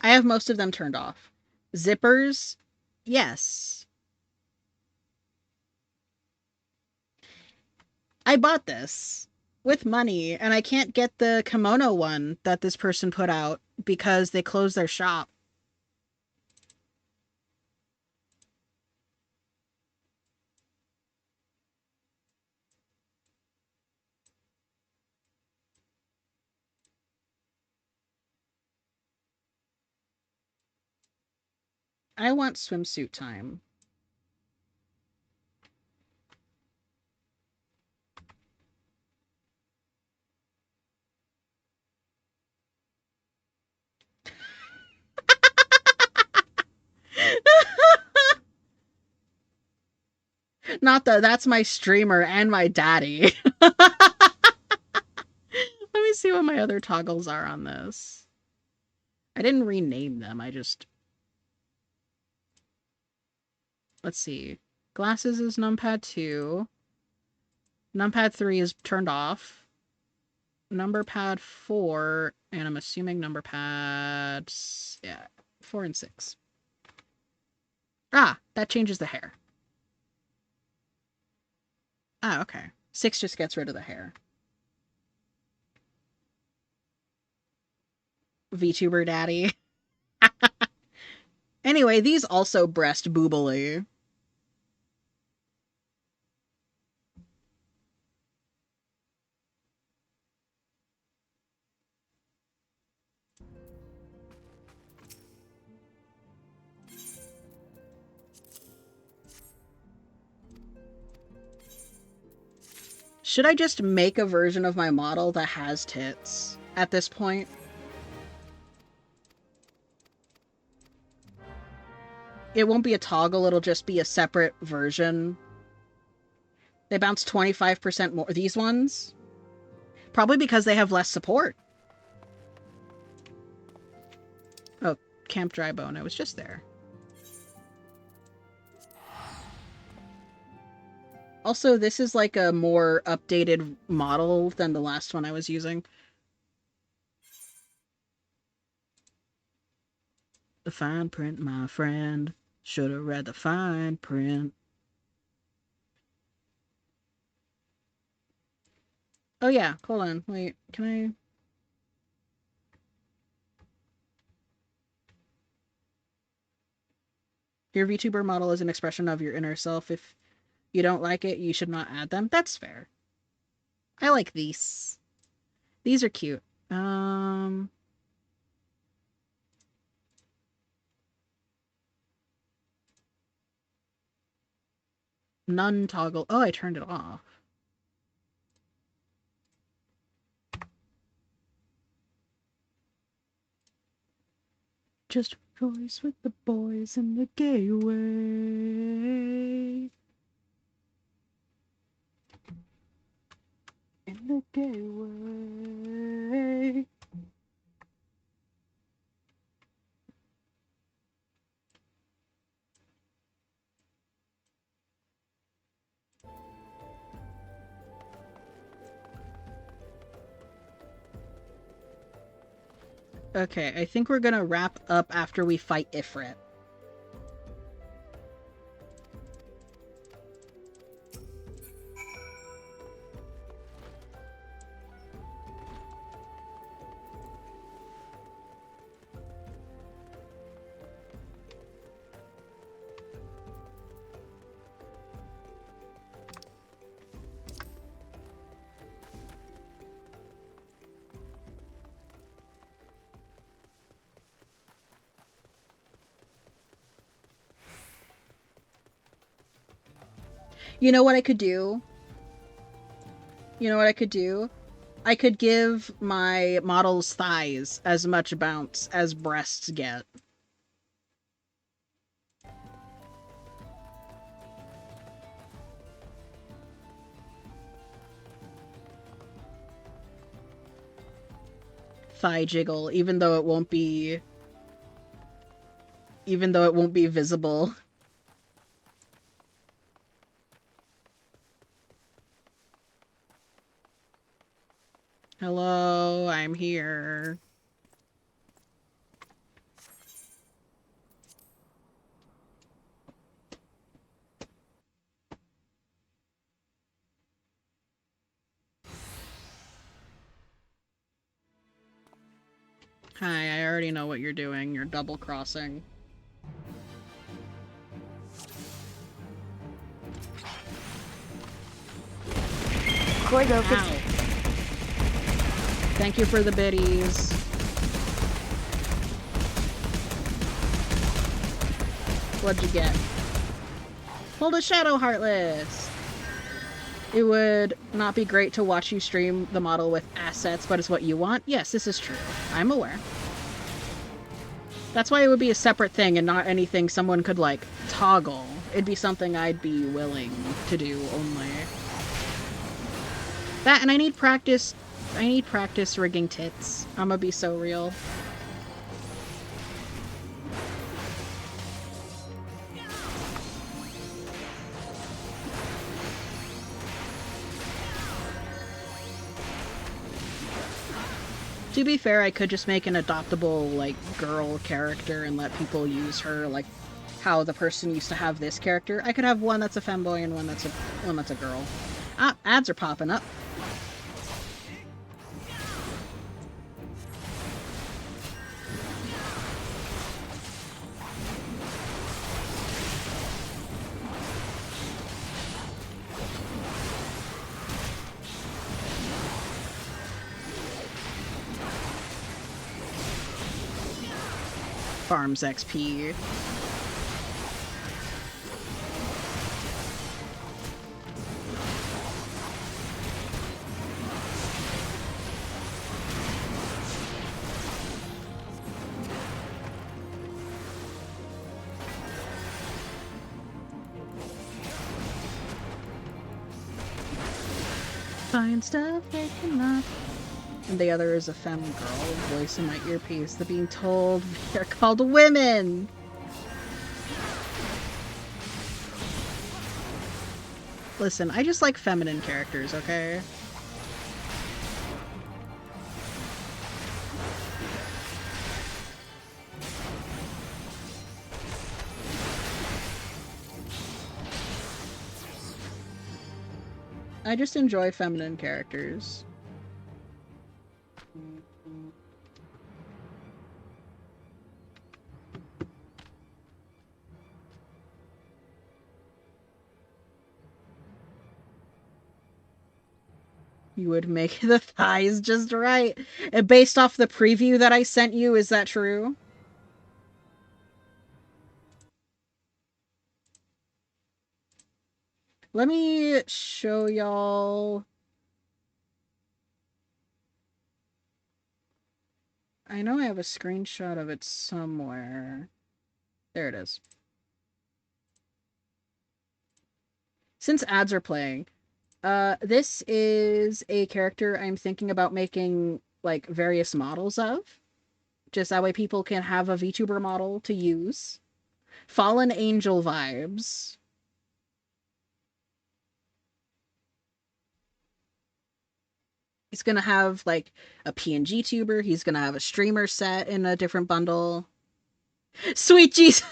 I have most of them turned off. Zippers? Yes. I bought this with money, and I can't get the kimono one that this person put out because they closed their shop. I want swimsuit time. Not that's my streamer and my daddy. Let me see what my other toggles are on this. I didn't rename them, I just... Let's see. Glasses is numpad 2. Numpad 3 is turned off. Number pad 4, and I'm assuming number pads... Yeah, 4 and 6. Ah, that changes the hair. Ah, okay. 6 just gets rid of the hair. VTuber daddy. Anyway, these also breast boobily. Should I just make a version of my model that has tits at this point? It won't be a toggle, it'll just be a separate version. They bounce 25% more. These ones? Probably because they have less support. Oh, Camp Drybone. I was just there. Also, this is like a more updated model than the last one I was using. The fine print, my friend. Should have read the fine print. Oh yeah, hold on. Wait, can I... Your VTuber model is an expression of your inner self. If you don't like it, you should not add them. That's fair. I like these. These are cute. None toggle. Oh, I turned it off. Just rejoice with the boys in the gay way. In the gay way. Okay, I think we're gonna wrap up after we fight Ifrit. You know what I could do? You know what I could do? I could give my model's thighs as much bounce as breasts get. Thigh jiggle, even though it won't be visible. Hello, I'm here. Hi, I already know what you're doing. You're double crossing. Quite open. Ow. Thank you for the biddies. What'd you get? Hold a shadow, Heartless! It would not be great to watch you stream the model with assets, but it's what you want? Yes, this is true. I'm aware. That's why it would be a separate thing and not anything someone could, like, toggle. It'd be something I'd be willing to do only. That, and I need practice rigging tits. I'ma be so real. To be fair, I could just make an adoptable, like, girl character and let people use her, like, how the person used to have this character. I could have one that's a femboy and one that's a girl. Ah, ads are popping up. Farms XP. Find stuff waking up. And the other is a femme girl, voice in my earpiece. They're being told they're called women! Listen, I just like feminine characters, okay? I just enjoy feminine characters. You would make the thighs just right. And based off the preview that I sent you, is that true? Let me show y'all. I know I have a screenshot of it somewhere. There it is. Since ads are playing, this is a character I'm thinking about making, like, various models of. Just that way people can have a VTuber model to use. Fallen Angel vibes. He's gonna have, like, a PNG tuber. He's gonna have a streamer set in a different bundle. Sweet Jesus!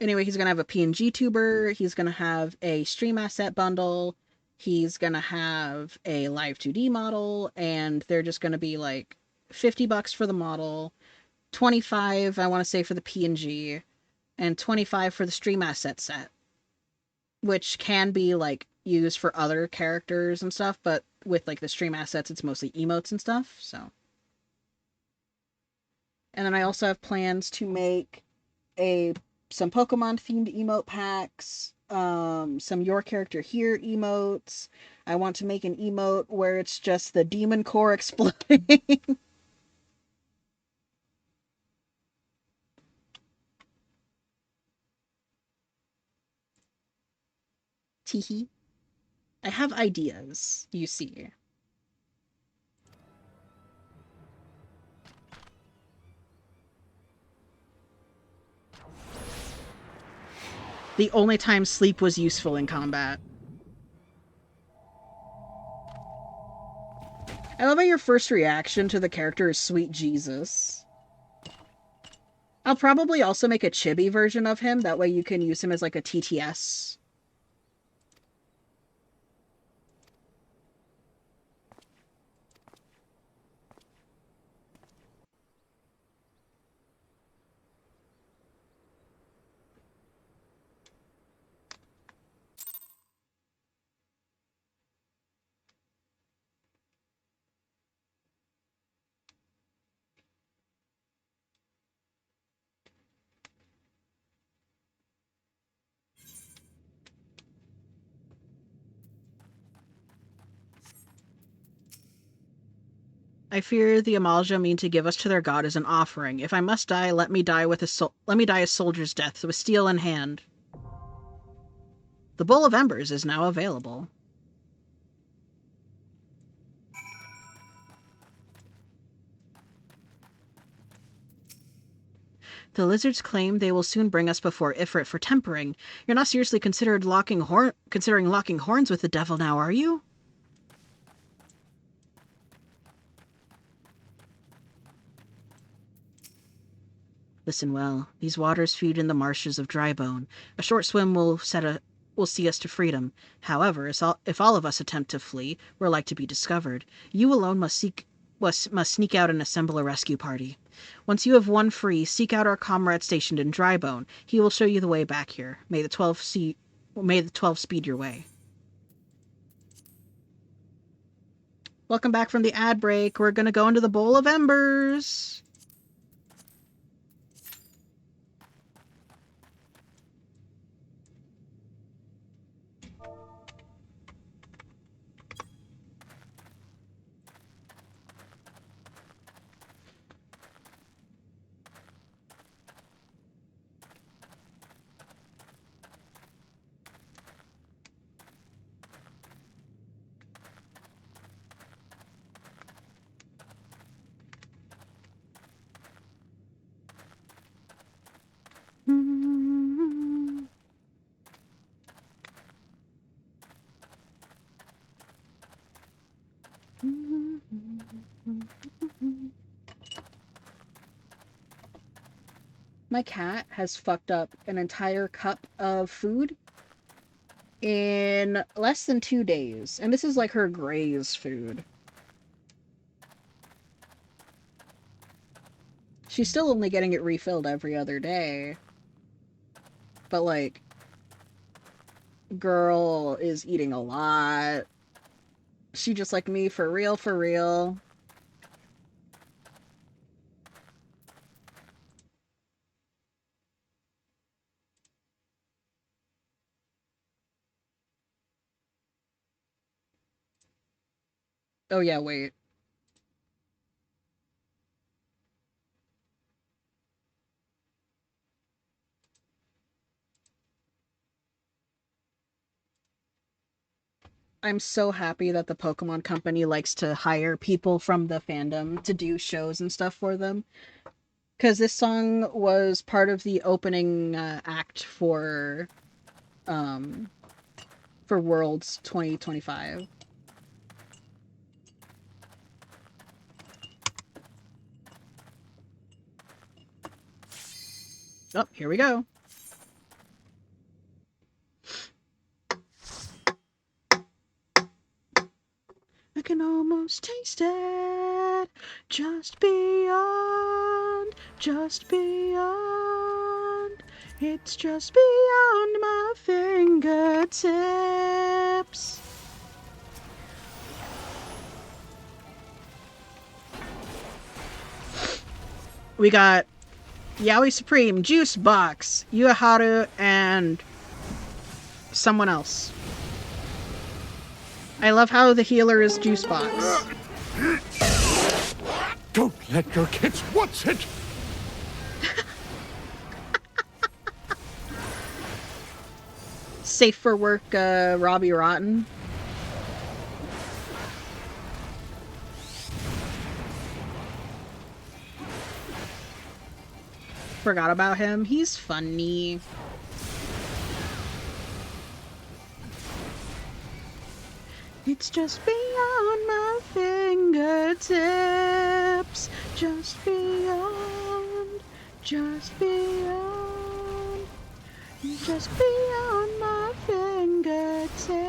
Anyway, he's gonna have a PNG tuber. He's gonna have a stream asset bundle. He's gonna have a live 2D model, and they're just gonna be like $50 for the model, 25 I want to say for the PNG, and 25 for the stream asset set, which can be like used for other characters and stuff, but with like the stream assets, it's mostly emotes and stuff. So, and then I also have plans to make some Pokemon themed emote packs, some Your Character Here emotes. I want to make an emote where it's just the demon core exploding. Teehee. I have ideas, you see. The only time sleep was useful in combat. I love how your first reaction to the character is Sweet Jesus. I'll probably also make a chibi version of him, that way you can use him as like a TTS. I fear the Amalja mean to give us to their god as an offering. If I must die, let me die a soldier's death, with steel in hand. The Bowl of Embers is now available. The lizards claim they will soon bring us before Ifrit for tempering. You're not seriously considering locking horns with the devil now, are you? Listen well. These waters feed in the marshes of Drybone. A short swim will see us to freedom. However, if all of us attempt to flee, we're like to be discovered. You alone must sneak out and assemble a rescue party. Once you have won free, seek out our comrade stationed in Drybone. He will show you the way back here. May the 12 speed your way. Welcome back from the ad break. We're gonna go into the Bowl of Embers. My cat has fucked up an entire cup of food in less than 2 days. And this is like her graze food. She's still only getting it refilled every other day. But like, girl is eating a lot. She just like me, for real, for real. Oh yeah, wait. I'm so happy that the Pokemon Company likes to hire people from the fandom to do shows and stuff for them. Because this song was part of the opening act for Worlds 2025. Oh, here we go. I can almost taste it. Just beyond, just beyond. It's just beyond my fingertips. We got Yaoi Supreme, Juice Box, Yuharu, and someone else. I love how the healer is Juice Box. Don't let your kids watch it! Safe for work, Robbie Rotten. Forgot about him. He's funny. It's just beyond my fingertips. Just beyond. Just beyond. Just beyond my fingertips.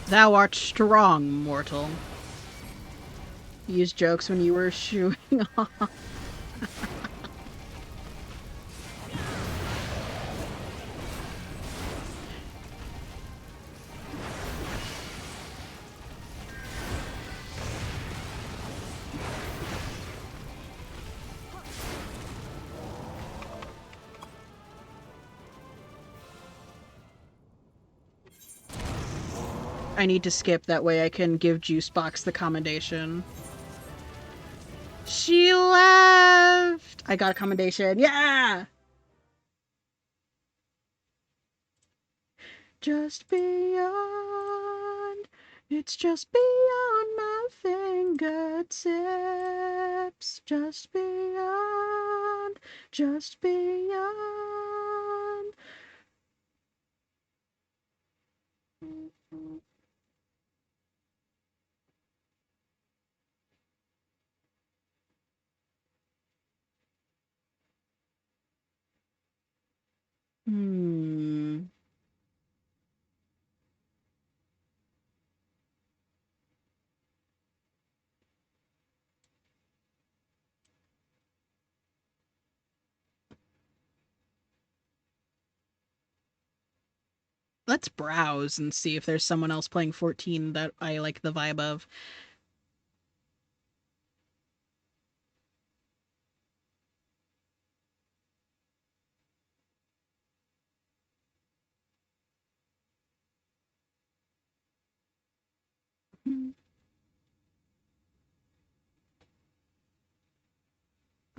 Thou art strong, mortal. Use jokes when you were shooing off. I need to skip, that way I can give Juicebox the commendation. She left! I got a commendation. Yeah! Just beyond. It's just beyond my fingertips. Just beyond. Just beyond. Hmm. Let's browse and see if there's someone else playing 14 that I like the vibe of.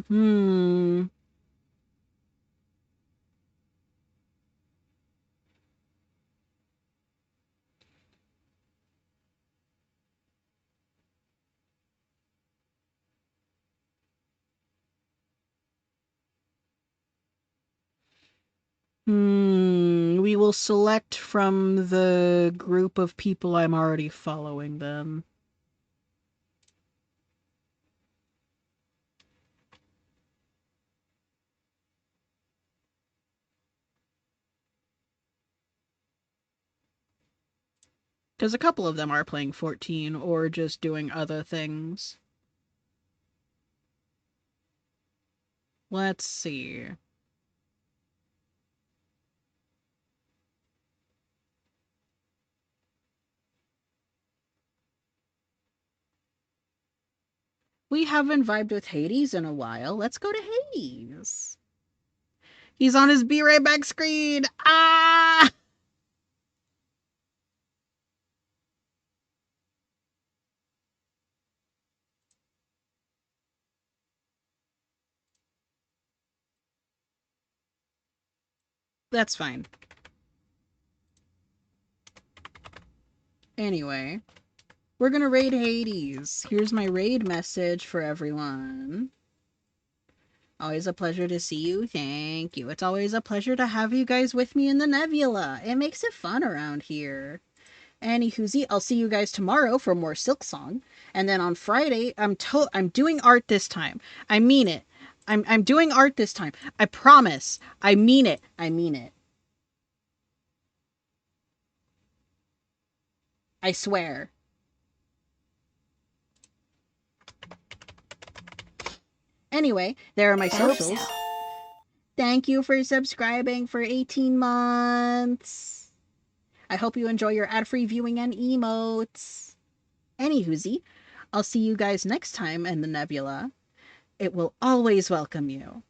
Hmm. We will select from the group of people I'm already following then. Because a couple of them are playing 14 or just doing other things. Let's see. We haven't vibed with Hades in a while. Let's go to Hades. He's on his Be Right Back screen. Ah! That's fine. Anyway, we're gonna raid Hades. Here's my raid message for everyone. Always a pleasure to see you. Thank you. It's always a pleasure to have you guys with me in the nebula. It makes it fun around here. Anywhoosie, I'll see you guys tomorrow for more Silksong. And then on Friday, I'm doing art this time. I mean it. I'm doing art this time. I promise. I mean it. I mean it. I swear. Anyway, there are my socials. Thank you for subscribing for 18 months. I hope you enjoy your ad-free viewing and emotes. Anywhoosie, I'll see you guys next time in the nebula. It will always welcome you.